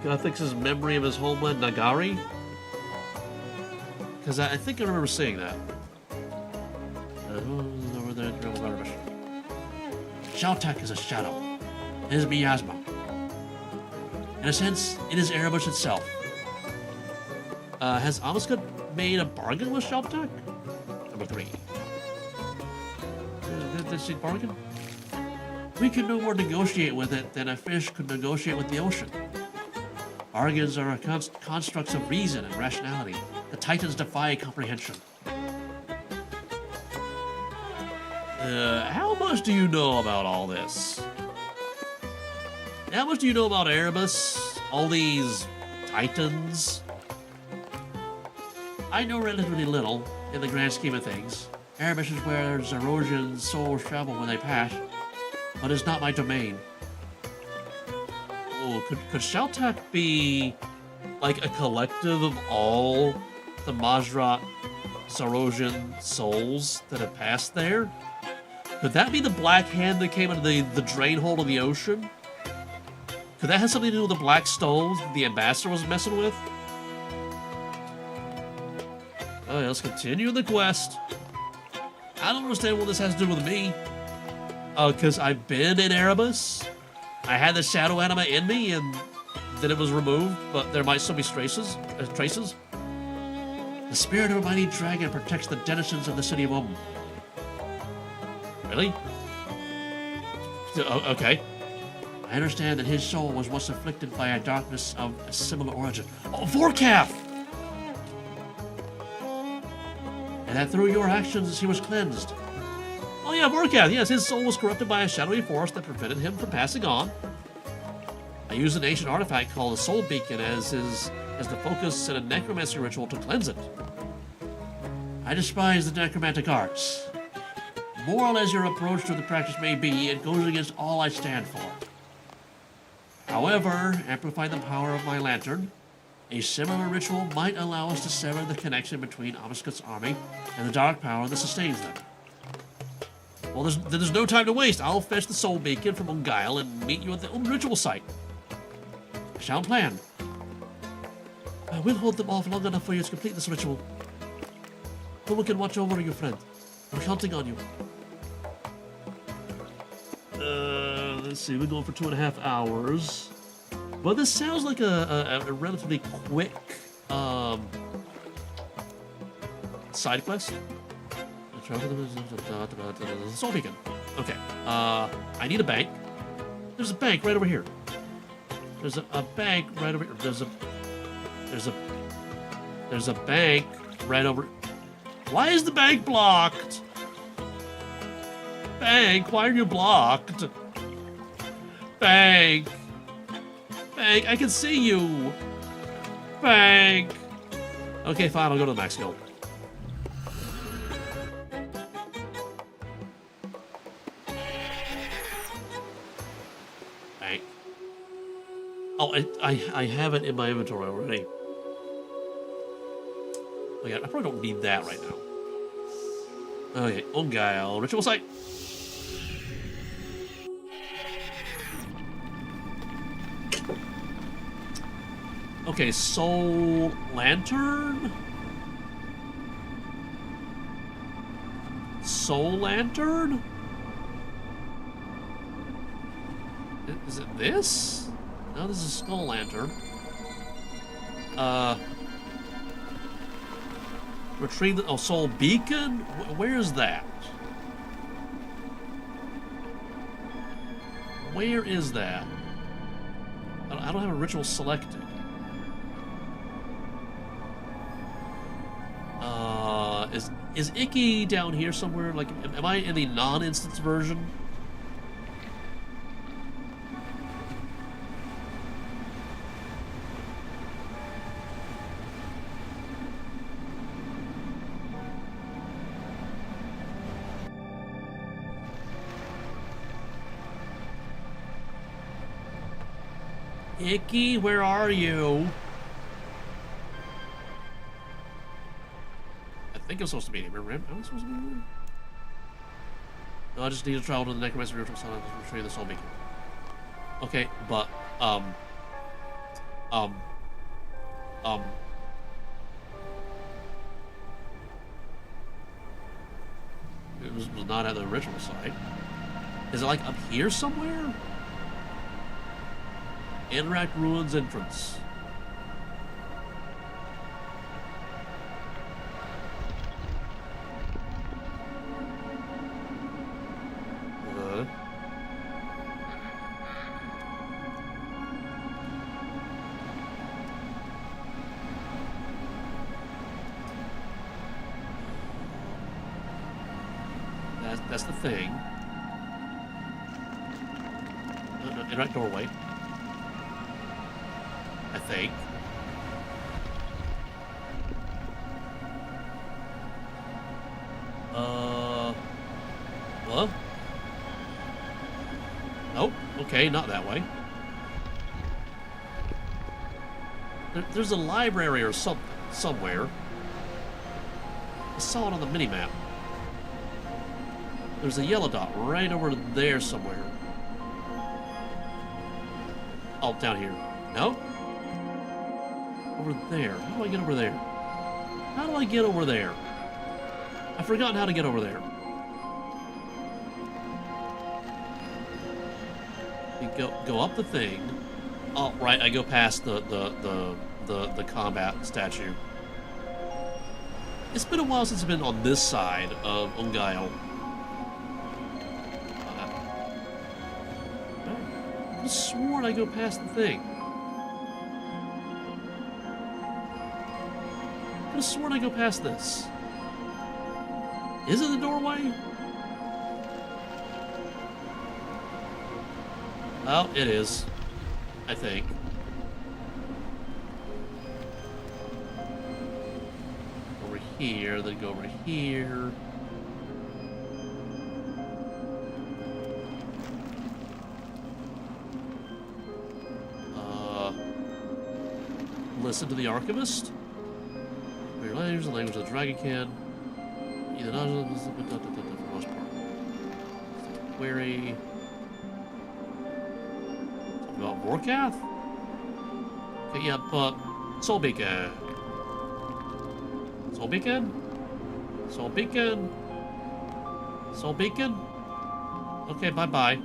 Guthix's memory of his homeland, Nagari? Because I think I remember seeing that. Over the realm of Erebus. Shoutak is a shadow. It is miasma. In a sense, it is Erebus itself. Has Amascut made a bargain with Shoutak? Number 3. Did she bargain? We can no more negotiate with it than a fish could negotiate with the ocean. Bargains are constructs of reason and rationality. The Titans defy comprehension. How much do you know about all this? How much do you know about Erebus? All these Titans? I know relatively little in the grand scheme of things. Erebus is where Zerosian souls travel when they pass, but it's not my domain. Oh, could Shoutak be like a collective of all the Majrat Zerosian souls that have passed there? Could that be the black hand that came into the drain hole of the ocean? Could that have something to do with the black stones that the ambassador was messing with? Alright, let's continue the quest. I don't understand what this has to do with me. Because I've been in Erebus. I had the shadow anima in me, and then it was removed, but there might still be traces. The spirit of a mighty dragon protects the denizens of the city of Really? Okay. I understand that his soul was once afflicted by a darkness of a similar origin. Oh, Vorkath! And that through your actions he was cleansed. Oh yeah, Vorkath, yes, his soul was corrupted by a shadowy force that prevented him from passing on. I used an ancient artifact called the Soul Beacon as the focus in a necromancy ritual to cleanse it. I despise the necromantic arts. Moral as your approach to the practice may be, it goes against all I stand for. However, amplifying the power of my lantern, a similar ritual might allow us to sever the connection between Amascut's army and the dark power that sustains them. Well, there's no time to waste. I'll fetch the Soul Beacon from Ungail and meet you at the ritual site. I shall plan. I will hold them off long enough for you to complete this ritual. Who can watch over you, friend? I'm counting on you. Let's see, we're going for 2.5 hours. Well, this sounds like a relatively quick side quest. Soul Beacon. Okay. I need a bank. There's a bank right over here. There's a bank right over here. There's a bank right over. Why is the bank blocked? Bank, why are you blocked? Bank. Bank, I can see you. Bank. Okay, fine, I'll go to the max guild. Bank. Oh, I have it in my inventory already. Okay, I probably don't need that right now. Okay, Ungail, ritual site. Okay, Soul Lantern? Soul Lantern? Is it this? No, this is Skull Lantern. Retrieve the... Oh, Soul Beacon? Where is that? Where is that? I don't have a ritual selected. Is Icky down here somewhere? Like, am I in the non-instance version? Icky, where are you? I think I'm supposed to be here. Am I supposed to be here? No, I just need to travel to the Necromancer Ritual Sun and retrieve the Soul Beacon. Okay, but, it was not at the ritual site. Is it, like, up here somewhere? Interact Ruins entrance. That's the thing. No, interact doorway. I think. What? Nope. Okay, not that way. There's a library or something somewhere. I saw it on the mini-map. There's a yellow dot right over there somewhere. Oh, down here. No? Over there. How do I get over there? How do I get over there? I've forgotten how to get over there. You go up the thing. Oh, right, I go past the combat statue. It's been a while since I've been on this side of Ungail. I could have sworn I go past the thing. I could have sworn I go past this. Is it the doorway? Oh, it is. I think. Over here, then go over here. Listen to the Archivist. Your language, the language of the Dragonkin. Either not for the most part. Query. Something about Vorkath? Okay, yeah, but Soul Beacon. Soul Beacon? Soul Beacon? Soul Beacon? Okay, bye-bye.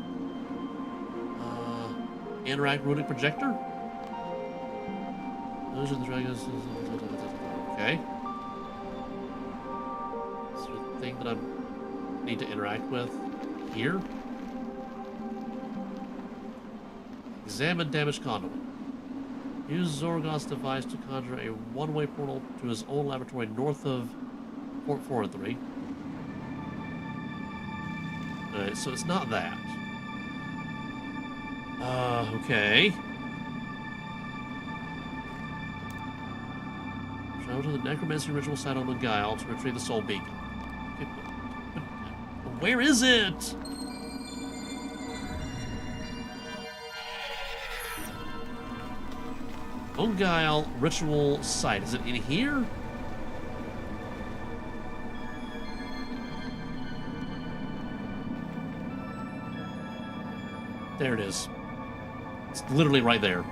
Interact Runic Projector? Those are the dragons. Okay. Is there a thing that I need to interact with here? Examine damaged conduit. Use Zorgot's device to conjure a one-way portal to his own laboratory north of Port 4 and 3. Alright, so it's not that. Okay. Travel to the Necromancy Ritual site on the Guile to retrieve the Soul Beacon. Okay, but where is it? Ungail Ritual Site. Is it in here? There it is. It's literally right there.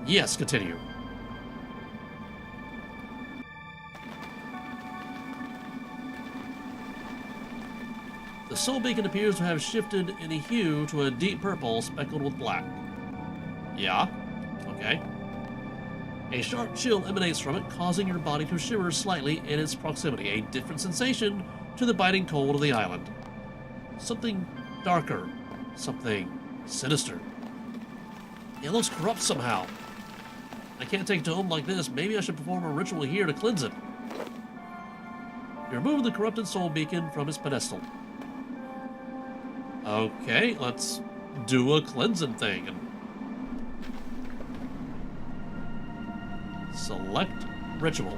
Yes, continue. The soul beacon appears to have shifted in a hue to a deep purple speckled with black. Yeah? Okay. A sharp chill emanates from it, causing your body to shiver slightly in its proximity, a different sensation to the biting cold of the island. Something darker. Something sinister. It looks corrupt somehow. I can't take it to home like this. Maybe I should perform a ritual here to cleanse it. You remove the corrupted soul beacon from its pedestal. Okay, let's do a cleansing thing. And select ritual.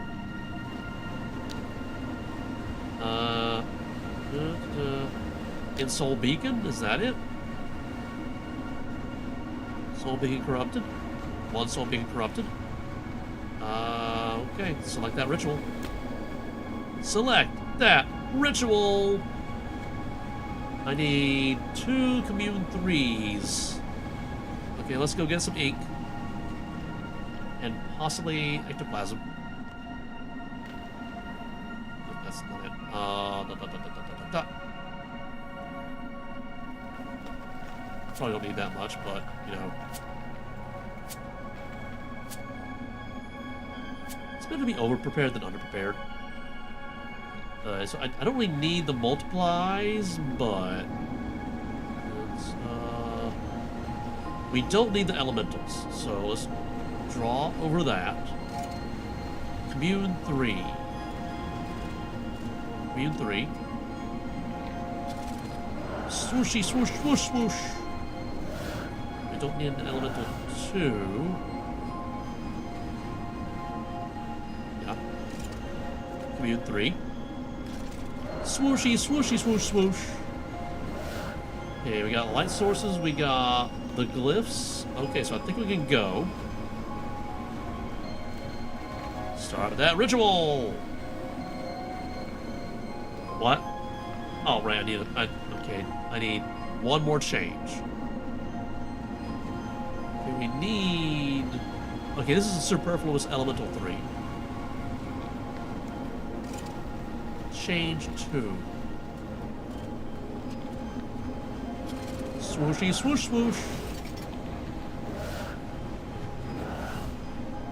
In soul beacon, is that it? Soul beacon corrupted. One soul beacon corrupted. Okay, select that ritual. Select that ritual. I need 2 commune 3s. Okay, let's go get some ink. And possibly ectoplasm. That's not it. Probably don't need that much, but, you know. It's better to be over-prepared than under-prepared. So I don't really need the multiplies, but we don't need the elementals. So let's draw over that. Commune 3. Commune 3. Swooshy, swoosh, swoosh, swoosh. We don't need an elemental 2. Yeah. Commune 3. Swooshy, swooshy, swoosh, swoosh. Okay, we got light sources, we got the glyphs. Okay, so I think we can go. Start that ritual! What? Oh, right, I need one more change. Okay, we need... Okay, this is a superfluous elemental 3. Change 2. Swooshy, swoosh, swoosh.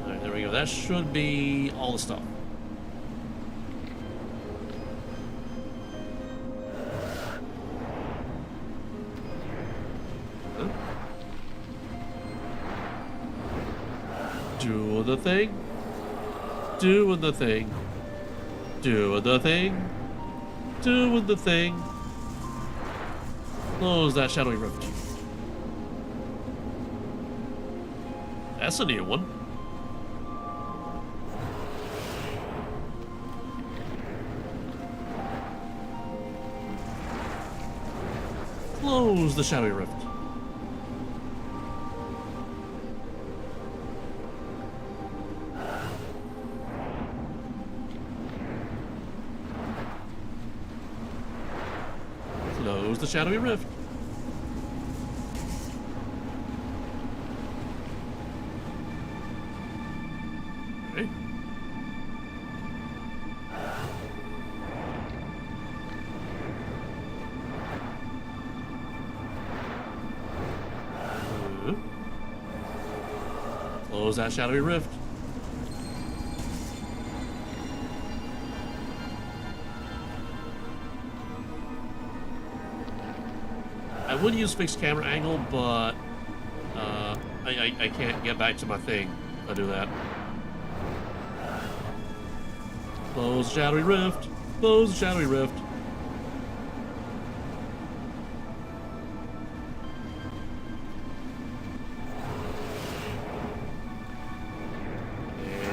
Alright, there we go. That should be all the stuff. Huh? Doing the thing. Doing the thing. Doing the thing. Doing the thing. Close that shadowy rift. That's a new one. Close the shadowy rift. Close the shadowy rift. Okay. Close that shadowy rift. I would use fixed camera angle, but I can't get back to my thing if I do that. Close the shadowy rift. Close the shadowy rift.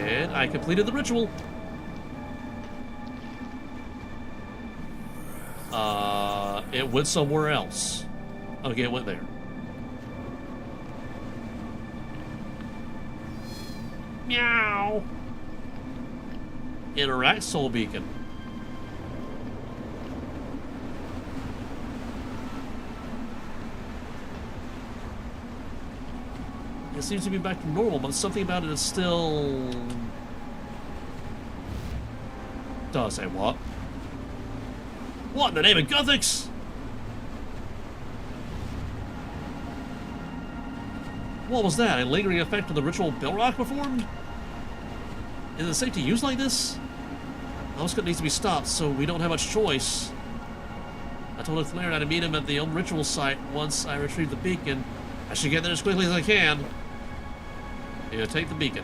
And I completed the ritual. It went somewhere else. Okay, it went there. Meow. Interact soul beacon. It seems to be back to normal, but something about it is still... Does say what? What in the name of Gothics? What was that? A lingering effect of the ritual Billrock performed? Is it safe to use like this? Amascut needs to be stopped, so we don't have much choice. I told Flare I'd meet him at the ritual site once I retrieve the beacon. I should get there as quickly as I can. Here, take the beacon.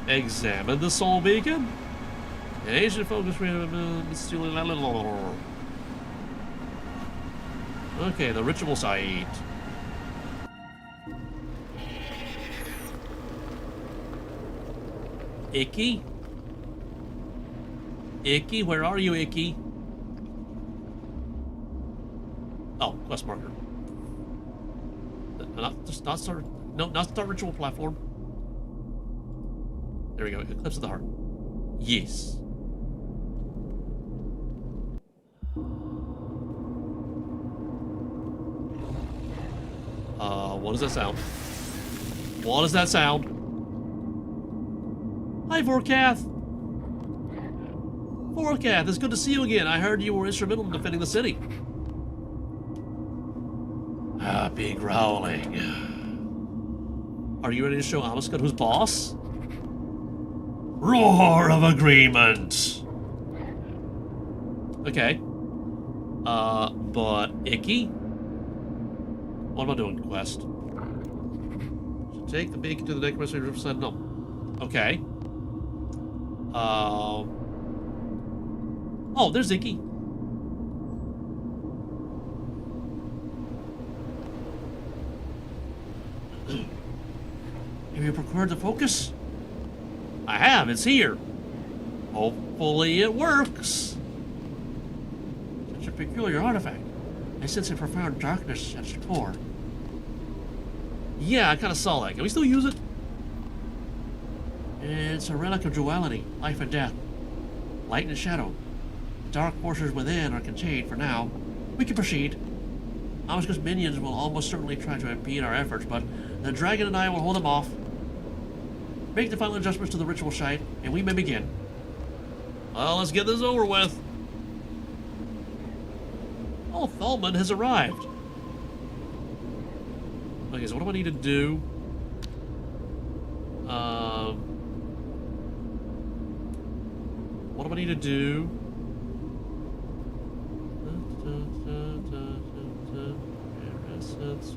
Examine the soul beacon. Asian focus. Okay, the ritual site. Icky? Icky? Where are you, Icky? Oh, quest marker. Not start. No, not start ritual platform. There we go. Eclipse of the heart. Yes. What does that sound? What does that sound? Hi, Vorkath. Vorkath, it's good to see you again. I heard you were instrumental in defending the city. Big growling. Are you ready to show Amascut who's boss? Roar of agreement. Okay. But Icky? What am I doing, quest? Should take the beacon to the next recipe riverside. No. Okay. Oh, there's Icky. Have you procured the focus? I have, it's here. Hopefully it works. Such a peculiar artifact. I sense a profound darkness at its core. Yeah, I kind of saw that. Can we still use it? It's a relic of duality, life and death. Light and shadow. The dark forces within are contained for now. We can proceed. Amascut's minions will almost certainly try to impede our efforts, but the dragon and I will hold them off. Make the final adjustments to the ritual site, and we may begin. Well, let's get this over with. Oh, Thalman has arrived. Okay, so what do I need to do? What do I need to do?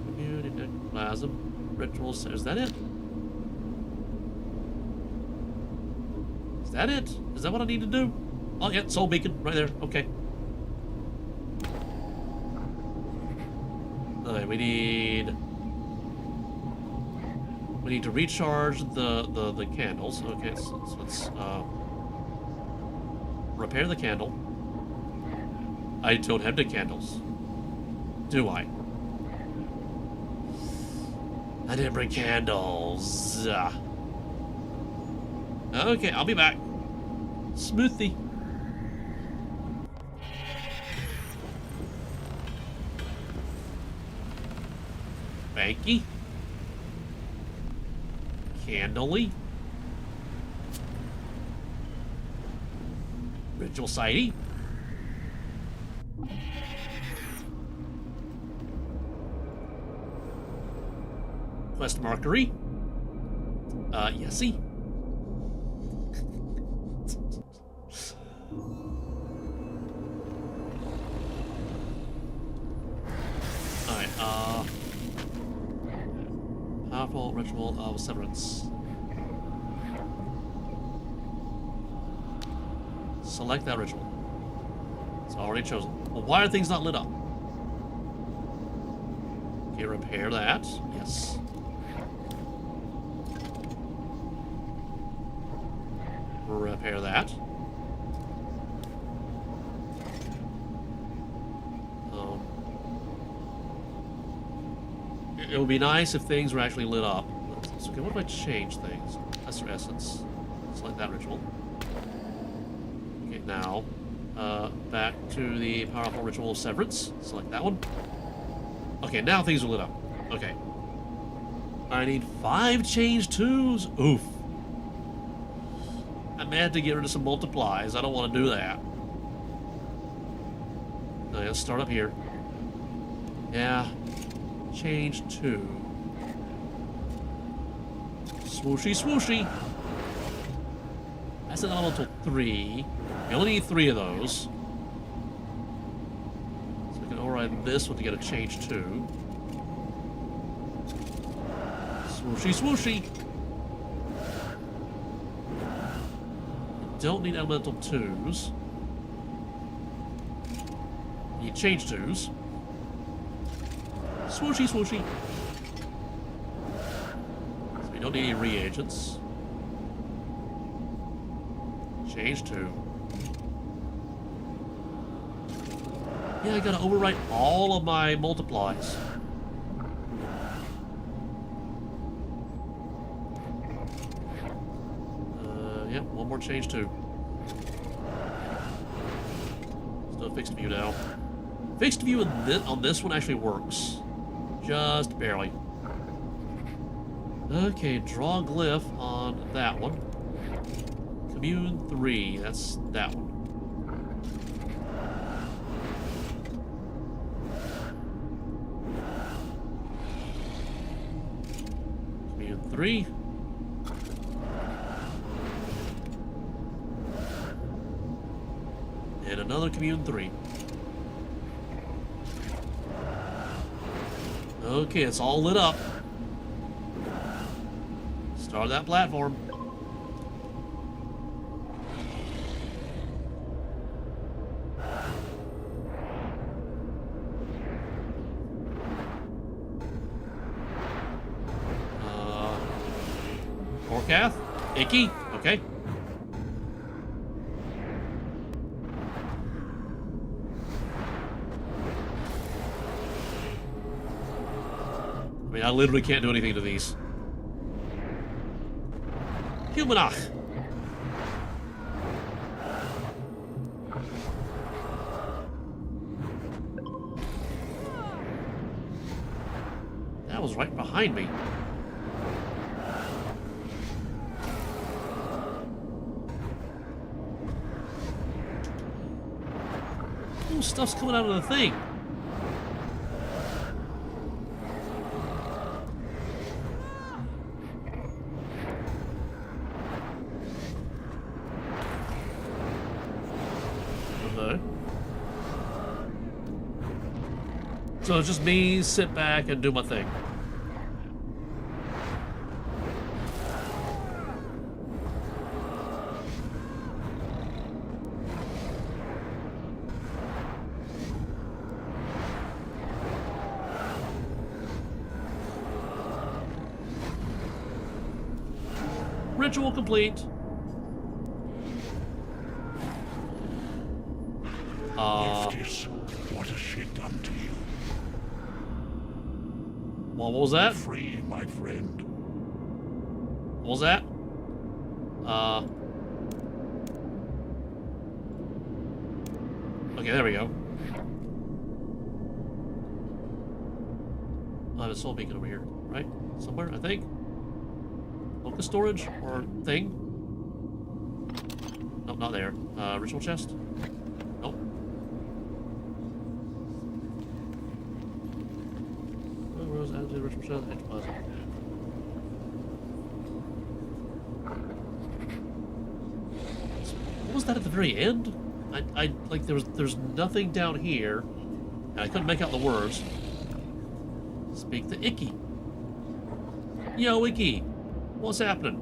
Community necroplasm. Rituals. Is that it? Is that it? Is that what I need to do? Oh, yeah, soul beacon right there. Okay. Alright, we need to recharge the candles. Okay, so let's repair the candle. I don't have the candles. Do I? I didn't bring candles. Okay, I'll be back. Smoothie. Banky. Candlely. Ritual Sighty. Quest Markery. Yesy. Alright, powerful ritual of severance. Select that ritual. It's already chosen. Well, why are things not lit up? Okay, repair that. Yes. Repair that. It would be nice if things were actually lit up. So, okay, what if I change things? Lesser Essence. Select that ritual. Okay, now, back to the powerful ritual of severance. Select that one. Okay, now things are lit up. Okay. I need 5 change 2s. Oof. I may have to get rid of some multiplies. I don't want to do that. No, let's start up here. Yeah. Change 2. Swooshy, swooshy. That's an elemental 3. We only need 3 of those. So we can override this one to get a change 2. Swooshy, swooshy. Don't need elemental 2s. Need change 2s. Swooshy, swooshy. So we don't need any reagents. Change 2. Yeah, I gotta overwrite all of my multiplies. Yep, one more change 2. Still fixed view now. Fixed view on this one actually works. Just barely. Okay, draw glyph on that one. Commune 3, that's that one. Commune 3. And another commune 3. Okay, it's all lit up. Start that platform. Orcath? Icky? Okay. I mean, I literally can't do anything to these. Humanach. That was right behind me. Ooh, stuff's coming out of the thing. So it's just me sit back and do my thing. Ritual complete. What has she done to you? Well, what was that? Free, my friend. What was that? Okay, there we go. I have a soul beacon over here, right? Somewhere, I think. Focus storage or thing? Nope, not there. Ritual chest? Nope. Where was that? Ritual chest? It was. What was that at the very end? I like there's nothing down here, and I couldn't make out the words. Speak to Icky. Yo, Icky, what's happening?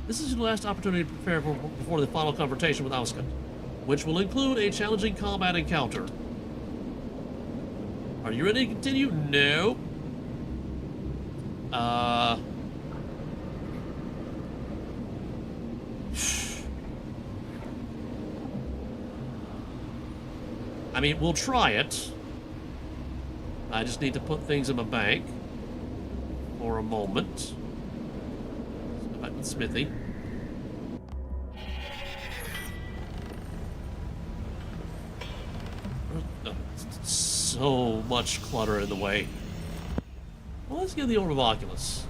This is your last opportunity to prepare before the final confrontation with Amascut, which will include a challenging combat encounter. Are you ready to continue? No. I mean, we'll try it. I just need to put things in my bank for a moment. Back with Smithy. so much clutter in the way. Well, let's get the Orb of Oculus.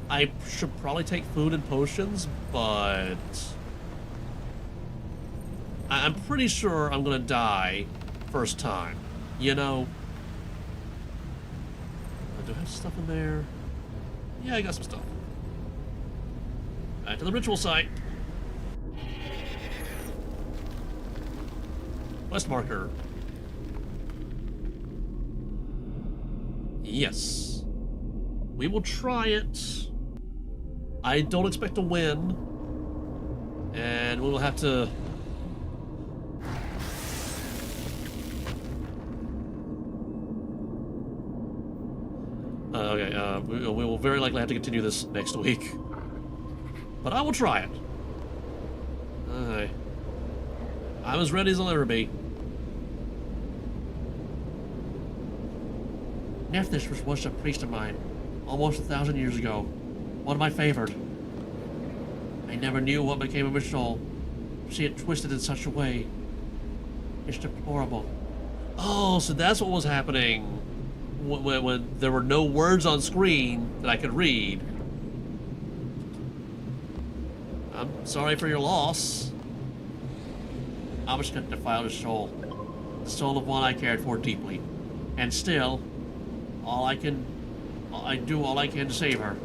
I should probably take food and potions, but I'm pretty sure I'm gonna die first time. You know? Do I have stuff in there? Yeah, I got some stuff. Back to the ritual site. Quest marker. Yes. We will try it. I don't expect to win. And we will have to... we will very likely have to continue this next week. But I will try it. Alright. I'm as ready as I'll ever be. Menaphos was once a priest of mine, almost 1,000 years ago. One of my favored. I never knew what became of his soul. See it twisted in such a way. It's deplorable. Oh, so that's what was happening when there were no words on screen that I could read. I'm sorry for your loss. Amascut defiled his soul. The soul of one I cared for deeply. And still, I do all I can to save her.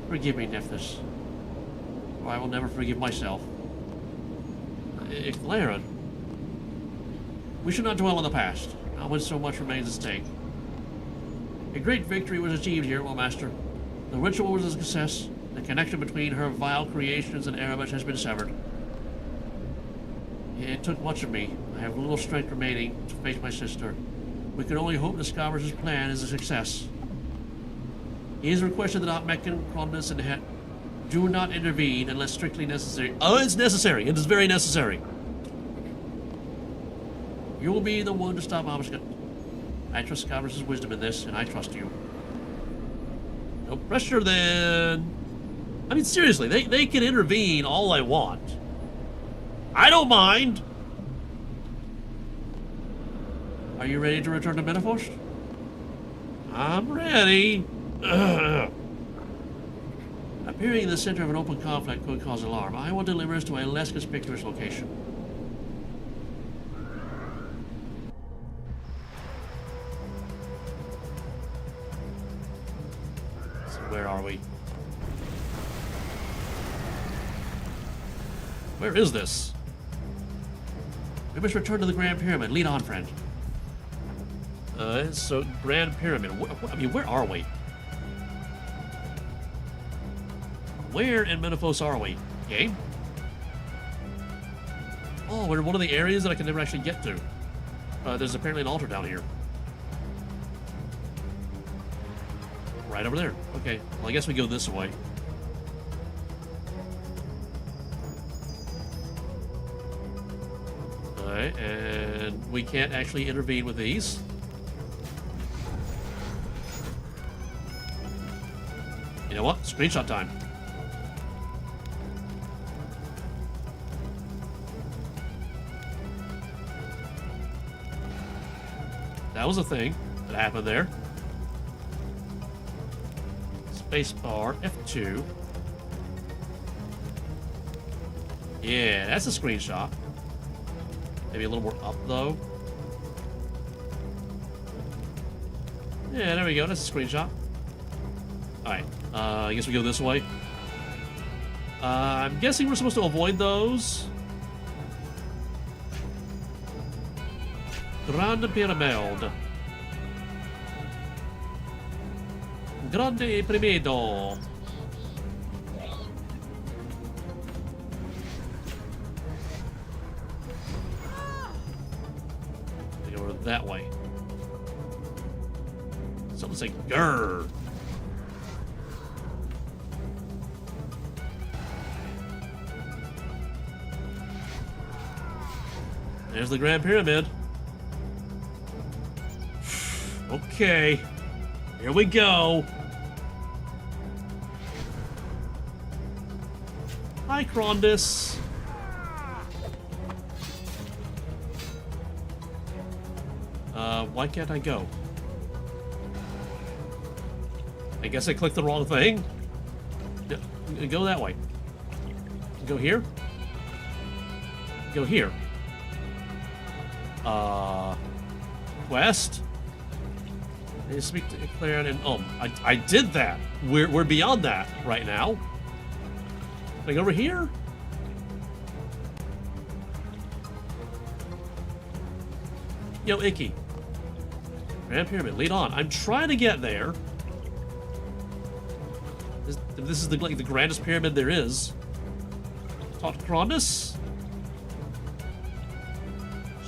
Forgive me, Menaphos, or I will never forgive myself. Eclipse. We should not dwell on the past, not when so much remains at stake. A great victory was achieved here, Loremaster. The ritual was a success. The connection between her vile creations and Arabic has been severed. It took much of me. I have little strength remaining to face my sister. We can only hope the Scavenger's plan is a success. He has requested that Tumeken, Krondus, and Het do not intervene unless strictly necessary. Oh, it's necessary. It is very necessary. You will be the one to stop Amascut. I trust Scavenger's wisdom in this, and I trust you. No pressure, then. I mean, seriously, they can intervene all I want. I don't mind. Are you ready to return to Menaphos? I'm ready. Appearing in the center of an open conflict could cause alarm. I will deliver us to a less conspicuous location. So where are we? Where is this? We must return to the Grand Pyramid. Lead on, friend. So Grand Pyramid. I mean, where are we? Where in Menaphos are we? Game? Oh, we're in one of the areas that I can never actually get to. There's apparently an altar down here. Right over there. Okay, well, I guess we go this way. Alright, and we can't actually intervene with these. You know what? Screenshot time. That was a thing that happened there. Spacebar, F2. Yeah, that's a screenshot. Maybe a little more up, though. Yeah, there we go. That's a screenshot. Alright, I guess we go this way. I'm guessing we're supposed to avoid those. Grande Pyramid. Grande Primido. Go over that way. Something say grrr. There's the Grand Pyramid. Okay, here we go. Hi, Krondus. Why can't I go? I guess I clicked the wrong thing. Go that way. Go here. Go here. West. They speak to Claire and I did that. We're beyond that right now. Like over here. Yo, Icky. Grand Pyramid, lead on. I'm trying to get there. This is the grandest pyramid there is. Talk to Cronus.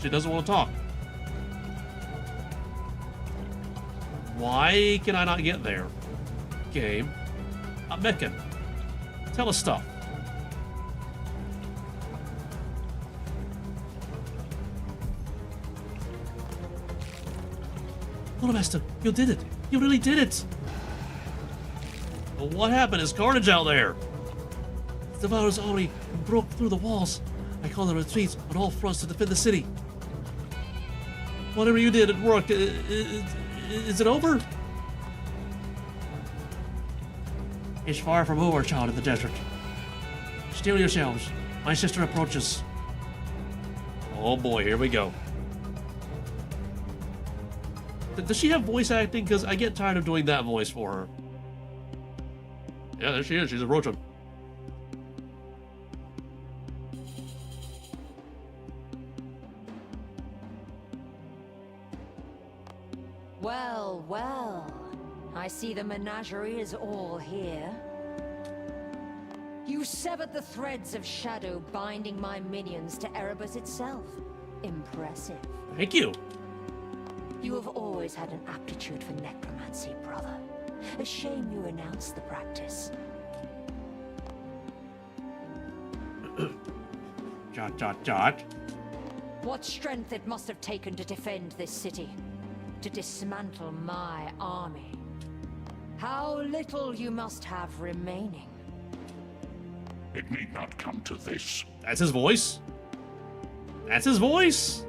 She doesn't want to talk. Why can I not get there? Game. Tumeken. Tell us stuff. Loremaster, you did it. You really did it. Well, what happened? Is carnage out there? The Devourers already broke through the walls. I call the retreat on all fronts to defend the city. Whatever you did, it worked. Is it over? It's far from over, child of the desert. Steel yourselves. My sister approaches. Oh boy, here we go. Does she have voice acting? Because I get tired of doing that voice for her. Yeah, there she is. She's approaching. Well, well. I see the menagerie is all here. You severed the threads of shadow binding my minions to Erebus itself. Impressive. Thank you. You have always had an aptitude for necromancy, brother. A shame you renounced the practice. Jot. What strength it must have taken to defend this city. To dismantle my army. How little you must have remaining. It need not come to this. That's his voice. That's his voice.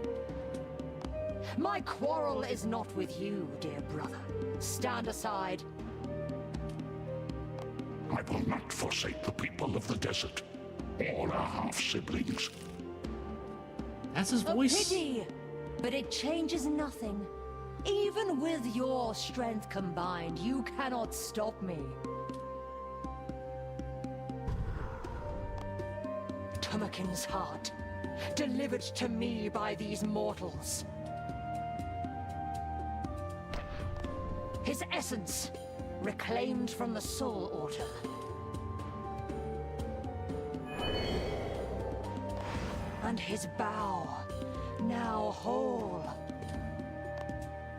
My quarrel is not with you, dear brother. Stand aside. I will not forsake the people of the desert. All our half-siblings. That's his A voice. pity, but it changes nothing. Even with your strength combined, you cannot stop me. Tumeken's heart, delivered to me by these mortals. His essence, reclaimed from the soul altar. And his bow, now whole.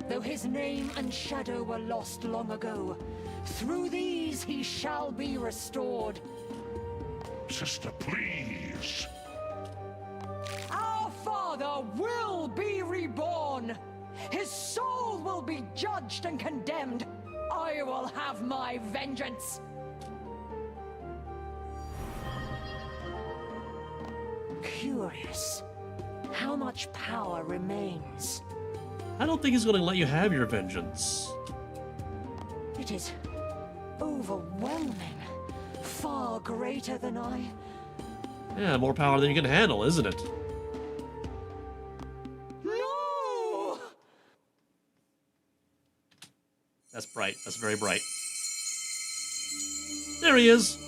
Though his name and shadow were lost long ago, through these he shall be restored. Sister, please. Our father will be reborn. His soul will be judged and condemned. I will have my vengeance. Curious. How much power remains? I don't think he's going to let you have your vengeance. It is overwhelming. Far greater than I... Yeah, more power than you can handle, isn't it? No! That's bright. That's very bright. There he is.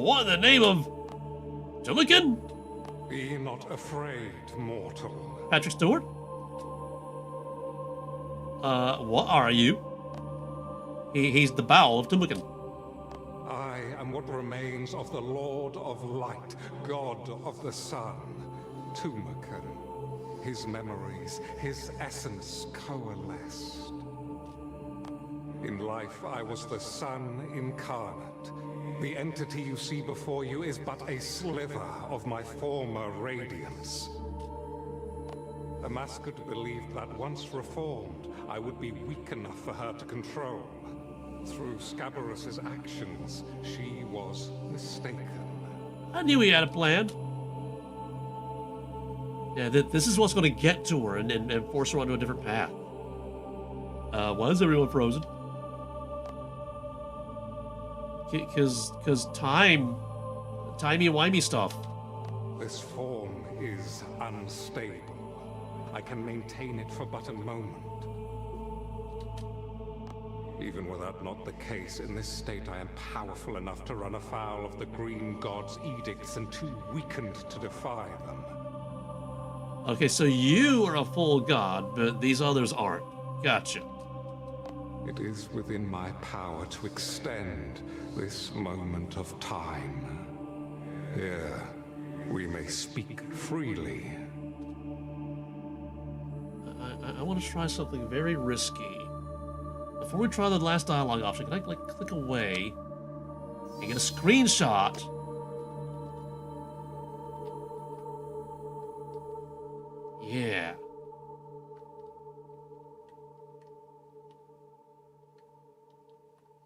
What in the name of Tumeken? Be not afraid, mortal. Patrick Stewart? What are you? He's the bowel of Tumeken. I am what remains of the Lord of Light, God of the Sun, Tumeken. His memories, his essence coalesced. In life, I was the Sun incarnate. The entity you see before you is but a sliver of my former radiance. Amascut believed that once reformed, I would be weak enough for her to control. through Scabarus's actions, she was mistaken. I knew he had a plan. Yeah, this is what's going to get to her and force her onto a different path. Why is everyone frozen? Because timey-wimey stuff. This form is unstable. I can maintain it for but a moment. Even were that not the case, in this state I am powerful enough to run afoul of the Green God's edicts and too weakened to defy them. Okay, so you are a full god, but these others aren't. Gotcha. It is within my power to extend this moment of time. Here, we may speak freely. I want to try something very risky. Before we try the last dialogue option, can I like click away and get a screenshot? Yeah.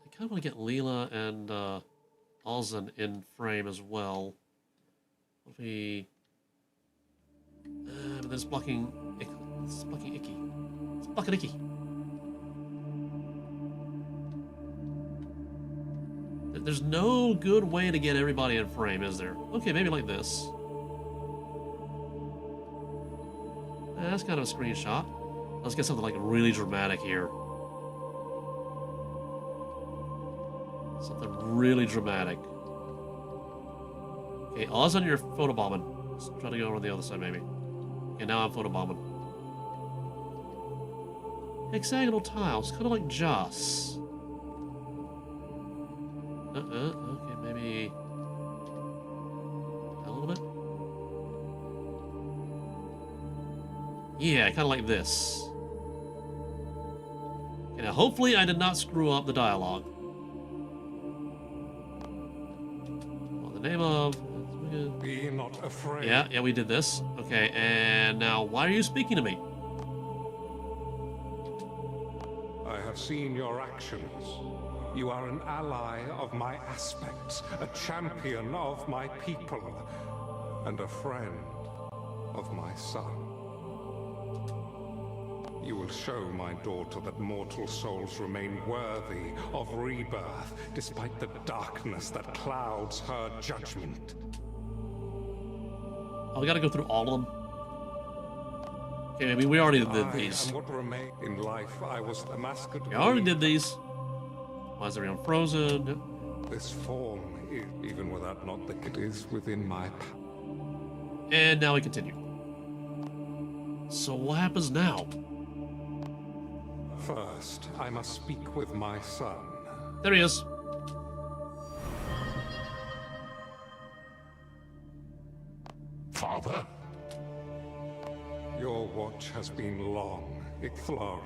I kind of want to get Leela and Alzen in frame as well. What if we... but then it's blocking... It's blocking Icky. It's blocking Icky. There's no good way to get everybody in frame, is there? Okay, maybe like this. That's kind of a screenshot. Let's get something like really dramatic here. Something really dramatic. Okay, Oz on your photobombing. Let's try to go over on the other side, maybe. Okay, now I'm photobombing. Hexagonal tiles, kind of like Joss. Okay, maybe a little bit. Yeah, kind of like this. Okay, now hopefully I did not screw up the dialogue. Well, the name of... Be not afraid. Yeah, we did this. Okay, and now why are you speaking to me? I have seen your actions. You are an ally of my aspects, a champion of my people, and a friend of my son. You will show my daughter that mortal souls remain worthy of rebirth, despite the darkness that clouds her judgment. Oh, we gotta go through all of them? Okay, maybe we already did these. And what remained in life, I was the Amascut. We already did these. Why is everyone frozen? This form, even without not the it is within my power. And now we continue. So what happens now? First, I must speak with my son. There he is. Father? Your watch has been long, Icthlorin.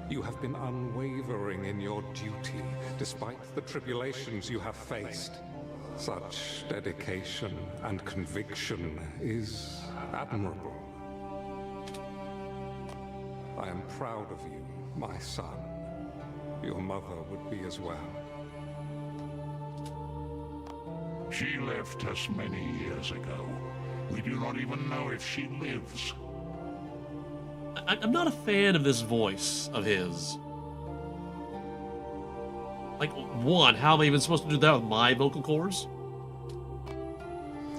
You have been unwavering in your duty, despite the tribulations you have faced. Such dedication and conviction is admirable. I am proud of you, my son. Your mother would be as well. She left us many years ago. We do not even know if she lives. I'm not a fan of this voice of his. Like, one, how am I even supposed to do that with my vocal cords?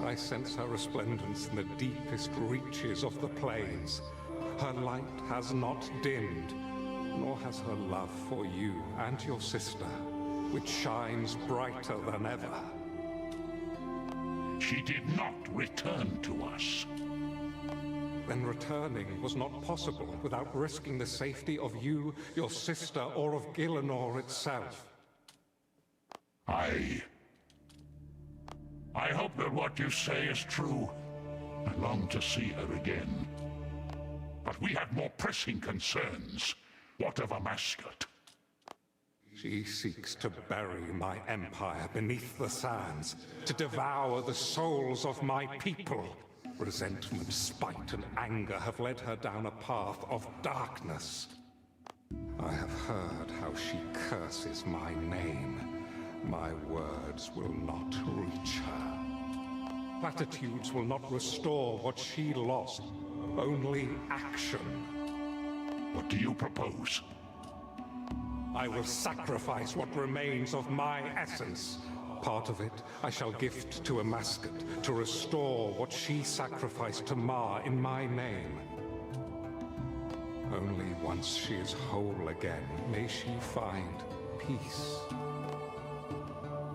I sense her resplendence in the deepest reaches of the plains. Her light has not dimmed, nor has her love for you and your sister, which shines brighter than ever. She did not return to us. Then returning was not possible without risking the safety of you, your sister, or of Gielinor itself. I hope that what you say is true. I long to see her again. But we have more pressing concerns. What of Amascut? She seeks to bury my empire beneath the sands, to devour the souls of my people. Resentment, spite, and anger have led her down a path of darkness. I have heard how she curses my name. My words will not reach her. Platitudes will not restore what she lost. Only action. What do you propose? I will sacrifice what remains of my essence. Part of it I shall gift to Amascut to restore what she sacrificed to Ma in my name. Only once she is whole again may she find peace.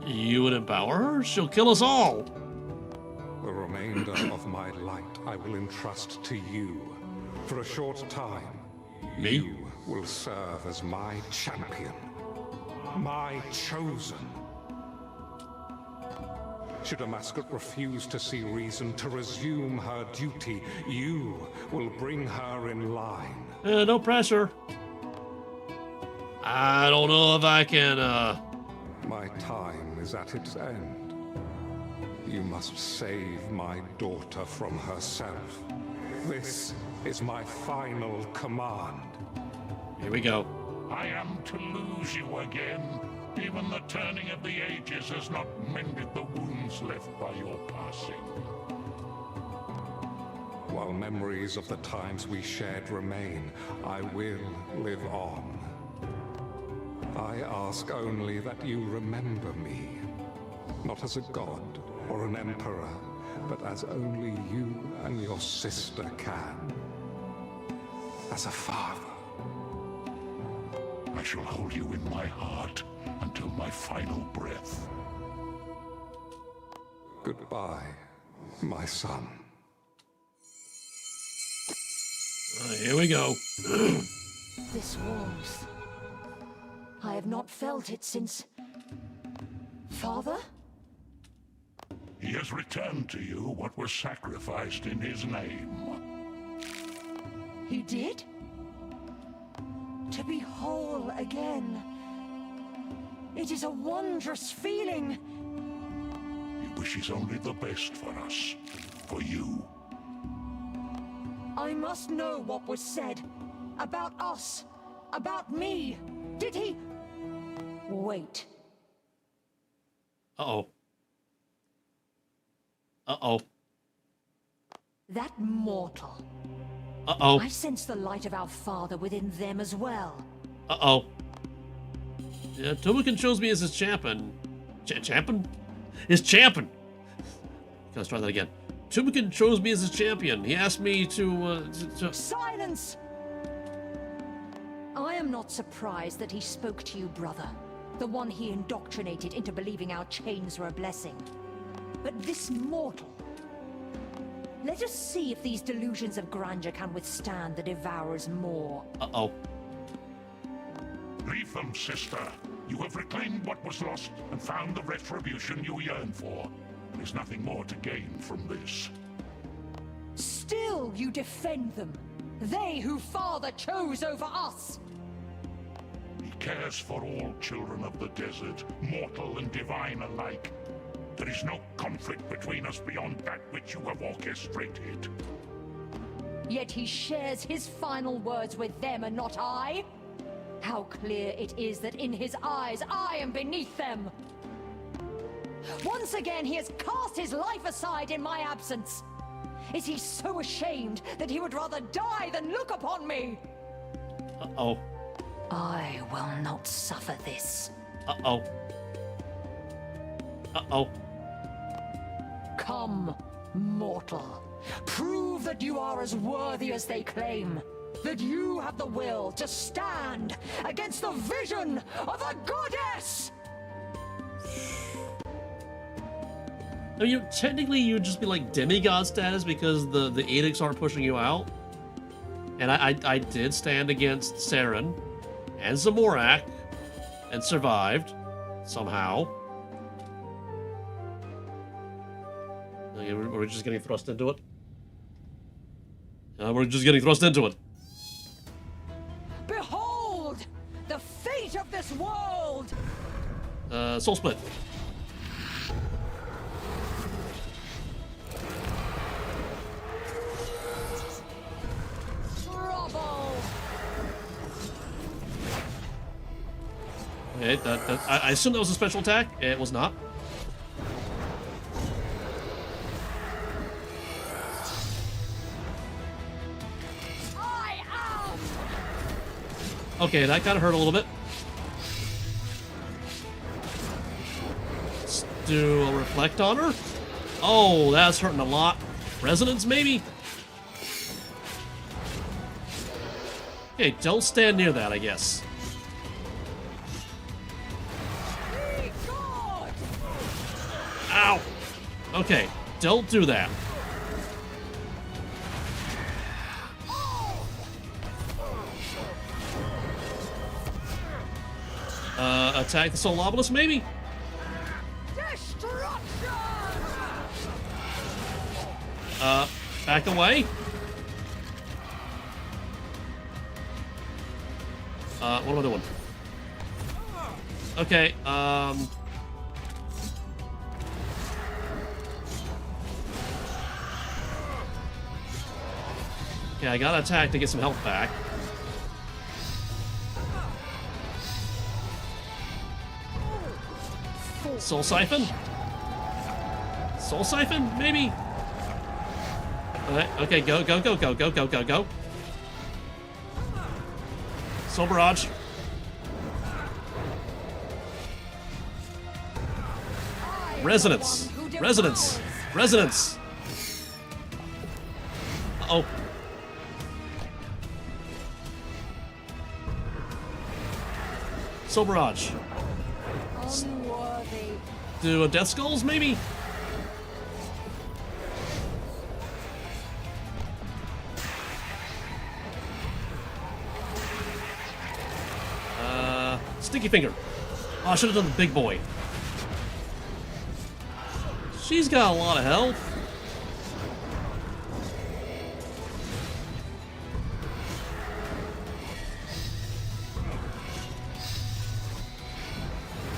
You would empower her? She'll kill us all! The remainder of my light I will entrust to you. For a short time, Me? you will serve as my champion. My chosen. Should Amascut refuse to see reason to resume her duty, you will bring her in line. No pressure. I don't know if I can, My time is at its end. You must save my daughter from herself. This is my final command. Here we go. I am to lose you again. Even the turning of the ages has not mended the wounds left by your passing. While memories of the times we shared remain, I will live on. I ask only that you remember me, not as a god or an emperor, but as only you and your sister can. As a father. I shall hold you in my heart until my final breath. Goodbye, my son. Here we go. This warmth. I have not felt it since... Father? He has returned to you what was sacrificed in his name. He did? To be whole again. It is a wondrous feeling. He wishes only the best for us, for you. I must know what was said. About us. About me. Did he... Wait. Uh-oh. Uh-oh. That mortal. Uh-oh. I sense the light of our father within them as well. Uh-oh. Yeah, Tumeken chose me as his champion. Champion? His champion! Let's try that again. Tumeken chose me as his champion. He asked me to Silence! I am not surprised that he spoke to you, brother. The one he indoctrinated into believing our chains were a blessing. But this mortal... Let us see if these delusions of grandeur can withstand the Devourer's maw. Uh-oh. Leave them, sister. You have reclaimed what was lost and found the retribution you yearn for. There's nothing more to gain from this. Still you defend them. They who father chose over us. He cares for all children of the desert, mortal and divine alike. There is no conflict between us beyond that which you have orchestrated. Yet he shares his final words with them and not I. How clear it is that in his eyes I am beneath them. Once again he has cast his life aside in my absence. Is he so ashamed that he would rather die than look upon me? Uh-oh. I will not suffer this. Uh-oh. Uh-oh. Come, mortal. Prove that you are as worthy as they claim. That you have the will to stand against the vision of a goddess! I mean, technically you'd just be like demigod status because the edicts aren't pushing you out. And I did stand against Saren and Zamorak and survived somehow. Okay, we're just getting thrust into it. We're just getting thrust into it. Behold the fate of this world! Soul Split. Trouble! Okay, I assume that was a special attack. It was not. Okay, that kind of hurt a little bit. Let's do a reflect on her. Oh, that's hurting a lot. Resonance, maybe? Okay, don't stand near that, I guess. Ow! Okay, don't do that. Attack the Soul Obelisk, maybe? Back away. What am I doing? Okay, okay, I gotta attack to get some health back. Soul Siphon? Soul Siphon, maybe? Okay, go. Soul Barrage. Resonance. Uh-oh. Soul Barrage. Do a Death Skulls, maybe? Sticky Finger. Oh, I should have done the big boy. She's got a lot of health.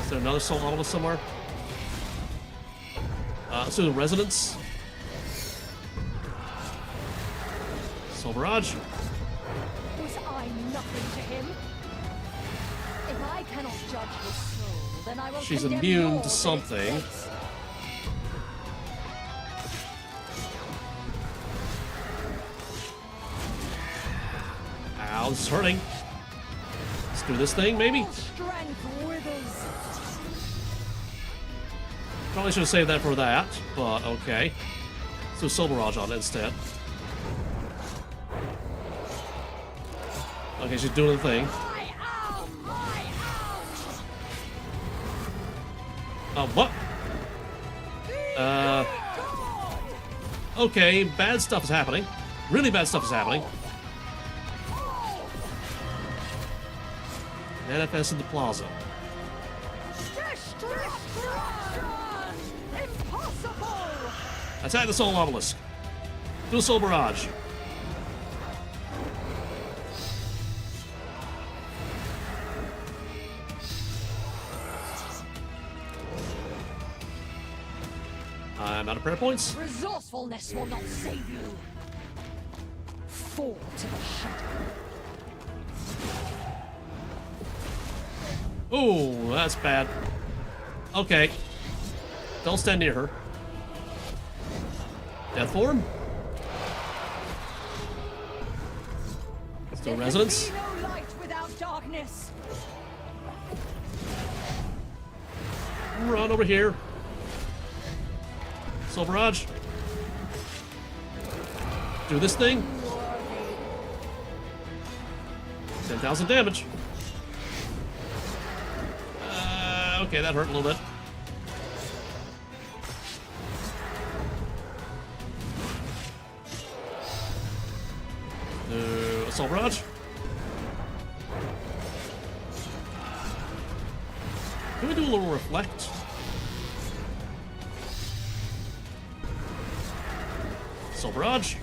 Is there another Soul Obelisk somewhere? Let's do the Resonance. Soul Barrage. Was I nothing to him? If I cannot judge his soul, then I will She's condemn immune yours to in its something. place. Ow, this is hurting. Let's do this thing, maybe? Strength withers. Probably should have saved that for that, but okay. Let's do Soul Barrage on it instead. Okay, she's doing the thing. What? Okay, bad stuff is happening. Really bad stuff is happening. Manifest in the plaza. Impossible! Attack the Soul Obelisk. Do a Soul Barrage. I'm out of prayer points. Resourcefulness will not save you. Fall to the shadow. Oh, that's bad. Okay. Don't stand near her. Death Form. Let's do a Resonance. There can be no light without darkness. Run over here. Soul Barrage. Do this thing. 10,000 damage. Okay, that hurt a little bit. Assault Barrage. Can we do a little Reflect? Assault Barrage.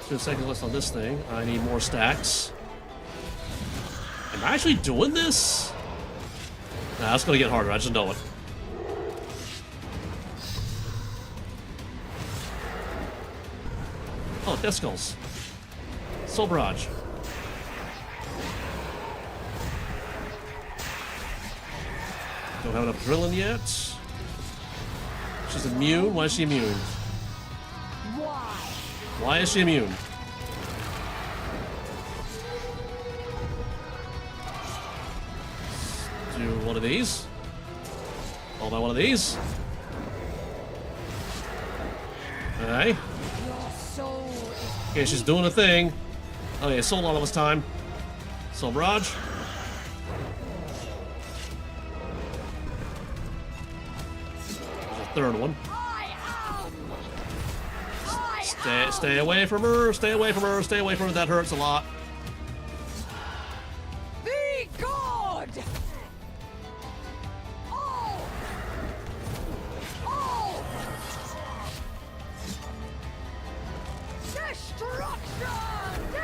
2 seconds left on this thing. I need more stacks. Am I actually doing this? Nah, that's gonna get harder, I just know it. Oh, Death Skulls. Soul Barrage. don't have enough drilling yet. She's immune? Why is she immune? Why? Why is she immune? Do one of these. Followed by one of these. Okay. Your soul is Okay, she's doing a thing. Okay, soul all of us time. Soul barrage. There's a third one. Stay away from her, stay away from her, stay away from her. That hurts a lot. Be God! Oh! Oh! Destruction!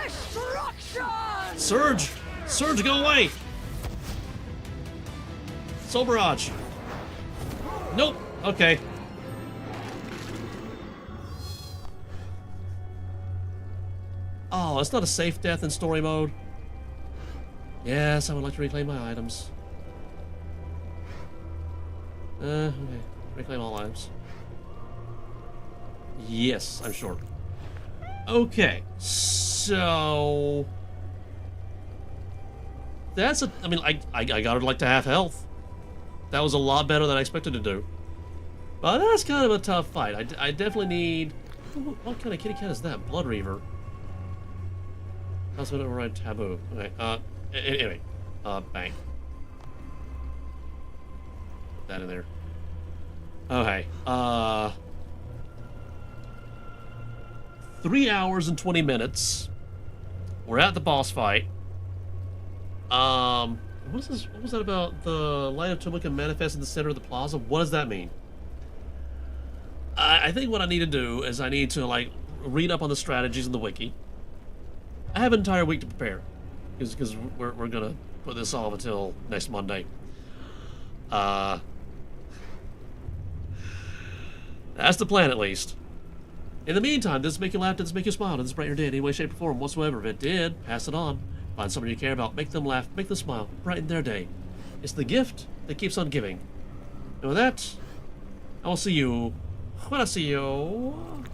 Destruction! Surge! Surge, go away! Soul barrage. Nope. Okay. Oh, it's not a safe death in story mode. Yes, I would like to reclaim my items. Okay. Reclaim all items. Yes, I'm sure. Okay, so... That's a... I mean, I got her like to half health. That was a lot better than I expected to do. But that's kind of a tough fight. I definitely need... What kind of kitty cat is that? Blood Reaver. How's it override taboo? Okay, anyway. Bang. Put that in there. Okay, 3 hours and 20 minutes. We're at the boss fight. What is this? What was that about the light of Tumeken manifest in the center of the plaza? What does that mean? I think what I need to do is I need to, like, read up on the strategies in the wiki. I have an entire week to prepare, because we're gonna put this off until next Monday. That's the plan, at least. In the meantime, does this make you laugh? Does this make you smile? Does this brighten your day in any way, shape, or form whatsoever? If it did, pass it on. Find someone you care about, make them laugh, make them smile, brighten their day. It's the gift that keeps on giving. And with that, I will see you when I see you.